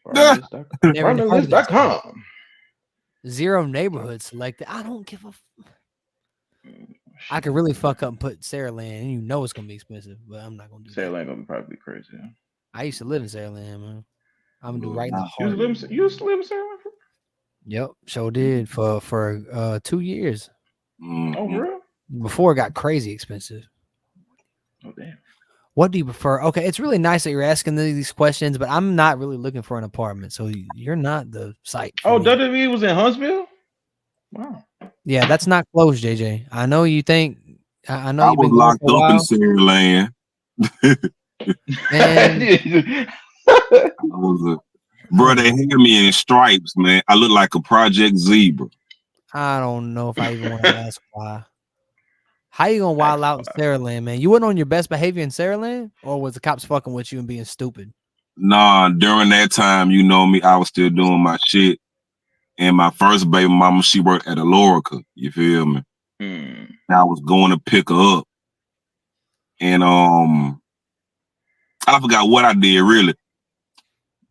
Apartmentlist.com. 0 neighborhoods selected. I don't give a. I could really fuck up and put Saraland, and you know it's gonna be expensive, but I'm not gonna do that. Saraland gonna probably be crazy. Yeah. I used to live in Saraland, man. I'm gonna do right in the heart. You used to live in Saraland? Yep, sure did for 2 years. Oh, real? Before it got crazy expensive. Oh, damn. What do you prefer? Okay, it's really nice that you're asking these questions, but I'm not really looking for an apartment, so you're not the site. Oh, WWE was in Huntsville? Wow. Yeah, that's not close, JJ. I know you think. I know you've been locked up in Saraland. Bro, they had me in stripes, man. I look like a Project Zebra. I don't know if I even want to ask why. How you gonna wild out in Saraland, man? You weren't on your best behavior in Saraland, or was the cops fucking with you and being stupid? Nah, during that time, you know me, I was still doing my shit. And my first baby mama, she worked at a Lorica. You feel me? And I was going to pick her up. And I forgot what I did really.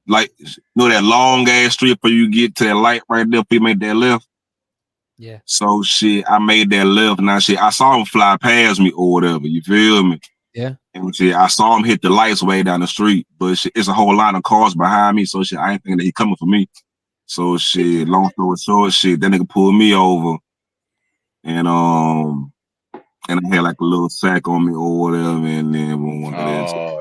Like, you know that long ass strip where you get to that light right there, you make that left. Yeah. So shit, I made that left. Now shit, I saw him fly past me or whatever. You feel me? Yeah. And shit, I saw him hit the lights way down the street, but shit, it's a whole line of cars behind me. So shit, I ain't thinking that he coming for me. So shit, long story short, shit, that nigga pulled me over, and I had like a little sack on me or whatever, and then one of that.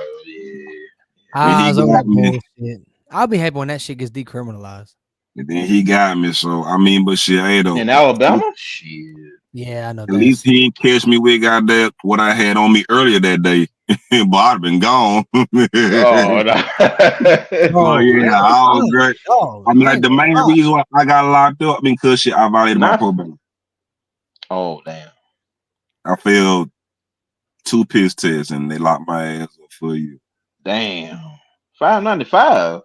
I'll be happy when that shit gets decriminalized. And then he got me, so I mean, but shit, hey though. In Alabama? Shit. Yeah, I know. At least he didn't catch me with that what I had on me earlier that day. But I'd been gone. Oh, no. Oh yeah, I was great. I mean, like the main reason why I got locked up because shit, I violated my probation. Oh damn! I failed 2 piss tests and they locked my ass up for you. Damn, $5.95.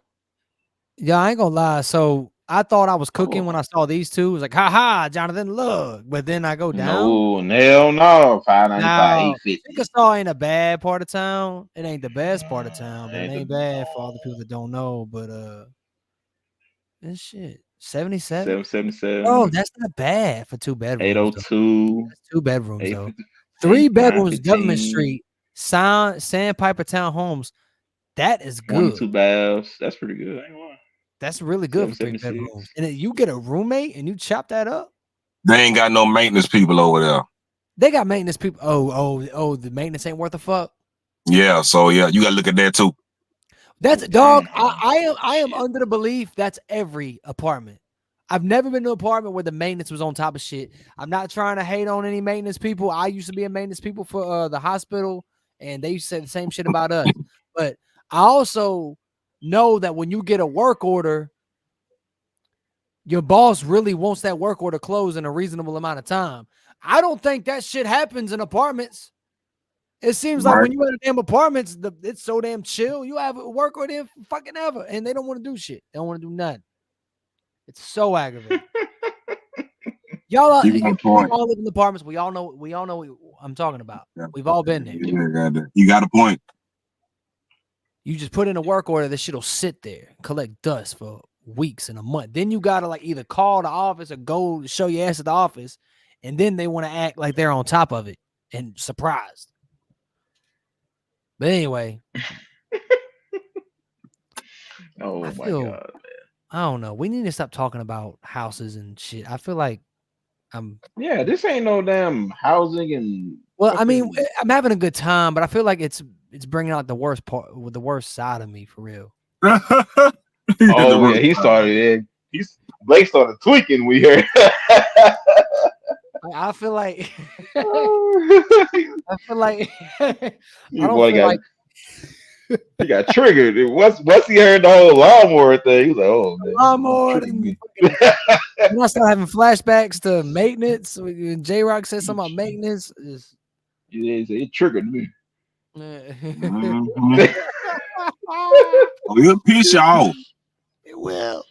Yeah, I ain't gonna lie. So I thought I was cooking when I saw these two. It was like, ha, Jonathan, look. But then I go down. No, hell no. $5.95, $8.50. Chickasaw ain't a bad part of town. It ain't the best part of town, but it ain't bad for all the people that don't know. But this shit. 77. 777. Oh, that's not bad for 2 bedrooms. 802. That's 2 bedrooms though. 3 bedrooms, Government Street, Sandpiper Townhomes. That is good. 2 baths. That's pretty good. I ain't gonna lie. That's really good for 3 bedrooms. And then you get a roommate and you chop that up. They ain't got no maintenance people over there. They got maintenance people. Oh, the maintenance ain't worth a fuck. Yeah, so yeah, you gotta look at that too. That's dog. I am under the belief that's every apartment. I've never been to an apartment where the maintenance was on top of shit. I'm not trying to hate on any maintenance people. I used to be a maintenance people for the hospital, and they used to say the same shit about us. But I also know that when you get a work order, your boss really wants that work order closed in a reasonable amount of time. I don't think that shit happens in apartments. It seems like when you in a damn apartments, it's so damn chill. You have a work order there fucking ever, and they don't want to do shit. They don't want to do nothing. It's so aggravating. Y'all all live in apartments. We all know what I'm talking about. We've all been there. You got a point. You just put in a work order, this shit'll sit there, collect dust for weeks and a month. Then you gotta like either call the office or go show your ass at the office, and then they want to act like they're on top of it and surprised. But anyway, my God, man. I don't know. We need to stop talking about houses and shit. I feel like this ain't no damn housing and. Well, I mean, I'm having a good time, but I feel like it's bringing out the worst part, with the worst side of me for real. He started. Blake started tweaking. We heard. I feel like. I he got triggered. Once he heard the whole lawnmower thing, he was like, "Oh man, lawnmower." And I started having flashbacks to maintenance. When J-Rock said something about maintenance. It triggered me. It'll piss you off. It will.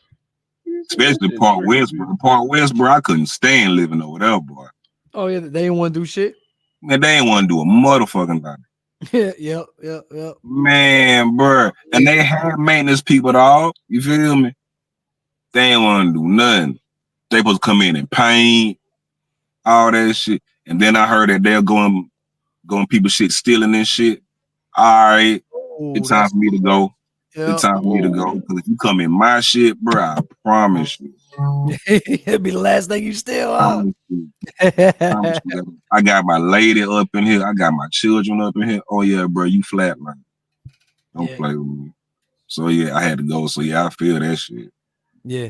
Especially Park West, bro. Park West, bro. I couldn't stand living over there, boy. Oh yeah, they didn't want to do shit. Man, they ain't want to do a motherfucking thing. Yep. Man, bro. And they had maintenance people, dog. You feel me? They ain't want to do nothing. They supposed to come in and paint, all that shit. And then I heard that they're going people shit stealing and shit. All right. It's time for me to go. Yep. It's time for me to go. Because if you come in my shit, bro, I promise you. It'll be the last thing you steal, huh? I got my lady up in here. I got my children up in here. Oh, yeah, bro, you flatline. Don't play with me. So, yeah, I had to go. So, yeah, I feel that shit. Yeah.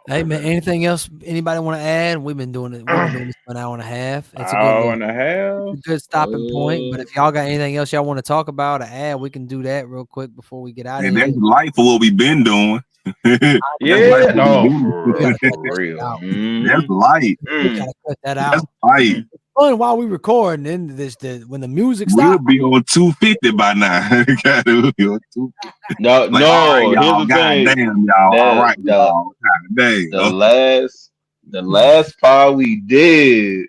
Hey man, anything else anybody want to add? We've been doing this for an hour and a half. It's a good stopping point. But if y'all got anything else y'all want to talk about or add, we can do that real quick before we get out of here. That's life for what we've been doing. For real. That's light. We gotta cut that out. That's light. Fun while we record, and then when the music stops, we'll be on 250 by now. No, y'all, goddamn, y'all. All right, y'all. The last pod we did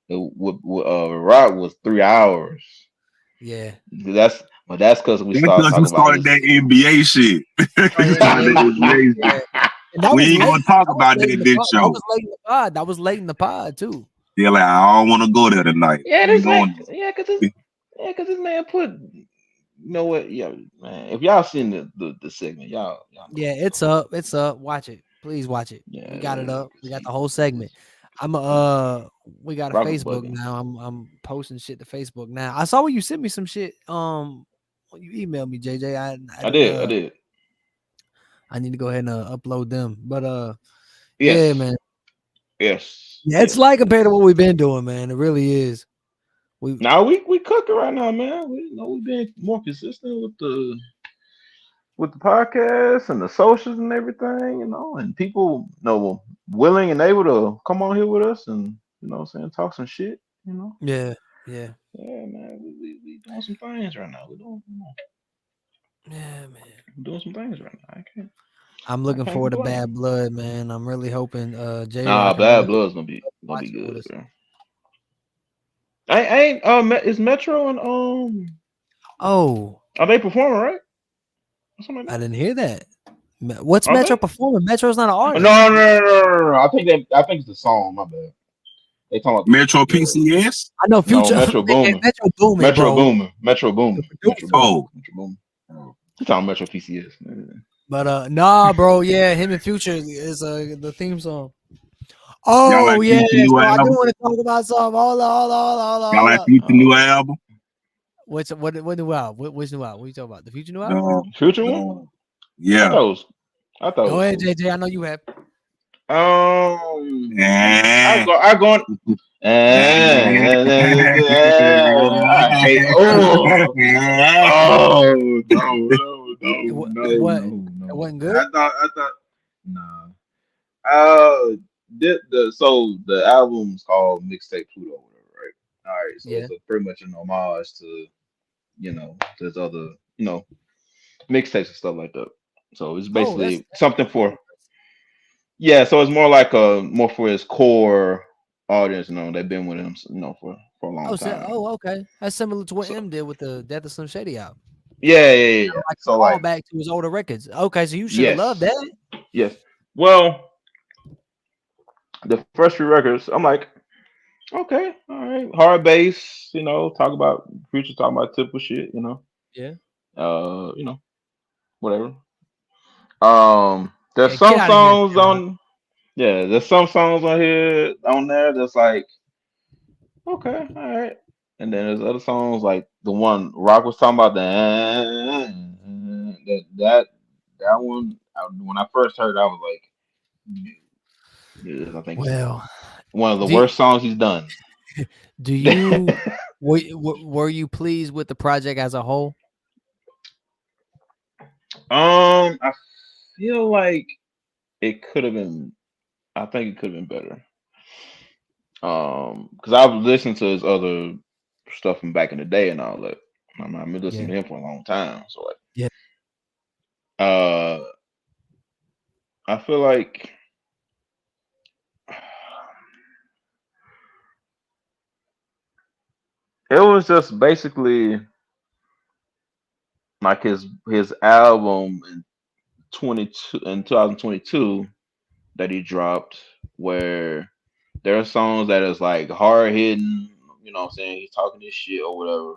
with Rock was 3 hours. Yeah, that's because we started that NBA shit. We ain't gonna talk about that this show. That was late in the pod too. Yeah, like I don't want to go there tonight. Because this man put. You know what? Yeah, man. If y'all seen the segment, y'all. Yeah, it's up. It's up. Watch it. Please watch it. Yeah, we got it up. We got the whole segment. We got a Facebook now. I'm posting shit to Facebook now. I saw when you sent me some shit. You emailed me, JJ. I did. I need to go ahead and upload them. But yeah, man. Yes. Yeah, it's like compared to what we've been doing, man. It really is. We cooking right now, man. We've been more consistent with the podcast and the socials and everything, and people willing and able to come on here with us and talk some shit, Yeah, man. We doing some things right now. Yeah, man. We're doing some things right now. I'm looking forward to Bad Blood, man. I'm really hoping Jay. Bad Blood's gonna be good, bro. Is Metro and Oh, are they performing, right? I didn't hear that. What's Metro performing? Metro's not an artist. No. I think it's the song. My bad. They talking about Metro PCS. I know Future. No, Metro Boomin. Metro Boomin. Metro Boomin. Oh, You talking Metro PCS? But nah, bro. Yeah, him and Future is the theme song. Oh yeah, so I do want to talk about something. Hold on. Y'all like Future new album? What new album? Which new album? What are you talking about? The Future new album? Future one? Yeah. I thought. Go ahead, JJ. I know you have. I hate. Oh, oh What? no. It wasn't good. I thought, nah. So the album's called Mixtape Pluto, or whatever, right? All right, so Yeah. it's pretty much an homage to there's other mixtapes and stuff like that. So it's Oh, basically something for so it's more like more for his core audience. They've been with him, for a long time. Okay. That's similar to what So M did with the Death of Slim Shady album. yeah. Like So all like back to his older records. Okay, so you should have loved yes, that. yes. Well, the first few records, I'm like, okay, all right, hard bass, talk about Future, talking about typical shit, Yeah. uh, you know, whatever. There's Yeah, get some out of here, songs John. there's some songs on there that's like, okay, all right. And then there's other songs like the one Rock was talking about, that one. When I first heard it, I was like, I think it's Well, one of the do worst songs he's done. do you were you pleased with the project as a whole? I feel like it could have been. I think it could have been better. Because I've listened to his other stuff from back in the day and all that. I've been listening Yeah. to him for a long time. So like, Yeah. uh, I feel like it was just basically like his album in 2022 that he dropped, where there are songs that is like hard hitting, what I'm saying? He's talking this shit or whatever.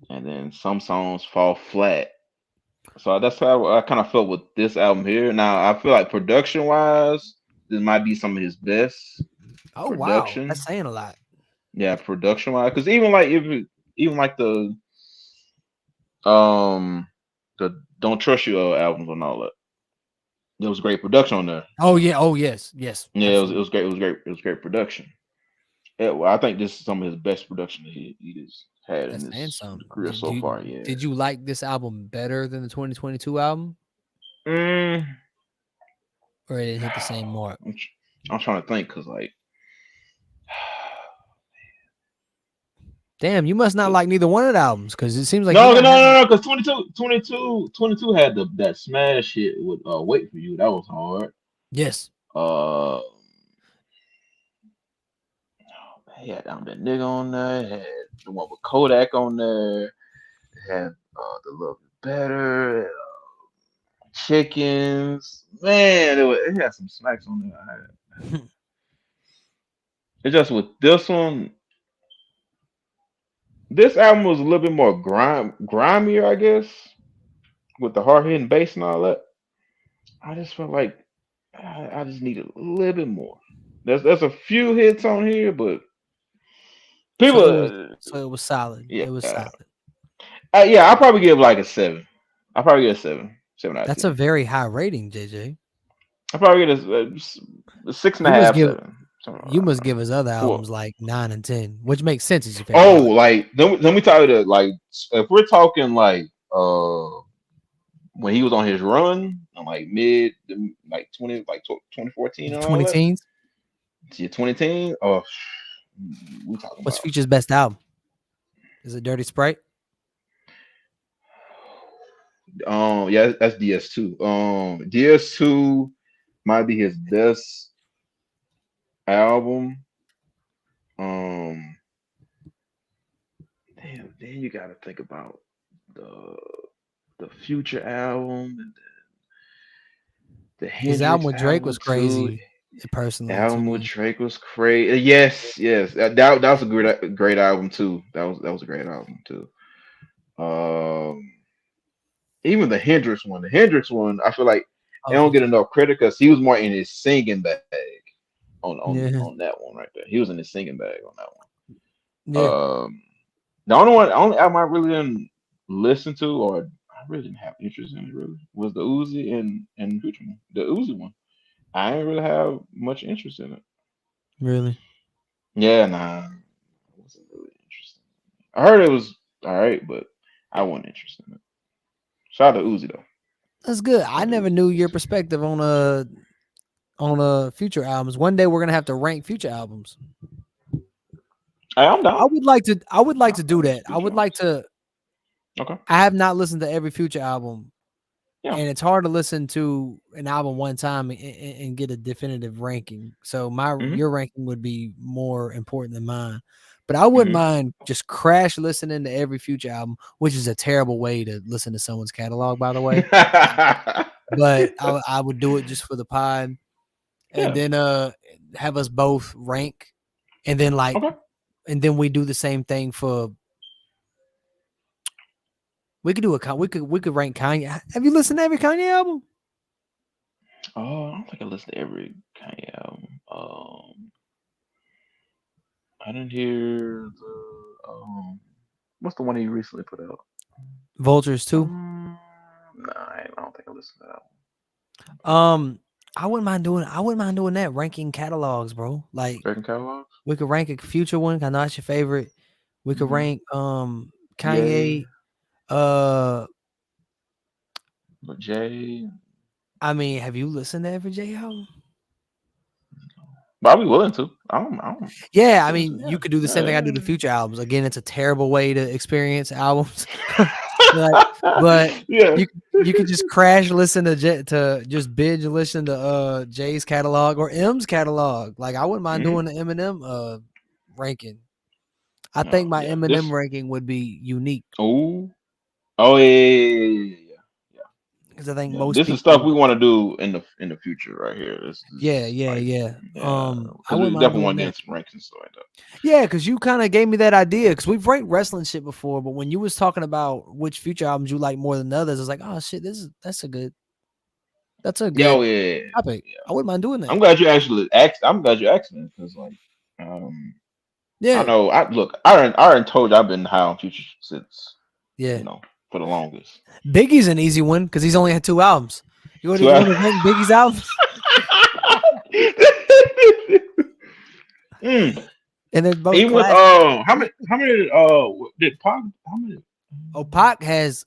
And then some songs fall flat. So that's how I kind of felt with this album here. Now I feel like production wise, this might be some of his best Oh wow, production. that's saying a lot. Yeah, production wise, because even like even like um the Don't Trust You albums and all that, there was great production on there. Oh yeah. Oh yes. Yes. Yeah, it Absolutely. was great. It was great production. Yeah, well, I think this is some of his best production that he has had in That's saying his something. career so far. Yeah. Did you like this album better than the 2022 album, Mm, or it didn't hit the same mark? I'm trying to think because like Damn, you must not like neither one of the albums because it seems like you're no, not having. because 22 had that smash hit with Wait For You. That was hard. Yes. Uh, he had that nigga on there. It had the one with Kodak on there. It had The Love Is Better. Chickens. Man, it had some smacks on there. It's just with this one. This album was a little bit more grimier, I guess, with the hard hitting bass and all that. I just felt like I just needed a little bit more. There's a few hits on here, but So people, it was solid. yeah, It was solid. yeah, I'll probably give like a 7. I'll probably get a 7 out of That's a 10. very high rating, JJ. I'll probably get a 6.5, You must give 7. you must give his other Four. albums like 9 and 10, which makes sense as your favorite. Oh, Artist. like let me tell you that, like, if we're talking like when he was on his run, like mid, like 2014 and all 20 that. teens. Yeah, 2010. Oh, we talking What's about. Future's best album? Is it Dirty Sprite? Yeah, that's DS2. DS2 might be his best album. Damn, then you got to think about the Future album and the His album Hendrix with Drake album was too. crazy, personally to Album with me. Drake was crazy. Yes. That was a great album too. That was a great album too. Um, Even the Hendrix one. The Hendrix one, I feel like they Oh, don't get enough credit because he was more in his singing bag yeah, on that one right there. He was in his singing bag on that yeah. one. The only album I really didn't listen to, or I really didn't have interest in it really, was the Uzi and which one? The Uzi one. I didn't really have much interest in it. Really? Yeah, nah, it wasn't really interesting. I heard it was all right, but I wasn't interested in it. Shout out to Uzi though. That's good. Shout I out to never Uzi. knew your perspective on future albums. One day we're gonna have to rank future albums. Hey, I'm down. I would like to I'm do with that. some I would future like albums. to. Okay. I have not listened to every future album, Yeah. and it's hard to listen to an album one time and get a definitive ranking. So your ranking would be more important than mine. But I wouldn't mind just crash listening to every future album, which is a terrible way to listen to someone's catalog, by the way. But I would do it just for the pod, and then have us both rank, and then and then we do the same thing for. We could do we could rank Kanye. Have you listened to every Kanye album? Oh, I don't think I listened to every Kanye album. I didn't hear the what's the one he recently put out? Vultures too. Nah, I don't think I listened to that one. I wouldn't mind doing that, ranking catalogs, bro. Like one. Catalogs? we could rank a future one. I know that's your favorite. We could rank Kanye. Yeah. But Jay. I mean, have you listened to every Jay album? But I'll be willing to. I don't Yeah, I mean, you could do the same thing I do to future albums. Again, it's a terrible way to experience albums. but yeah, you could just crash listen to just binge listen to Jay's catalog or M's catalog. Like I wouldn't mind doing the Eminem ranking. I think my Eminem ranking would be unique. Oh yeah. Because I think most this people, is stuff we want to do in the future right here. This yeah. I we definitely want to get some rankings and stuff like that. Yeah, because you kind of gave me that idea. Because we've ranked wrestling shit before, but when you was talking about which future albums you like more than others, it's like, oh shit, that's a good topic. Yeah. I wouldn't mind doing that. I'm glad you actually asked. I'm glad you asked me because yeah. I know. I already told you I've been high on Future since for the longest. Biggie's an easy one because he's only had 2 albums. You want to rank Biggie's albums? And they're both with how many did Pac? How many? Oh, Pac has.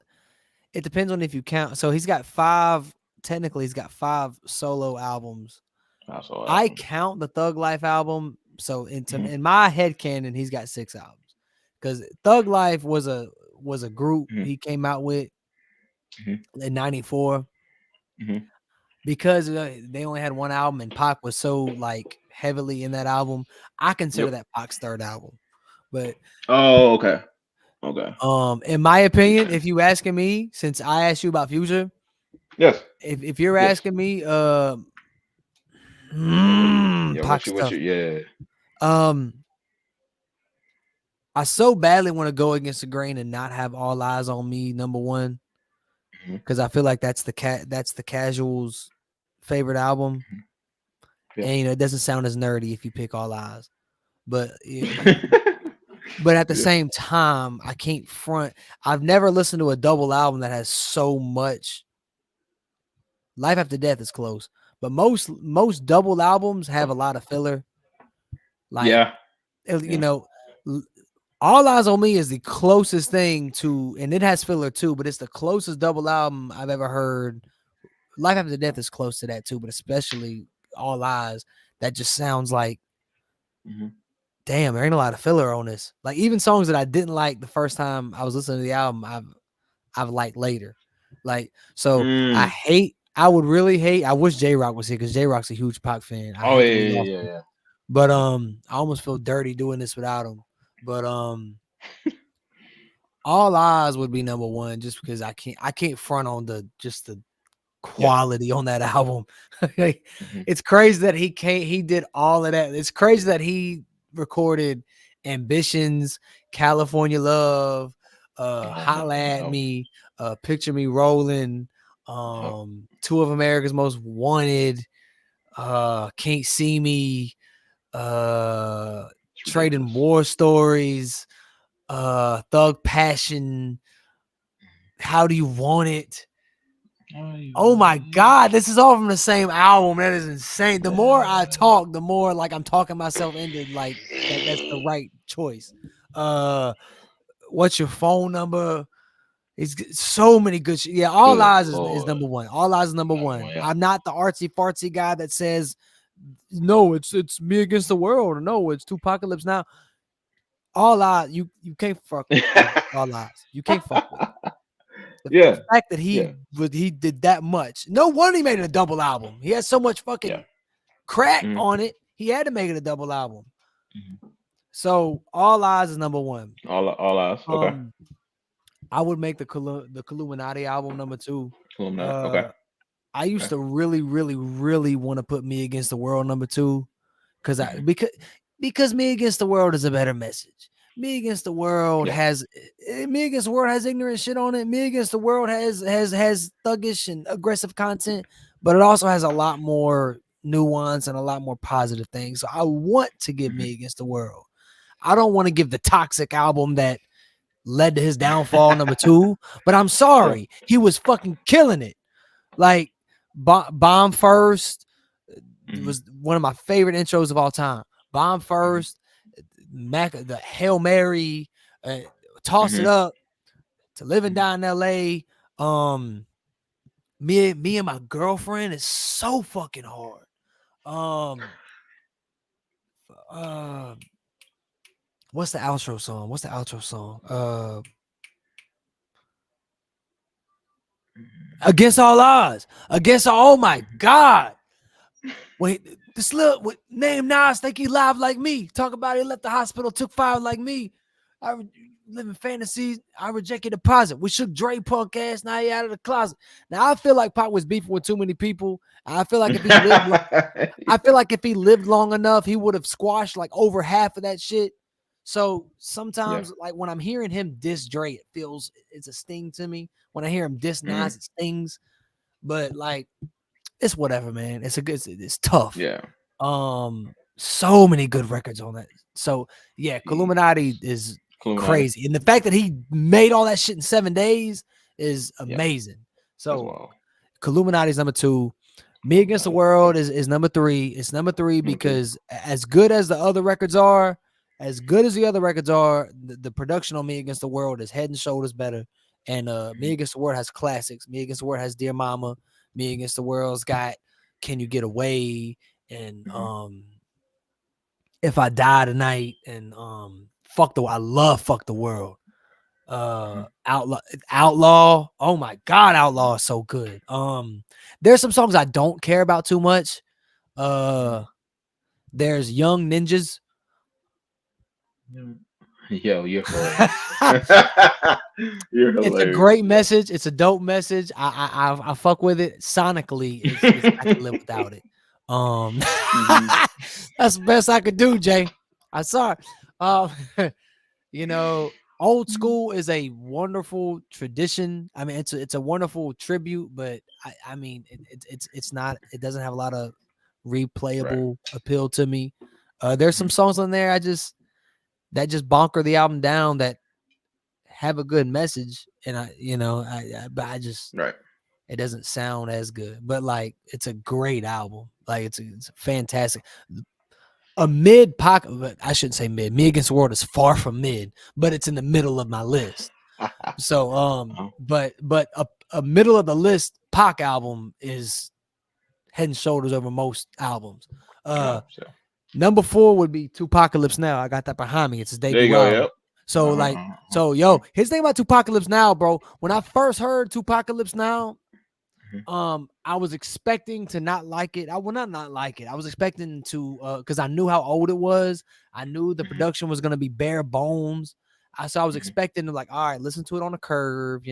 It depends on if you count. So he's got 5. Technically, he's got 5 solo albums. I count the Thug Life album. So in my head canon, he's got 6 albums because Thug Life was a group he came out with in '94 because they only had 1 album and Pac was so like heavily in that album. I consider that Pac's 3rd album. But okay. In my opinion, if you asking me, since I asked you about Future, yes. If you're asking me, I so badly want to go against the grain and not have All Eyes on Me number 1 because I feel like that's the casuals' favorite album, and it doesn't sound as nerdy if you pick All Eyes, but but at the same time, I can't front. I've never listened to a double album that has so much. Life After Death is close, but most double albums have a lot of filler. Like, All Eyes on Me is the closest thing to, and it has filler too, but it's the closest double album I've ever heard. Life After Death is close to that too, but especially All Eyes, that just sounds like, damn, there ain't a lot of filler on this. Like even songs that I didn't like the first time I was listening to the album, I've liked later. Like, so I would really hate. I wish J-Rock was here because J-Rock's a huge Pac fan. Yeah. But I almost feel dirty doing this without him. But All Eyes would be number 1 just because I can't front on the quality on that album. It's crazy that he did all of that. It's crazy that he recorded Ambitions, California Love, Holla at Me, Picture Me Rolling, 2 of America's Most Wanted, Can't See Me, Trading War Stories, Thug Passion, How Do You Want It, Oh my God, this is all from the same album. That is insane. The more I talk, the more like I'm talking myself into like that's the right choice. What's your phone number? It's so many good shit. Yeah, All Eyes is number one. All Eyes is number one. Yeah. I'm not the artsy fartsy guy that says no, it's me against the world, or no, it's Tupacalypse Now. All Eyes, you can't fuck with All Eyes. You can't fuck with it. The fact that he did that much. No wonder he made it a double album. He had so much fucking crack on it. He had to make it a double album. So All Eyes is number one. All Eyes. Okay. I would make the Illuminati album number two. Okay. I used to really, really, really want to put Me Against the World number two, because Me Against the World is a better message. Me Against the World has ignorant shit on it. Me Against the World has thuggish and aggressive content, but it also has a lot more nuance and a lot more positive things. So I want to give Me Against the World. I don't want to give the Toxic album that led to his downfall number two, but I'm sorry, he was fucking killing it. Like Bomb First was one of my favorite intros of all time. Bomb First, the Hail Mary, Toss It Up, To Live and Die in LA. Me and My Girlfriend is so fucking hard. What's the outro song? Against All Odds. Oh my God. Wait, this little name Nas, think he live like me. Talk about he left the hospital, took fire like me. I live in fantasies. I rejected deposit. We shook Dre punk ass. Now he out of the closet. Now I feel like Pac was beefing with too many people. I feel like if he lived long enough, he would have squashed like over half of that shit. So sometimes, like when I'm hearing him diss Dre, it's a sting to me. When I hear him diss Nas, it stings. But like, it's whatever, man. It's tough. Yeah. So many good records on that. So yeah, Illuminati is crazy, and the fact that he made all that shit in 7 days is amazing. So Illuminati is number two. Me Against the World is number three. It's number three because as good as the other records are, the production on Me Against the World is head and shoulders better. And Me Against the World has classics. Me Against the World has Dear Mama. Me Against the World's got Can You Get Away, and If I Die Tonight, and I love Fuck the World. Outlaw. Oh my God, Outlaw is so good. There's some songs I don't care about too much. There's Young Ninjas. Yo, you're hilarious. You're hilarious. It's a great message. It's a dope message. I fuck with it. Sonically, I can live without it. That's the best I could do, Jay. I'm sorry. Old School is a wonderful tradition. I mean, it's a wonderful tribute, but I mean, it's not. It doesn't have a lot of replayable appeal to me. There's some songs on there that just bonker the album down that have a good message, and it doesn't sound as good. But like, it's a great album. Like it's fantastic. A mid pocket, but I shouldn't say mid. Me Against the World is far from mid, but it's in the middle of my list. So but a middle of the list Pac album is head and shoulders over most albums. Number 4 would be Tupacalypse Now. I got that behind me. It's his debut album. Yep. So his thing about Tupacalypse Now, bro, when I first heard Tupacalypse Now, I was expecting to not like it. I will not like it. I was expecting to, because I knew how old it was. I knew the production was going to be bare bones. So I was expecting to like, all right, listen to it on a curve,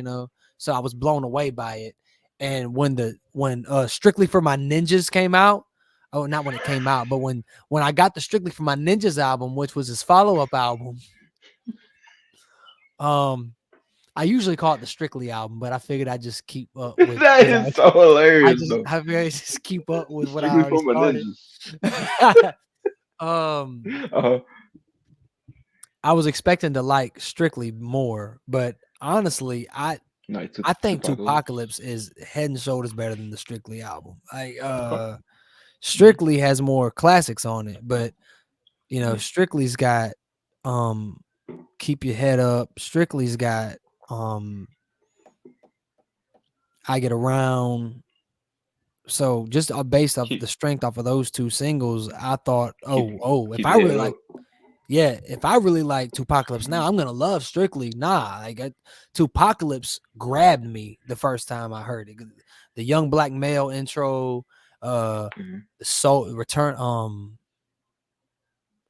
So I was blown away by it. And when Strictly for My Ninjas came out, not when it came out, but when I got the Strictly for My Ninjas album, which was his follow-up album, I usually call it the Strictly album, but I figured I'd just keep up with that is so hilarious. I figured just keep up with what I already started. I was expecting to like Strictly more, but honestly, No, I think Turnbuckles. Turntables is head and shoulders better than the Strictly album. Okay. Strictly has more classics on it, but you know, Mhm. Strictly's got Keep Your Head Up. Strictly's got I Get Around. So just based off Keep the strength off of those two singles, I thought, keep if keep I your really head like, up. if I really like Turnbuckles now, I'm gonna love Strictly. Nah, like Turnbuckles grabbed me the first time I heard it. The young black male intro, the soul return,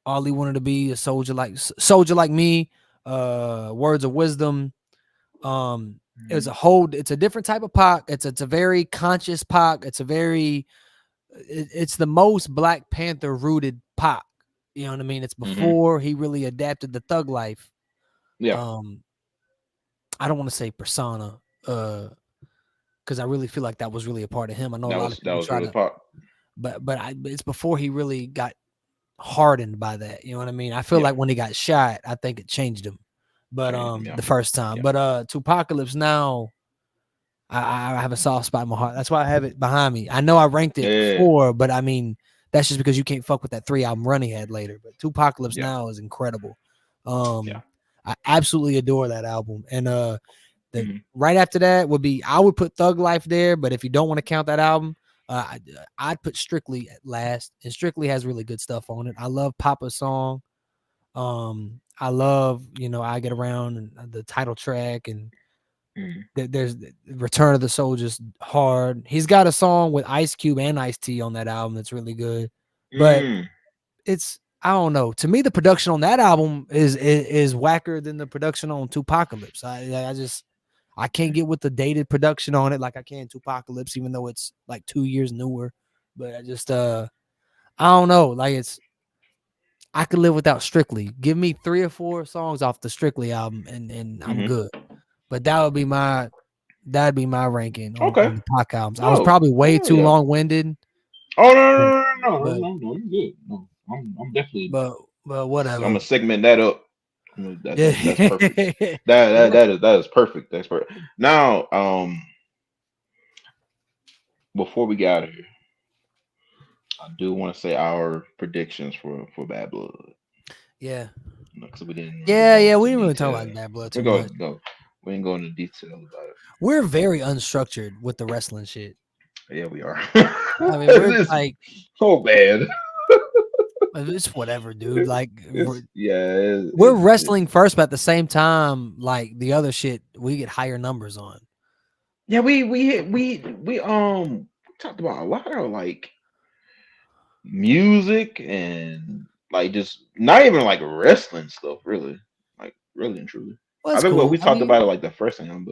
all he wanted to be a soldier like me, words of wisdom. It's a different type of pop. It's a very conscious pop. It's the most Black Panther rooted pop. You know what I mean? It's before he really adapted the thug life. Yeah, I don't want to say persona, because I really feel like that was really a part of him. I know a lot of that people was try really to, pop. but it's before he really got hardened by that. You know what I mean? I feel Yeah. like when he got shot, I think it changed him. But Yeah. the first time. Yeah. But Turnbuckles now, I have a soft spot in my heart. That's why I have it behind me. I know I ranked it 4, but I mean that's just because you can't fuck with that 3 album run he had later. But Turnbuckles now is incredible. I absolutely adore that album. And right after that would be I would put Thug Life there, but if you don't want to count that album, I'd put Strictly at last. And Strictly has really good stuff on it. I love Papa's song. I love, I Get Around and the title track, and there's Return of the Soldiers hard. He's got a song with Ice Cube and Ice-T on that album that's really good. But it's, I don't know. To me, the production on that album is whacker than the production on Turnbuckles. I can't get with the dated production on it like I can Turnbuckles, even though it's like 2 years newer. But I don't know. Like I could live without Strictly. Give me 3 or 4 songs off the Strictly album and I'm good. But that'd be my ranking on the Pac albums. I was probably way too long-winded. Oh no, you're good. No, I'm definitely. But whatever. I'm gonna segment that up. That's perfect. Yeah. That is perfect. That's perfect. Now, before we get out of here, I do want to say our predictions for Bad Blood. Yeah. Because we didn't. We didn't really talk about Bad Blood too much. We didn't go into detail about it. We're very unstructured with the wrestling shit. Yeah, we are. I mean, we're like so bad. It's whatever, dude. Like, we're wrestling first, but at the same time, like the other shit, we get higher numbers on. Yeah, we talked about a lot of like music and like just not even like wrestling stuff, really, like really and truly. Well, I think cool. we talked about it like the first time,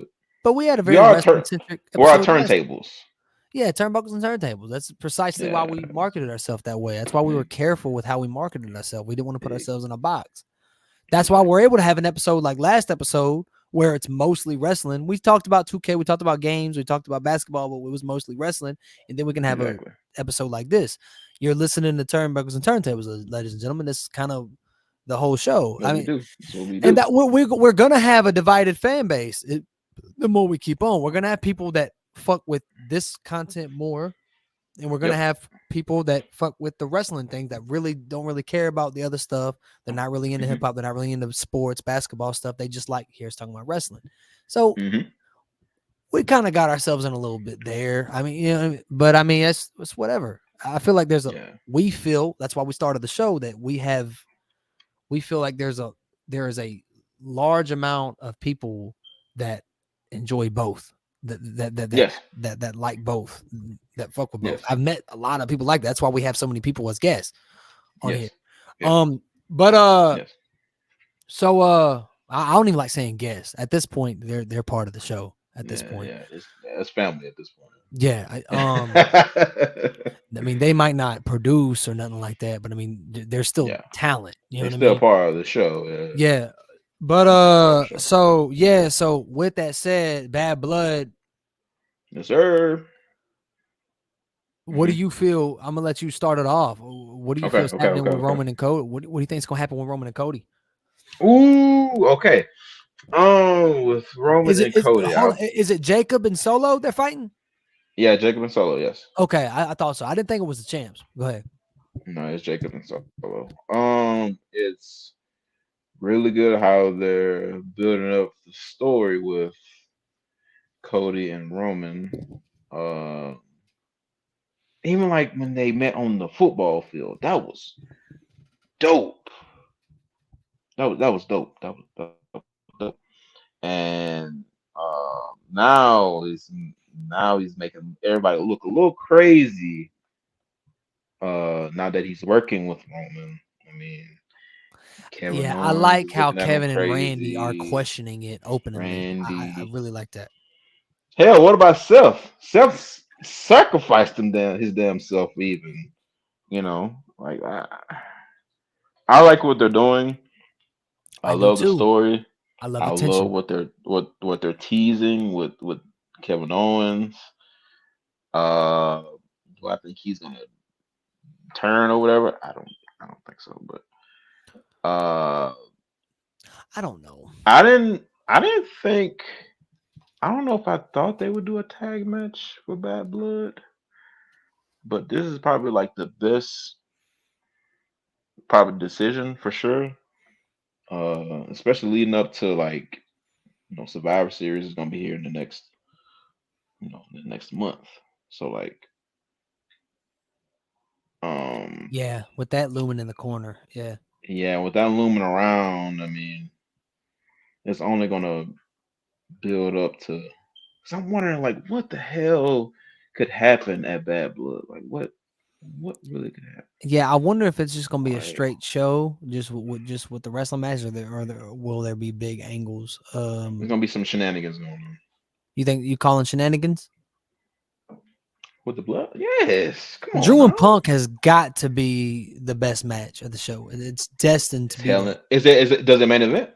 but we had a very wrestling-centric episode. We're our turntables. Yeah, Turnbuckles and Turntables. That's precisely why we marketed ourselves that way. That's why we were careful with how we marketed ourselves. We didn't want to put ourselves in a box. That's why we're able to have an episode like last episode where it's mostly wrestling. We talked about 2K, we talked about games, we talked about basketball, but it was mostly wrestling. And then we can have an episode like this. You're listening to Turnbuckles and Turntables, ladies and gentlemen. This is kind of the whole show. I mean, we do. And that we're gonna have a divided fan base. The more we keep on, we're gonna have people that fuck with this content more, and we're gonna have people that fuck with the wrestling thing that really don't really care about the other stuff. They're not really into hip hop. They're not really into sports, basketball stuff. They just like here's talking about wrestling. So we kind of got ourselves in a little bit there. I mean, but I mean, it's whatever. I feel like we feel that's why we started the show that we feel like there is a large amount of people that enjoy both. That like both, that fuck with both. I've met a lot of people like that. That's why we have so many people as guests on here. So I don't even like saying guests. At this point, they're part of the show. At this point, it's family. At this point, I mean, they might not produce or nothing like that, but I mean, they're still talent. You know, they're still part of the show. Yeah. But so with that said, Bad Blood. Yes, sir. What do you feel? I'm gonna let you start it off. What do you feel is happening with Roman and Cody? What do you think is gonna happen with Roman and Cody? Ooh, okay. With Roman and Cody. Is it Jacob and Solo they're fighting? Yeah, Jacob and Solo, yes. Okay, I thought so. I didn't think it was the champs. Go ahead. No, it's Jacob and Solo. It's really good how they're building up the story with Cody and Roman. Even like when they met on the football field, that was dope. That was dope. That was dope. And now he's making everybody look a little crazy. Now that he's working with Roman, I mean, Kevin I Owens like is how looking at him Kevin and Randy are crazy. questioning it openly. I really like that. Hell, what about Seth? Seth sacrificed his damn self, even. Like I like what they're doing. I love the story. I love the I tension. love what they're teasing with Kevin Owens. Do I think he's gonna turn or whatever? I don't think so, but I don't know. I didn't think. I don't know if I thought they would do a tag match for Bad Blood, but this is probably like the best probably decision for sure. Especially leading up to like Survivor Series is gonna be here in the next month. So like yeah, with that looming in the corner, yeah, with that looming around, I mean, it's only gonna build up to. Cause I'm wondering like what the hell could happen at Bad Blood? Like what really could happen? Yeah, I wonder if it's just gonna be a Like, straight show, just with the wrestling match, or will there be big angles? there's gonna be some shenanigans going on. You think you calling shenanigans? With the blood? Yes. Come on. Drew and Punk has got to be the best match of the show. It's destined to be. Is it? Does it main event?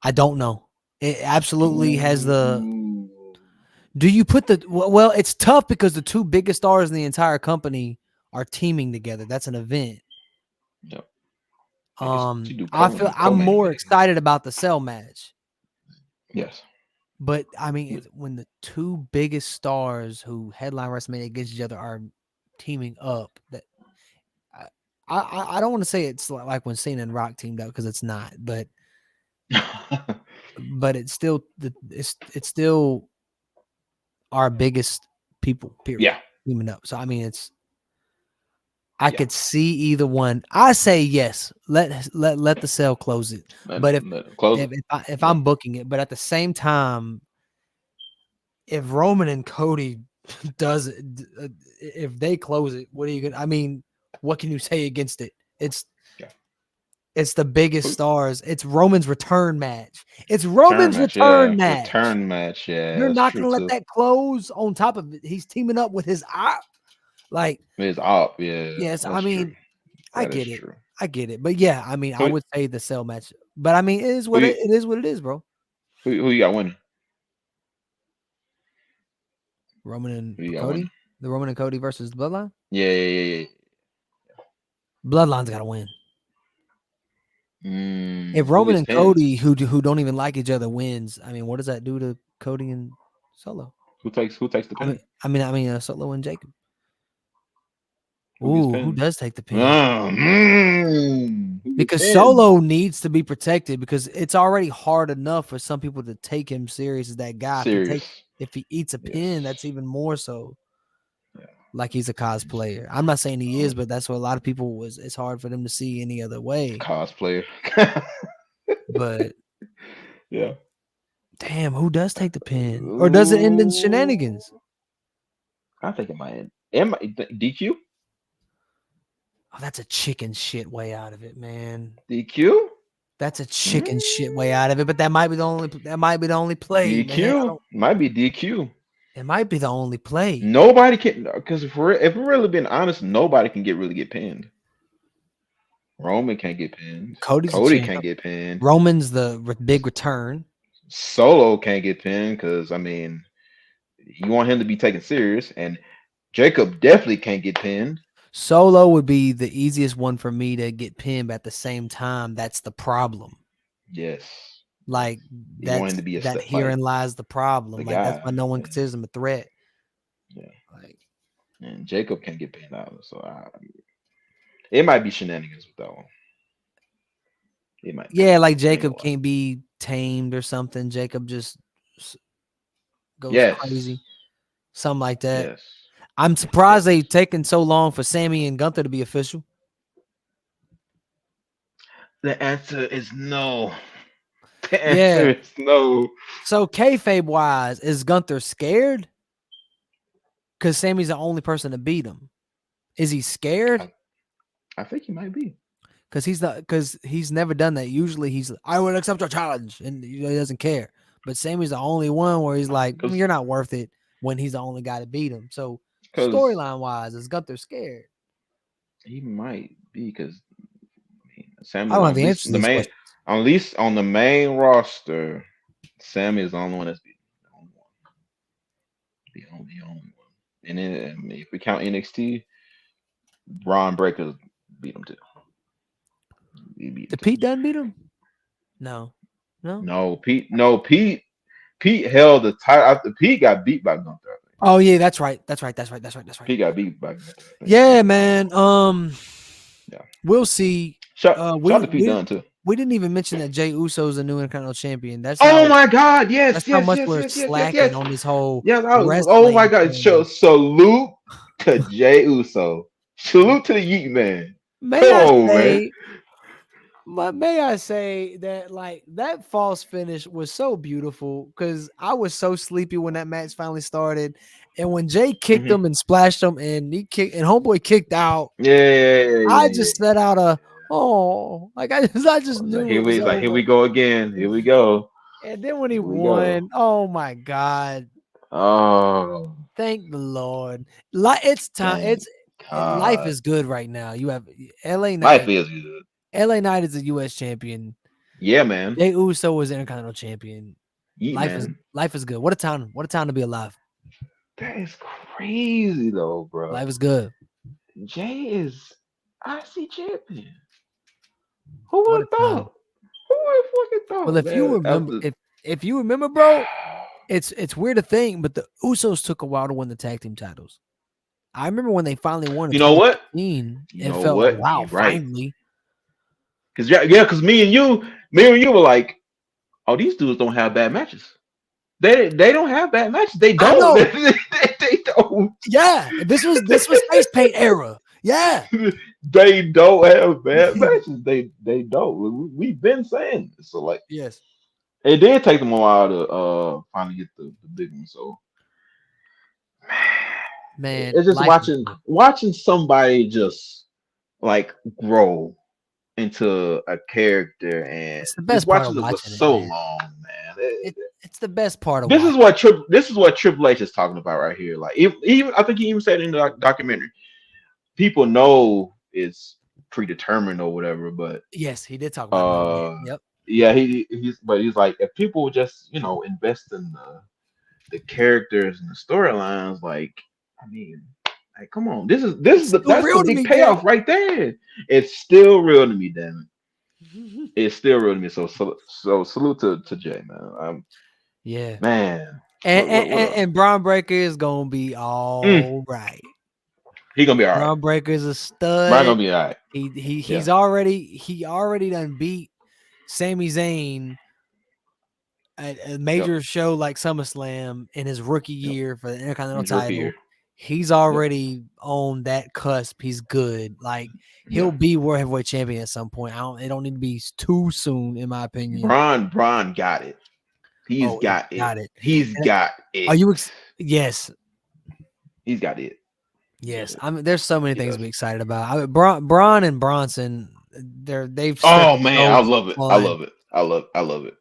I don't know. It absolutely has the. Do you put the? Well, it's tough because the two biggest stars in the entire company are teaming together. That's an event. Yep. I'm more excited about the Cell match. Yes. But I mean, when the two biggest stars who headline WrestleMania against each other are teaming up, that I don't want to say it's like when Cena and Rock teamed up because it's not, but it's still it's still our biggest people. Period. Yeah, teaming up. So I mean, I could see either one. I say yes. Let the Cell close it. But if I'm booking it, but at the same time, if Roman and Cody does it, if they close it, what are you gonna? I mean, what can you say against it? It's the biggest stars. It's Roman's return match. It's Roman's return match. Return match. Yeah, you're not gonna let that close. On top of it, he's teaming up with his op. Like his op. Yeah. Yes, I mean, I get it. I get it. But yeah, I mean, I would say the Cell match. But I mean, it is what it is, bro. Who you got winning? Roman and Cody? The Roman and Cody versus the Bloodline? Yeah. Bloodline's got to win. If Roman and Cody, who don't even like each other, wins, I mean, what does that do to Cody and Solo? Who takes the pin? I mean, Solo and Jacob. Who does take the pin? Because Solo needs to be protected because it's already hard enough for some people to take him serious as that guy. If he eats a pin, that's even more so. Yeah. Like he's a cosplayer. I'm not saying he is, but that's what a lot of people it's hard for them to see any other way. Cosplayer. But yeah. Damn, who does take the pin? Or does it end in shenanigans? I think it might end. DQ? Oh, that's a chicken shit way out of it, man. DQ? That's a chicken shit way out of it, but that might be the only play. DQ might be DQ. It might be the only play. Nobody can, because if we're really being honest, nobody can get pinned. Roman can't get pinned. Cody can't get pinned. Roman's the big return. Solo can't get pinned because I mean, you want him to be taken serious, and Jacob definitely can't get pinned. Solo would be the easiest one for me to get pinned, but at the same time, that's the problem. Yes. Like He wanted to be a that herein lies the problem. Like that's why no one considers him a threat. Yeah. Like, and Jacob can't get paid out, so it might be shenanigans with that one. It might. Yeah, like Jacob can't be tamed or something. Jacob just goes crazy. Something like that. Yes. I'm surprised they've taken so long for Sammy and Gunther to be official. The answer is no. The answer is no. So kayfabe wise, is Gunther scared? Because Sammy's the only person to beat him. Is he scared? I think he might be. Because he's never done that. Usually I would accept your challenge, and he doesn't care. But Sammy's the only one where he's like, you're not worth it when he's the only guy to beat him. So storyline wise, is Gunther scared? He might be because Sammy. I don't have the answer to these questions. At least on the main roster, Sammy is the only one that's beaten. The only one. And then if we count NXT, Braun Breaker beat him too. Did Pete Dunne beat him? No. Pete held the title after Pete got beat by Gunther. Oh yeah, that's right. Pete got beat by Gunther. Yeah, man. Yeah. We'll see. Shout to Pete Dunne too. We didn't even mention that Jey Uso is a new Intercontinental Champion. That's my God! Yes, that's how much we're slacking on this whole. Oh my God! Salute to Jey Uso. Salute to the Yeet Man. May I say that like that false finish was so beautiful because I was so sleepy when that match finally started, and when Jay kicked him and splashed him, and Homeboy kicked out. I just let out a I just knew. Here we go again. Here we go. And then when he won, oh my God! Oh, thank the Lord! It's time. Life is good right now. You have LA Knight. Life is good. LA Knight is a U.S. champion. Yeah, man. Jey Uso is Intercontinental champion. Life is good. What a time to be alive. That is crazy though, bro. Life is good. Jay is IC champion. Who would have thought? Who would have fucking thought? Well, if you remember, bro, it's weird to think, but the Usos took a while to win the tag team titles. I remember when they finally won. You know what? It felt like, wow, finally. Because me and you were like, oh, these dudes don't have bad matches. They don't have bad matches. They don't. They don't. Yeah, this was face paint era. Yeah, they don't have bad matches. They don't. We've been saying this. So like, yes, it did take them a while to finally get the big one. So man, it's just watching somebody just like grow into a character, and it's the best part of watching it so long, man. It's the best part of this is what Triple H is talking about right here. Like even I think he even said in the documentary, people know it's predetermined or whatever, but yes, he did talk about that. Yep. Yeah, he's like, if people just invest in the characters and the storylines, like, I mean, like, come on, that's the big payoff right there. It's still real to me, damn it. It's still real to me. So salute to Jay, man. Yeah, man. And Braun Breaker is gonna be all right. He gonna be all right. Braun Breaker is a stud. Braun gonna be all right. He's already done beat Sami Zayn at a major show like SummerSlam in his rookie year for the Intercontinental title. He's already on that cusp. He's good. Like he'll be World Heavyweight Champion at some point. It don't need to be too soon, in my opinion. Braun got it. He's got it. He's got it. Are you? Yes. He's got it. Yes. I mean, there's so many things to be excited about. Braun and Bronson, they've. Oh man, I love it. I love it.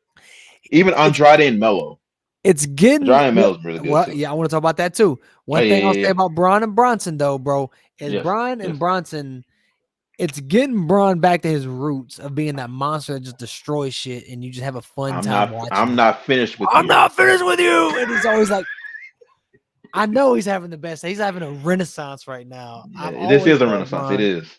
Even Andrade and Melo. It's getting. Andrade and Melo's really good. Well, yeah, I want to talk about that too. One thing I'll say about Braun and Bronson, though, bro, is Braun and Bronson. It's getting Braun back to his roots of being that monster that just destroys shit, and you just have a fun time watching. I'm not finished with you. I'm not finished with you, and it's always like, I know he's having the best. He's having a renaissance right now. Yeah, this is a renaissance. Braun. It is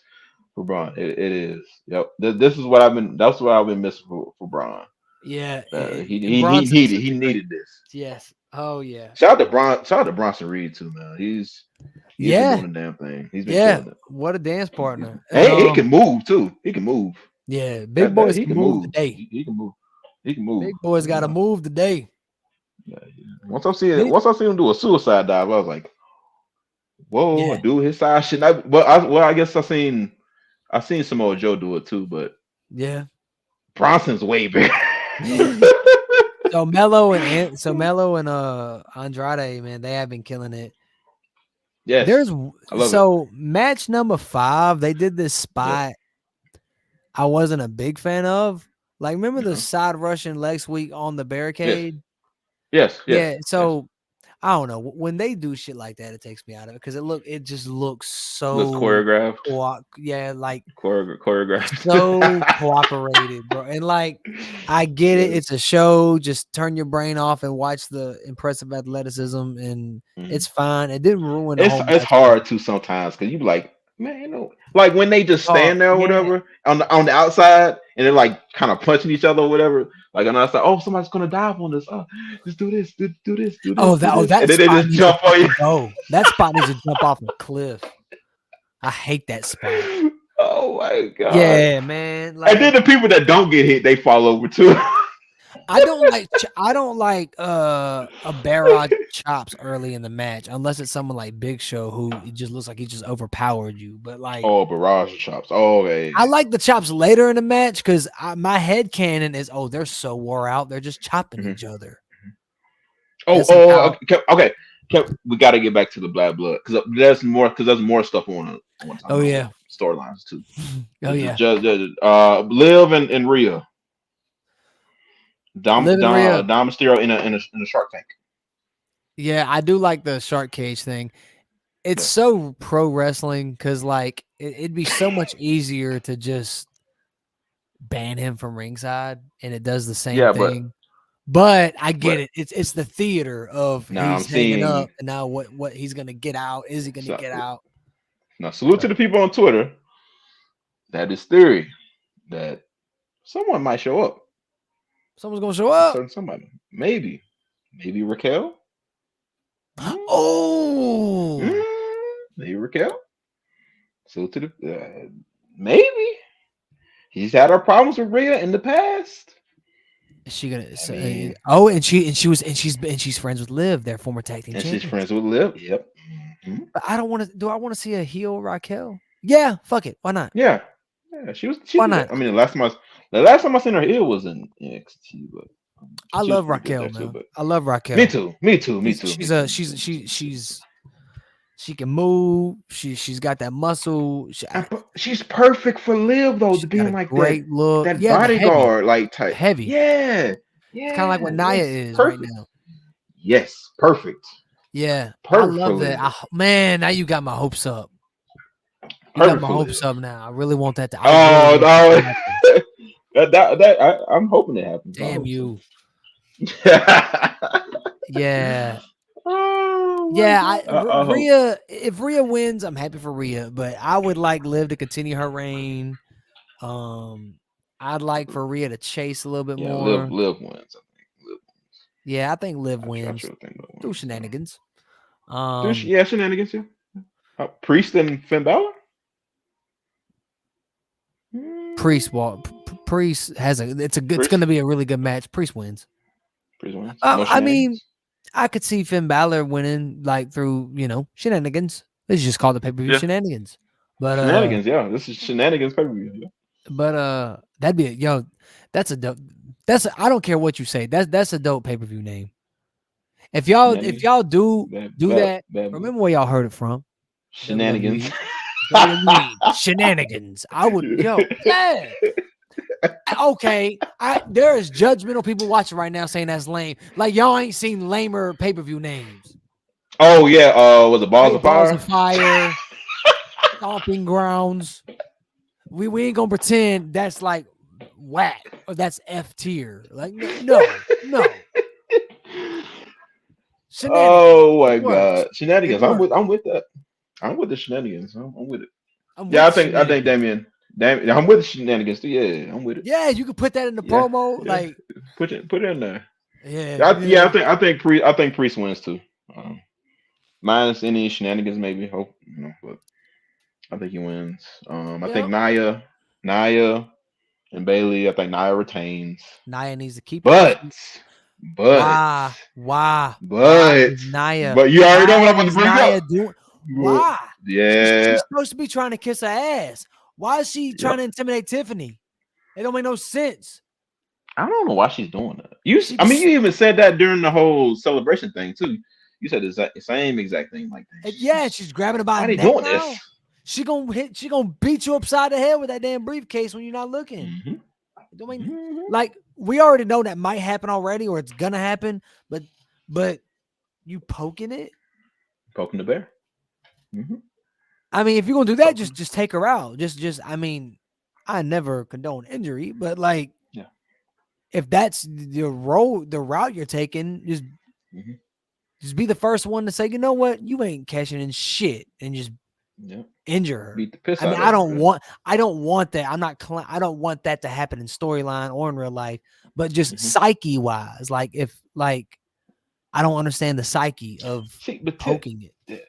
for Braun. It is. Yep. This is what I've been. That's what I've been missing for Braun. Yeah, and He Bronson's needed this. yes. Oh yeah. Shout out to Bronson Reed too, man. He's been Yeah. doing the damn thing. He's been Yeah. killing it. What a dance partner. And Hey, he can move too. He can move. yeah, big boys He can can move move. today. He can move. He can move. Big boys got to move today. Yeah. Once I see him do a suicide dive, I was like, "Whoa, Yeah. dude, his size should not." Well, I guess I seen Samoa Joe do it too, but yeah, Bronson's way bigger. So Mello and Andrade, man, they have been killing it. Yes, I love it. Match number 5, they did this spot. I wasn't a big fan of. Like, remember the side Russian leg sweep on the barricade? Yes. Yeah. So I don't know, when they do shit like that, it takes me out of it because it just looks so choreographed. Like choreographed, so cooperated, bro. And like, I get it; it's a show. Just turn your brain off and watch the impressive athleticism, and it's fine. It didn't ruin the whole. It's hard to sometimes because you be like, man, like when they just stand there or whatever on the outside and they're like kind of punching each other or whatever. Like on the outside, oh, somebody's gonna dive on this. Oh, just do this, do this. That and then they just jump on you. Oh, that spot needs to jump off a cliff. I hate that spot. Oh my god. Yeah, man. Like, and then the people that don't get hit, they fall over too. I don't like a barrage chops early in the match unless it's someone like Big Show who it just looks like he just overpowered you. But like, barrage chops. Oh, hey. I like the chops later in the match because my head canon is they're so wore out, they're just chopping each other. Okay. We got to get back to the Black Blood because there's more stuff on storylines too. Liv and Rhea. Dom Mysterio in a Shark Tank. Yeah, I do like the shark cage thing. It's so pro wrestling because like it'd be so much easier to just ban him from ringside, and it does the same thing. But I get it. It's the theater of he's hanging up, and now what he's gonna get out? Is he gonna get out? Now salute to the people on Twitter. That is theory that someone might show up. Someone's gonna show up. Somebody, maybe Raquel. Maybe Raquel. So to the maybe he's had our problems with Rhea in the past. Is she gonna say? And she's friends with Liv, their former tag team champion. She's friends with Liv. Yep. Mm-hmm. But I don't want to. Do I want to see a heel Raquel? Yeah, fuck it. Why not? Yeah. She why not? I mean, the last time I seen her heel was in NXT, but I love Raquel, man. I love Raquel. Me too. She can move. She's got that muscle. She's perfect for Liv though, to being like great look. That bodyguard like type. Heavy. Yeah. It's kind of like what Nia is perfect. Right now. Yes, perfect. Yeah, perfect. I love that. Man, now you got my hopes up. You got my hopes up now. I really want that to. I'm hoping it happens. Damn you. Yeah. Rhea. If Rhea wins, I'm happy for Rhea. But I would like Liv to continue her reign. I'd like for Rhea to chase a little bit more. Liv wins. I think Liv wins. Do shenanigans. Shenanigans. Yeah. Priest and Finn Balor. Priest has it's going to be a really good match. Priest wins. I mean, I could see Finn Balor winning like through shenanigans. This is just called the pay-per-view shenanigans. But shenanigans, this is shenanigans pay-per-view. Yeah. But that'd be that's a dope. I don't care what you say. That's a dope pay-per-view name. If y'all do that, remember where y'all heard it from. Shenanigans. Shenanigans. I would okay. There is judgmental people watching right now saying that's lame. Like y'all ain't seen lamer pay-per-view names. Oh yeah, was it Balls of Fire? Balls of Fire. Stomping Grounds. We ain't gonna pretend that's like whack or that's F tier. Like no. Oh my god, shenanigans! I'm with that. I'm with the shenanigans. I'm with it. I think Damien Damn, I'm with the shenanigans too. Yeah, I'm with it. Yeah, you could put that in the Yeah, promo. yeah. Like, Put it in there. yeah. I think Priest wins too. Minus any shenanigans, maybe. Hope but I think he wins. I think Yep. Nia, and Bailey. I think Nia retains. Nia needs to keep her But, shit. but, Why but, is Nia? but you already know what Why I'm about to is bring Nia up. doing? Why? Yeah, She's supposed to be trying to kiss her ass. Why is she trying to intimidate Tiffany? It don't make no sense. I don't know why she's doing that. You even said that during the whole celebration thing too. You said the same exact thing like that. Yeah, she's grabbing her by why the they neck doing now. this? She gonna beat you upside the head with that damn briefcase when you're not looking. Mm-hmm. Don't make, like, we already know that might happen already, or it's gonna happen, but you poking the bear. Mm-hmm. I mean, if you're gonna do that, just take her out. I mean, I never condone injury, but like, yeah, if that's the route you're taking, just be the first one to say, you know what, you ain't cashing in shit, and just injure her. Beat the piss I mean, out I of don't her. want that. I don't want that to happen in storyline or in real life, but just psyche wise, like I don't understand the psyche of poking it.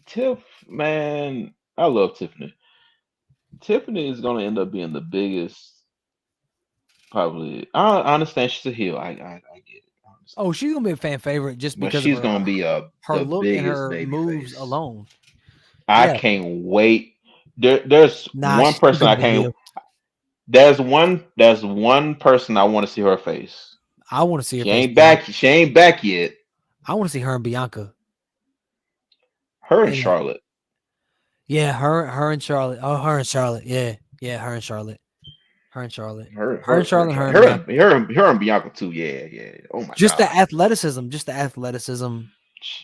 Tiff, man, I love Tiffany. Tiffany is gonna end up being the biggest. Probably, I understand she's a heel. I get it. Oh, she's gonna be a fan favorite just but because she's of gonna be her look and her moves alone. I can't wait. There's one person I can't. There's one person I want to see her face. I want to see her. She ain't back. She ain't back yet. I want to see her and Bianca. Her and Charlotte. Yeah, her and Charlotte. Oh, her and Charlotte. Yeah, her and Charlotte. Her and Charlotte. Her and Charlotte. Her and Bianca too. Yeah. Oh my god. Just the athleticism.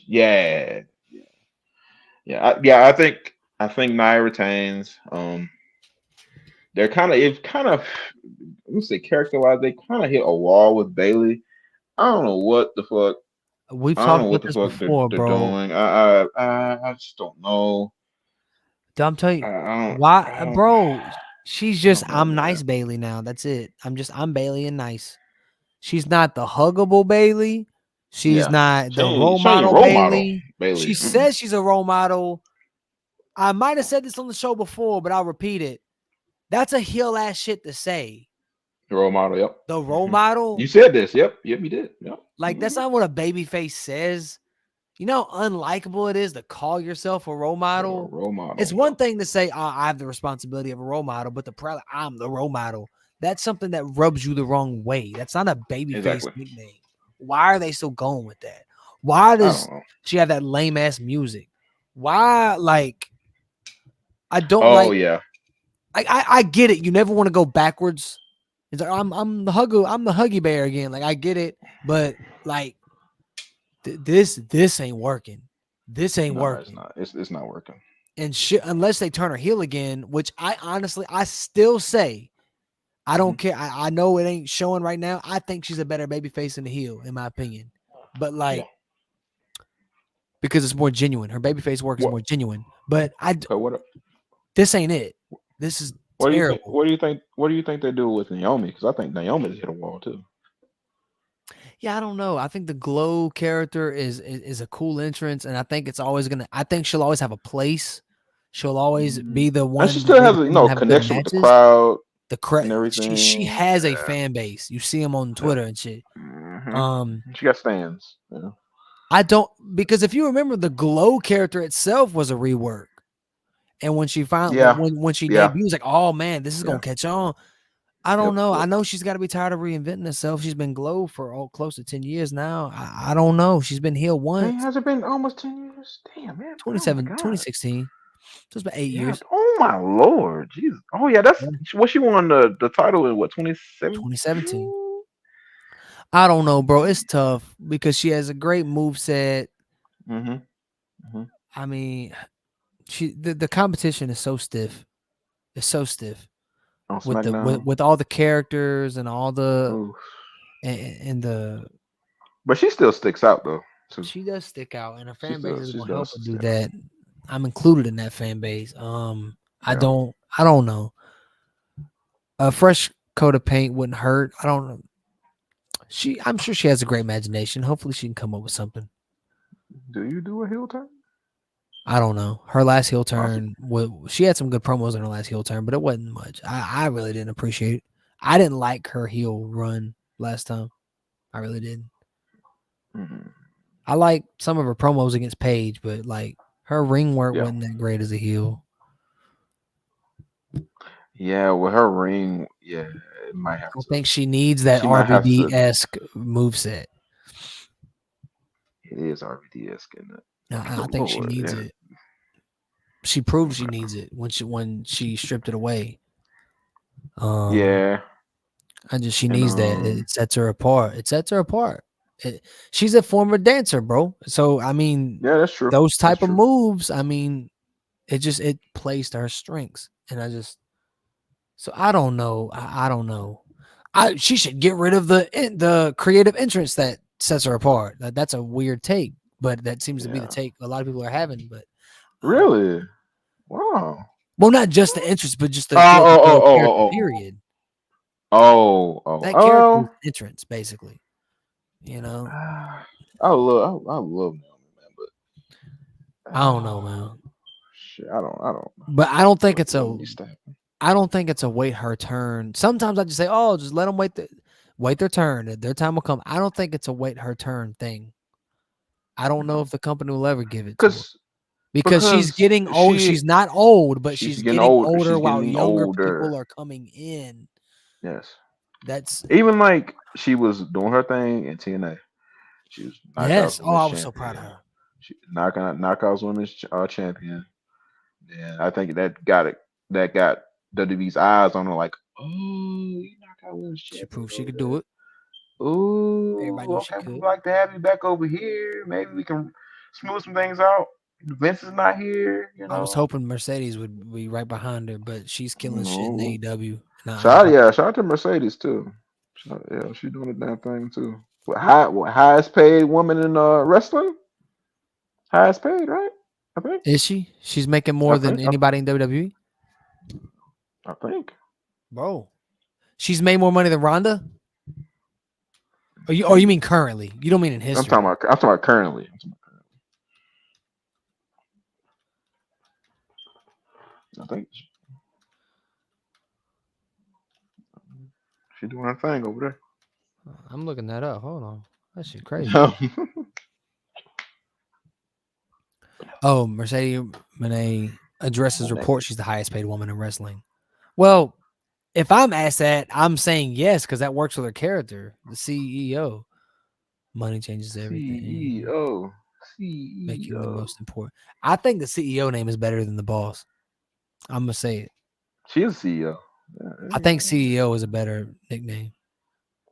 Yeah. I think Nia retains. They're kind of. Let me say character wise, they kind of hit a wall with Bailey. I don't know what the fuck. We've talked about this before, they're bro. doing. I just don't know. I'm telling you why, bro. She's just I'm nice Bailey now. That's it. I'm Bailey and nice. She's not the huggable Bailey. She's not the role model Bailey. She says she's a role model. I might have said this on the show before, but I'll repeat it. That's a heel ass shit to say. The role model, yep. The role model. You said this, yep, you did. Yep. Like that's not what a babyface says. You know how unlikable it is to call yourself a role model? It's one thing to say, I have the responsibility of a role model, but I'm the role model. That's something that rubs you the wrong way. That's not a babyface nickname. Why are they still going with that? Why does she have that lame ass music? Why, like, I don't yeah. I get it. You never want to go backwards. It's like I'm the huggy bear again. Like I get it, but like this ain't working. This ain't working. It's not working. And shit, unless they turn her heel again, which I still say, I don't care. I know it ain't showing right now. I think she's a better babyface than the heel, in my opinion. But because it's more genuine. Her babyface work is more genuine. But this ain't it. This is terrible. What do you think they do with Naomi? Because I think Naomi's hit a wall too. Yeah, I don't know. I think the Glow character is a cool entrance, and I think it's always gonna. I think she'll always have a place. She'll always be the one. And she still has connection with the crowd. And everything. She has a fan base. You see them on Twitter and shit. She got stands. Yeah. I don't, because if you remember, the Glow character itself was a rework, and when she finally when she debuted, it was like, oh man, this is gonna catch on. I don't know. I know she's got to be tired of reinventing herself. She's been Glow for close to 10 years now. I don't know. She's been heel once. Has it been almost 10 years? Damn, man. 2016. So it's been 8 years. Oh my lord. Jesus. Oh yeah, that's what she won the title in 2017. I don't know, bro. It's tough because she has a great moveset. I mean, the competition is so stiff. It's so stiff. With all the characters and all the and the, but she still sticks out though. She does stick out, and her fan base is going to help her do that. I'm included in that fan base. I I don't know. A fresh coat of paint wouldn't hurt. I don't know. I'm sure she has a great imagination. Hopefully she can come up with something. Do you do a heel turn? I don't know. Her last heel turn, she had some good promos in her last heel turn, but it wasn't much. I really didn't appreciate it. I didn't like her heel run last time. I really didn't. Mm-hmm. I like some of her promos against Paige, but like her ring work wasn't that great as a heel. Yeah, with her ring, it might have to. I think she needs that RVD-esque moveset. It is RVD-esque, isn't it? I think she needs it. She proved she needs it when she stripped it away. She needs that. It sets her apart. She's a former dancer, bro. So I mean, yeah, that's true. Those type of moves, I mean, it plays to her strengths, and I don't know. I don't know. She should get rid of the creative entrance that sets her apart. That's a weird take, but that seems to be the take a lot of people are having. But really, wow. Well, not just the entrance, but just the character period. That character's entrance, basically. You know, I love Naomi, man, but I don't know, man. Shit, I don't. But I don't think it's a wait her turn. Sometimes I just say, oh, just let them wait their turn. Their time will come. I don't think it's a wait her turn thing. I don't know if the company will ever give it to her. Because she's getting old. She's not old, but she's getting older while younger people are coming in. Yes. That's even like she was doing her thing in TNA. She was Knockouts I was so proud of her. She Knockouts Women's Champion. And I think that got WWE's eyes on her like, oh, you Knockout Women's Champion. She proved she could do it. Ooh, okay, we'd like to have you back over here. Maybe we can smooth some things out. Vince is not here, you know. I was hoping Mercedes would be right behind her, but she's killing shit in AEW. Shout out to Mercedes too. She's doing a damn thing too. Highest paid woman in wrestling? Highest paid, right? I think. Is she? She's making more than anybody in WWE? I think. Bro. She's made more money than Ronda? Or you mean currently? You don't mean in history. I'm talking about currently. I think she's doing her thing over there. I'm looking that up. Hold on. That shit crazy. Mercedes Moné addresses report she's the highest paid woman in wrestling. Well, if I'm asked that, I'm saying yes, because that works with her character, the CEO. Money changes everything. CEO. Making the most important. I think the CEO name is better than the boss. I'm going to say it. She is CEO. Yeah, I think CEO is a better nickname.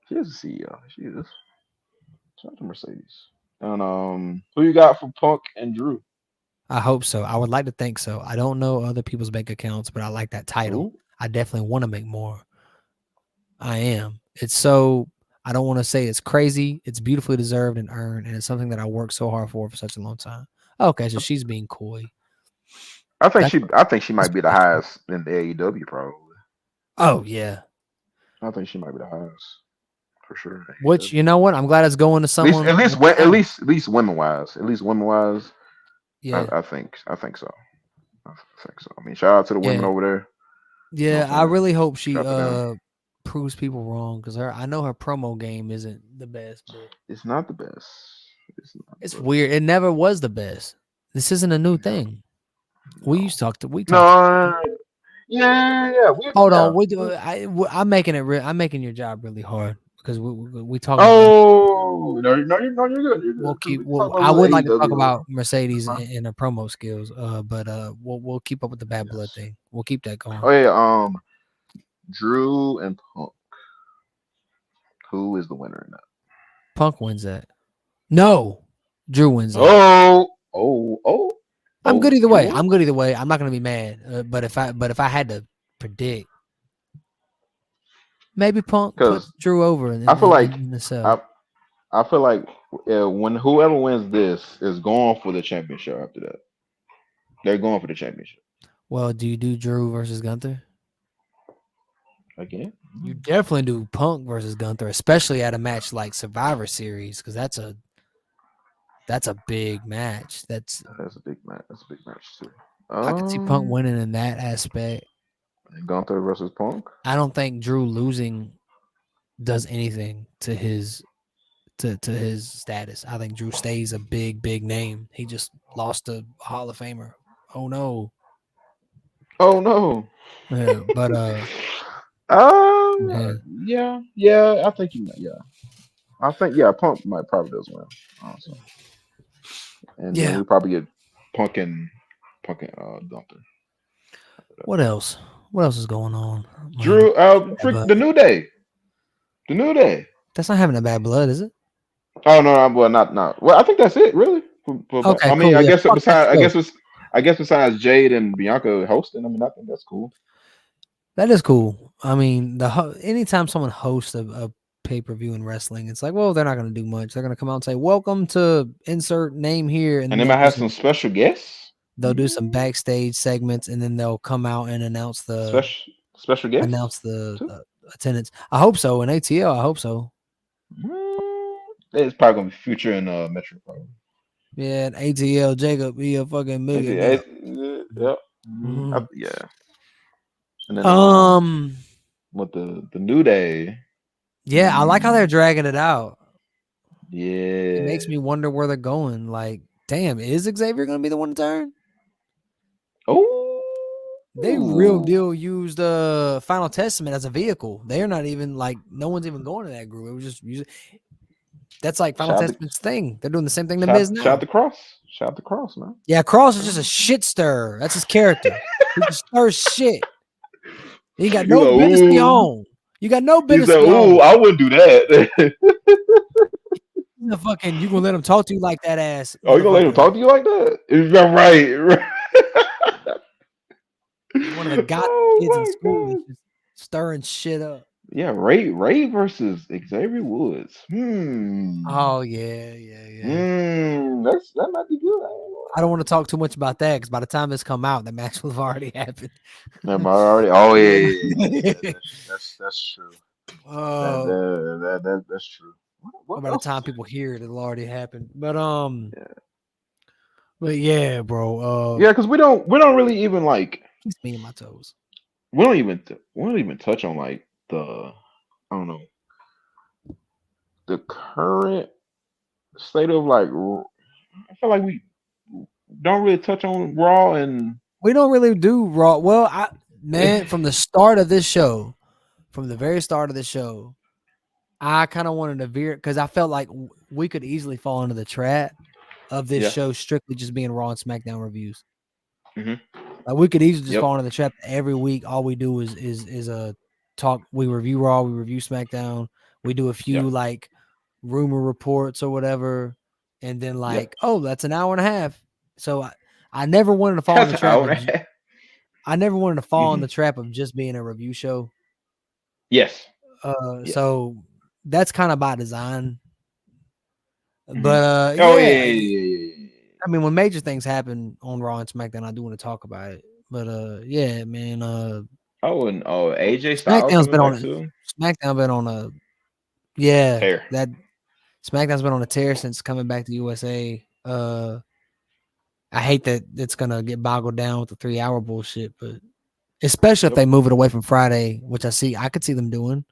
She is a CEO. She is. Shout out to Mercedes. And who you got for Punk and Drew? I hope so. I would like to think so. I don't know other people's bank accounts, but I like that title. Ooh. I definitely want to make more. I am. I don't want to say it's crazy. It's beautifully deserved and earned, and it's something that I worked so hard for such a long time. Okay, so she's being coy. I think she might be the highest in the AEW, probably. Oh yeah. I think she might be the highest for sure. Which you know what? I'm glad it's going to someone. At least women wise. Yeah. I think so. I think so. I mean, shout out to the women over there. Yeah, I really hope she proves people wrong, because I know her promo game isn't the best. But it's not the best. It's weird. It never was the best. This isn't a new thing. No. We talked. Yeah. Hold on. I'm making it. I'm making your job really hard, because we talk. Oh no, you're good. We'll keep. I would like to talk about Mercedes and her promo skills. But we'll keep up with the bad blood thing. We'll keep that going. Oh yeah. Drew and Punk. Who is the winner in that? Punk wins that. No, Drew wins that. Oh. I'm good either way. I'm not gonna be mad. But if I had to predict, maybe Punk puts Drew over. I feel like when whoever wins this is going for the championship after that. They're going for the championship. Well, do you do Drew versus Gunther? Again, You definitely do Punk versus Gunther, especially at a match like Survivor Series, because that's a big match. that's a big match. That's a big match too. I could see Punk winning in that aspect. Gunther versus Punk. I don't think Drew losing does anything to his status. I think Drew stays a big name. He just lost a Hall of Famer. Oh no. Oh no. Yeah, but yeah. I think Punk might probably does win. Honestly. And then we probably get Punk and Gunther. What else? What else is going on? Drew, the New Day. The New Day. That's not having a bad blood, is it? Oh no, well not. Well, I think that's it, really. Okay, I mean, cool, I guess besides Jade and Bianca hosting, I mean, I think that's cool. That is cool. I mean, anytime someone hosts a pay-per-view in wrestling, it's like, well, they're not going to do much. They're going to come out and say, "Welcome to insert name here," and they might have some special guests. They'll do some backstage segments, and then they'll come out and announce the special guests. Announce the attendance. I hope so. In ATL, I hope so. It's probably gonna be Future and Metro. Probably. Yeah, ATL Jacob be a fucking million. Yep. Yeah. And then, with the New Day. Yeah, I like how they're dragging it out. Yeah. It makes me wonder where they're going. Like, damn, is Xavier gonna be the one to turn? Oh. They real deal used Final Testament as a vehicle. They're not even like no one's even going to that group. It was just that's like Final Testament's thing. They're doing the same thing to Miz now. Shout the cross, man. Yeah, Cross is just a shit stirrer. That's his character. He just stirs shit. He got no business to own. You got no business to own. I wouldn't do that. The fucking you gonna let him talk to you like that ass? Oh, you gonna let him talk to you like that? Yeah, right. One of the god kids in school is just stirring shit up. Yeah, Ray versus Xavier Woods. Oh yeah. That might be good. I don't want to talk too much about that because by the time this come out, the match will have already happened. That might already. Oh yeah. That's true. That's true. What by the time people hear it, it'll already happen. But but yeah, bro. Yeah, because we don't really even like. Keeps me on my toes. We don't even touch on like the the current state of like. I feel like we don't really touch on Raw, and we don't really do Raw. Well, from the start of this show, from the very start of the show, I kind of wanted to veer because I felt like we could easily fall into the trap of this show strictly just being Raw and SmackDown reviews. Like we could easily just fall into the trap. Every week, all we do is a talk. We review Raw, we review SmackDown. We do a few like rumor reports or whatever, and then like, oh, that's an hour and a half. So I never wanted to fall in the trap. I never wanted to fall in the trap of just being a review show. Yes. So that's kind of by design. But I mean, when major things happen on Raw and SmackDown, I do want to talk about it. But yeah, man. AJ Styles SmackDown's been on too. SmackDown been on a tear. That SmackDown's been on a tear since coming back to USA. I hate that it's gonna get boggled down with the 3-hour bullshit, but especially if they move it away from Friday, which I could see them doing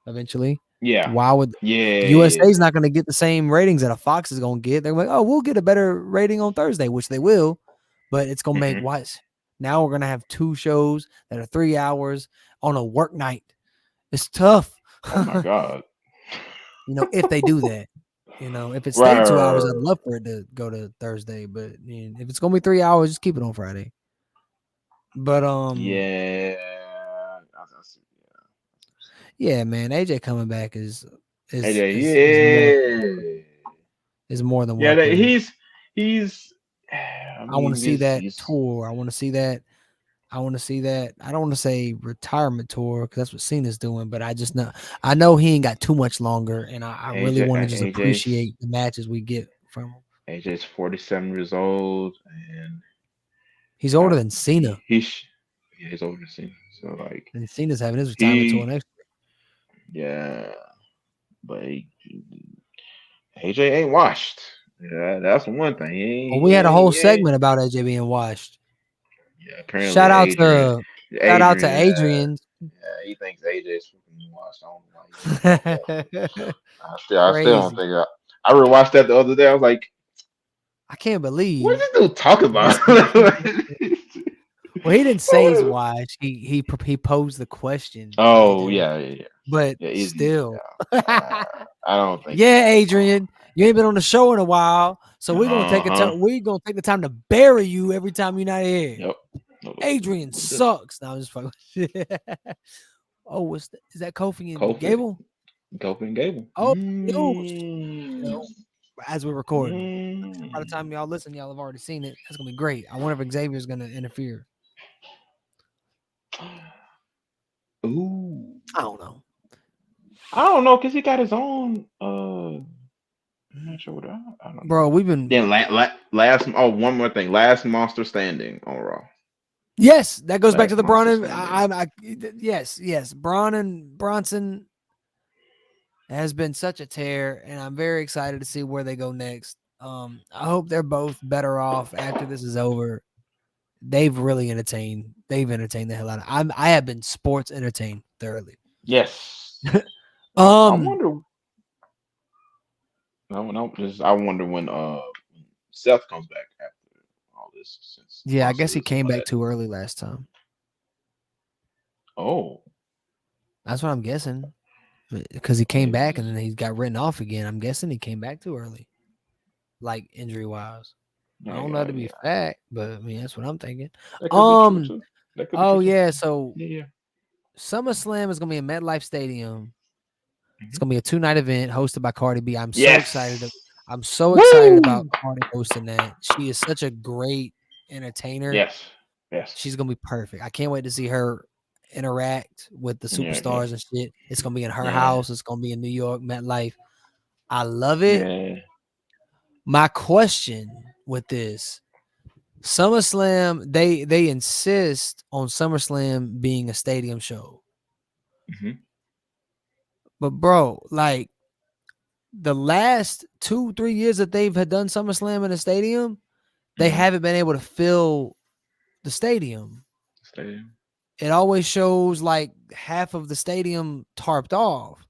eventually. Yeah. Why would USA's not going to get the same ratings that a Fox is going to get? They're like, oh, we'll get a better rating on Thursday, which they will, but it's going to make what? Now we're going to have 2 shows that are 3 hours on a work night. It's tough. Oh my God. If they do that, if it stayed 2 hours, I'd love for it to go to Thursday, but if it's going to be 3 hours, just keep it on Friday. But yeah, man, AJ coming back is more than welcome. Yeah, he's. I want to see that tour. I want to see that. I don't want to say retirement tour because that's what Cena's doing, but I know he ain't got too much longer, and I really want to just appreciate the matches we get from him. AJ's 47 years old, and he's older than Cena. Yeah, he's over Cena. So like And Cena's having his retirement tour next year. Yeah, but AJ ain't washed. Yeah, that's one thing. Well, we had a whole segment about AJ being washed. Yeah, apparently shout out Adrian. to Adrian. Yeah, he thinks AJ's fucking washed. I don't know why. I still don't think I rewatched that the other day. I was like, I can't believe what is this dude talking about? Well, he didn't say he's washed. He posed the question. Oh yeah. But yeah, still, I don't think. Yeah, Adrian, you ain't been on the show in a while, so we're gonna take the time to bury you every time you're not here. Yep. Adrian sucks. Now I'm just fucking. Oh, is that Kofi and Gable? Kofi and Gable. Oh, as we're recording. By the time y'all listen, y'all have already seen it. That's gonna be great. I wonder if Xavier's gonna interfere. Ooh. I don't know. Because he got his own. I'm not sure what I don't know. Bro, we've been. Then last. Oh, one more thing. Last Monster Standing on Raw. Yes, that goes back to the Braun and yes. Braun and Bronson has been such a tear, and I'm very excited to see where they go next. I hope they're both better off after this is over. They've really entertained. They've entertained the hell out of. I have been sports entertained thoroughly. Yes. I wonder. I wonder when Seth comes back after all this. I guess he came back too early last time. Oh, that's what I'm guessing. Because he came back and then he got written off again. I'm guessing he came back too early, like injury wise. I don't know to be a fact, but I mean that's what I'm thinking. So SummerSlam is gonna be in MetLife Stadium. It's gonna be a 2-night event hosted by Cardi B. I'm so excited. I'm so excited about Cardi hosting that. She is such a great entertainer. Yes. She's gonna be perfect. I can't wait to see her interact with the superstars and shit. It's gonna be in her house. It's gonna be in New York, MetLife. I love it. Yeah. My question with this SummerSlam, they insist on SummerSlam being a stadium show. Mm-hmm. But bro, like the last 2-3 years that they've had done SummerSlam in a stadium, they haven't been able to fill the stadium. It always shows like half of the stadium tarped off.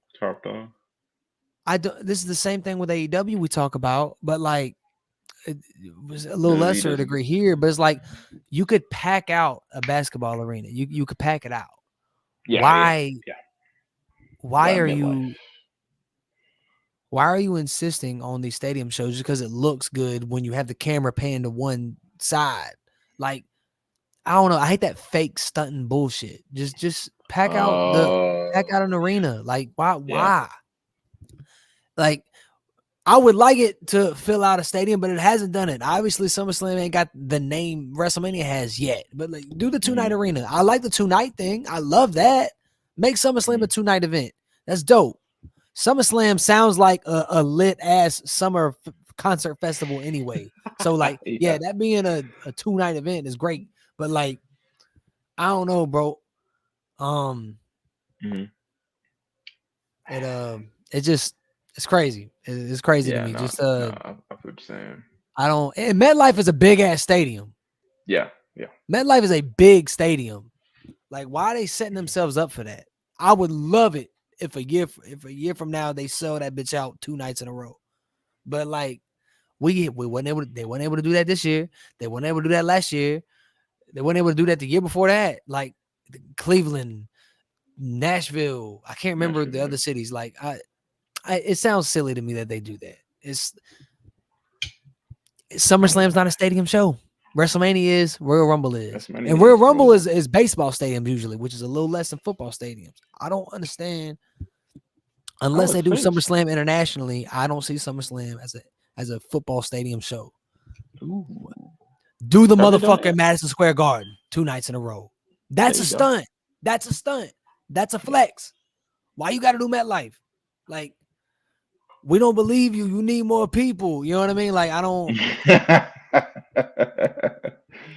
This is the same thing with AEW we talk about, but like it was a little lesser degree here, but it's like you could pack out a basketball arena. You could pack it out. Why are you insisting on these stadium shows just because it looks good when you have the camera pan to one side? Like, I don't know. I hate that fake stunting bullshit. Just pack out an arena. Like, why? Like, I would like it to fill out a stadium, but it hasn't done it. Obviously, SummerSlam ain't got the name WrestleMania has yet. But like, do the 2-night arena. I like the 2-night thing. I love that. Make SummerSlam a 2-night event. That's dope. SummerSlam sounds like a lit ass summer concert festival anyway. So like, that being a 2-night event is great. But like, I don't know, bro. It's crazy. It's crazy to me. I feel what you're saying. And MetLife is a big ass stadium. Yeah. MetLife is a big stadium. Like, why are they setting themselves up for that? I would love it if a year from now they sell that bitch out 2 nights in a row. But like, they weren't able to do that this year. They weren't able to do that last year. They weren't able to do that the year before that. Like Cleveland, Nashville. I can't remember the other cities. Like it sounds silly to me that they do that. SummerSlam's not a stadium show. WrestleMania is, Royal Rumble is. And Royal Rumble is baseball stadiums usually, which is a little less than football stadiums. I don't understand. Unless they do SummerSlam internationally, I don't see SummerSlam as a football stadium show. Ooh. Do the motherfucker Madison Square Garden 2 nights in a row. That's a stunt. That's a stunt. That's a flex. Why you got to do MetLife? Like, we don't believe you. You need more people. You know what I mean? Like, I don't.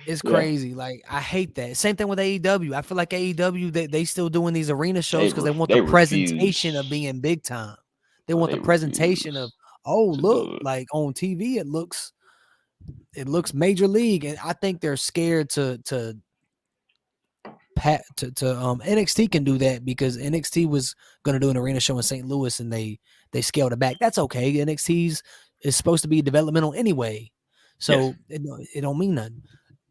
It's crazy. Like I hate that. Same thing with AEW. I feel like AEW they still doing these arena shows because they want the presentation of being big time. They want the presentation of look, like on TV it looks major league, and I think they're scared to NXT can do that because NXT was going to do an arena show in St. Louis and they scaled it back. That's okay. NXT is supposed to be developmental anyway, so it don't mean nothing.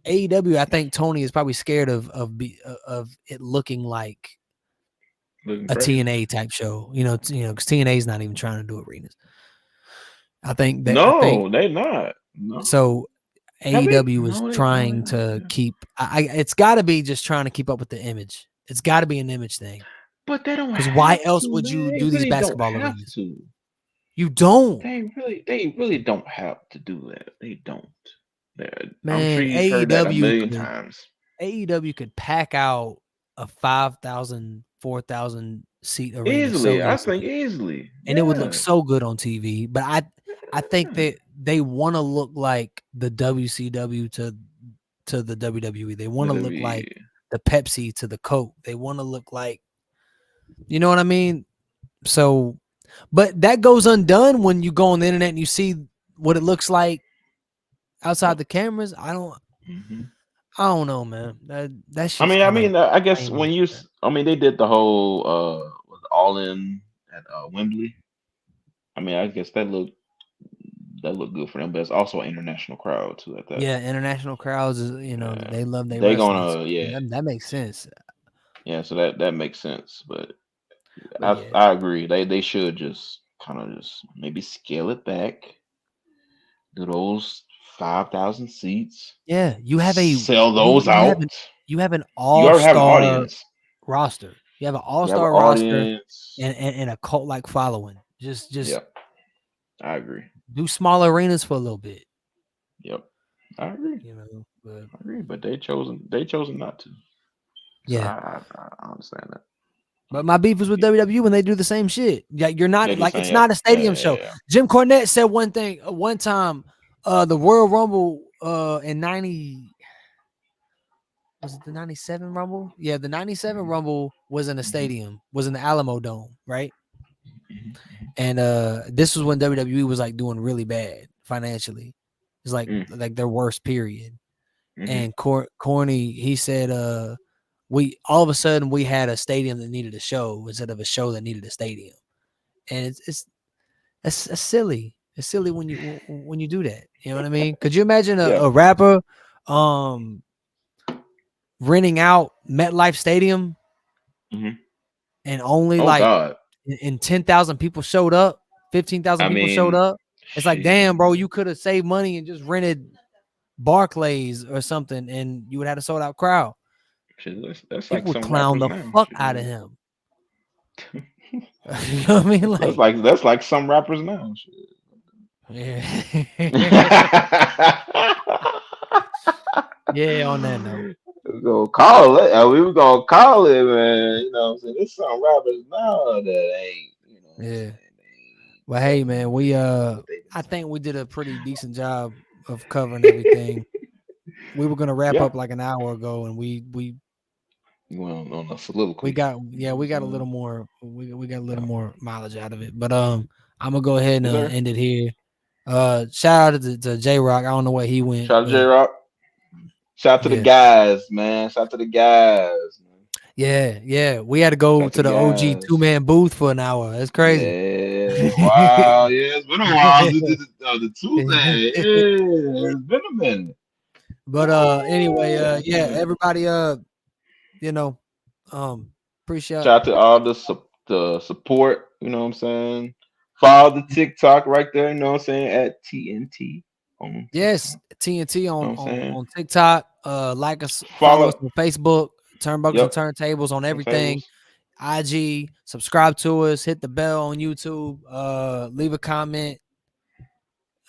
AEW, I think Tony is probably scared of it looking like a TNA type show, because TNA is not even trying to do arenas. I think that they're not. No. So AEW is trying to keep. It's got to be just trying to keep up with the image. It's got to be an image thing. But they don't. Because why else would you do these basketball arenas? You don't. They really don't have to do that. They don't. Man, I'm sure you've heard that a million times. AEW could pack out a 5,000, 4,000 seat arena easily. I think easily, and it would look so good on TV. But I think that they want to look like the WCW to the WWE. They want to look like the Pepsi to the Coke. They want to look like, you know what I mean? So, but that goes undone when you go on the internet and you see what it looks like outside the cameras. I don't know, man. That's. I guess when they did the whole All In at Wembley. I guess that looked good for them, but it's also an international crowd too at that. Yeah, international crowds is they love their wrestling. That makes sense. Yeah, so that makes sense, but I agree. They should just kind of just maybe scale it back. Do those 5,000 seats. Yeah, you have sell those out. You have an all-star roster. You have an all-star roster and a cult-like following. Just. Yep. I agree. Do small arenas for a little bit. Yep, I agree. But they chosen not to. So yeah, I understand that. But my beef is with WWE when they do the same shit. Like you're not like it's not a stadium show. Yeah. Jim Cornette said one thing one time. The Royal Rumble in 90 was it the 97 Rumble? Yeah, the 97 Rumble was in a stadium, was in the Alamo Dome, right? And this was when WWE was like doing really bad financially. It's like their worst period. And Corny, he said we all of a sudden we had a stadium that needed a show instead of a show that needed a stadium. And it's silly. It's silly when you do that. You know what I mean? Could you imagine a rapper renting out MetLife Stadium and only and 10,000 people showed up, 15,000 people showed up? It's like, damn, bro, you could have saved money and just rented Barclays or something, and you would have a sold out crowd. That's people like would clown the fuck out of him. You know what I mean? That's like some rappers now. Yeah. Yeah, on that note. We're gonna call it. We were gonna call it, man. You know what I'm saying? There's some rappers now that ain't, Yeah. Well, hey man, I think we did a pretty decent job of covering everything. We were gonna wrap up like an hour ago, and we went on a soliloquy. We got a little more. We got a little more mileage out of it, but I'm gonna go ahead and end it here. Shout out to J Rock. I don't know where he went. Shout out to J Rock. Shout out to the guys, man. Shout out to the guys. Yeah. We had to go to the OG 2-man booth for an hour. That's crazy. Yeah. Wow. Yeah, it's been a while. The 2-man. Yeah, it's been a minute. But anyway, everybody, appreciate. Shout out to all the support. You know what I'm saying? Follow the TikTok right there. You know what I'm saying? At TNT. Yes, TNT on TikTok. Like us, follow us on Facebook. Turnbuckles and Turntables on everything. IG. Subscribe to us. Hit the bell on YouTube. Leave a comment.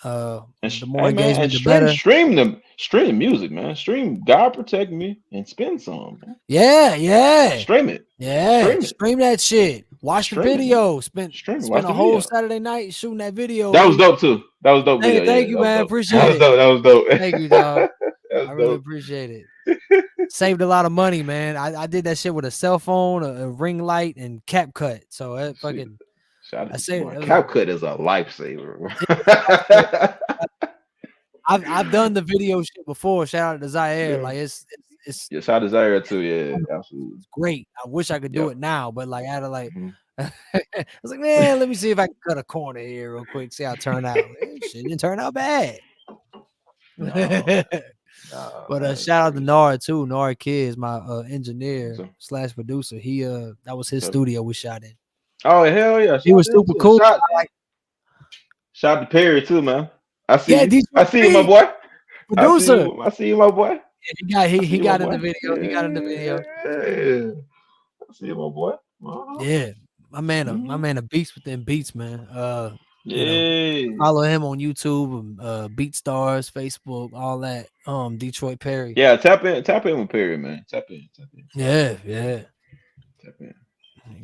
The more engagement, the better. Stream music, man. Stream God Protect Me and spend some. Man. Yeah. Stream it. Yeah. Stream that shit. Watch the video. Spend a whole Saturday night shooting that video. That was dope too. That was dope. Hey, thank you, man. Appreciate it. That was dope. Thank you, dog. I really appreciate it. Saved a lot of money, man. I did that shit with a cell phone, a ring light, and CapCut. So it fucking. CapCut is a lifesaver. I've done the video shit before. Shout out to Zaire. Like it's shout out to Zaire too. Yeah, absolutely. It's great. I wish I could do it now, but like I had to like. I was like, man, let me see if I can cut a corner here real quick. See how it turned out. Shit didn't turn out bad. But shout out to Nard too. Nard Kids, my engineer / producer. He that was his studio we shot in. Oh hell yeah! He was super cool. Shout out to Perry too, man. I see you, my boy. Producer. I see you, my boy. Yeah, he got in the video. He got in the video. Yeah. I see you, my boy. Yeah. My man a beast within beats, man. Follow him on YouTube, BeatStars, Facebook, all that. Detroit Perry. Yeah, tap in with Perry, man. Tap in. Yeah. Tap in.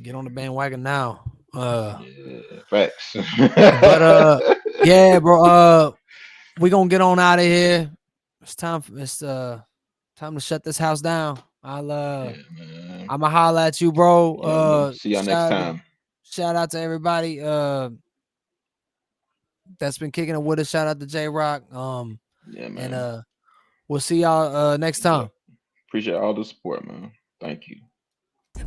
Get on the bandwagon now. Facts. But yeah, bro. We gonna get on out of here. It's time to shut this house down. I'ma holla at you, bro. See y'all next time. Shout out to everybody that's been kicking it with us. Shout out to J-Rock. Man. And we'll see y'all next time. Appreciate all the support, man. Thank you.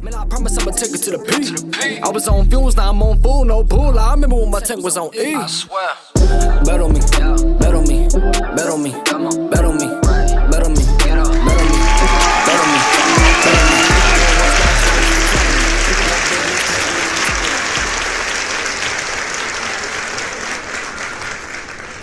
Man, I promise I'ma take it to the peak. I was on fuels, now I'm on full, no bull. I remember when my tank was on E. I swear. Bet on me,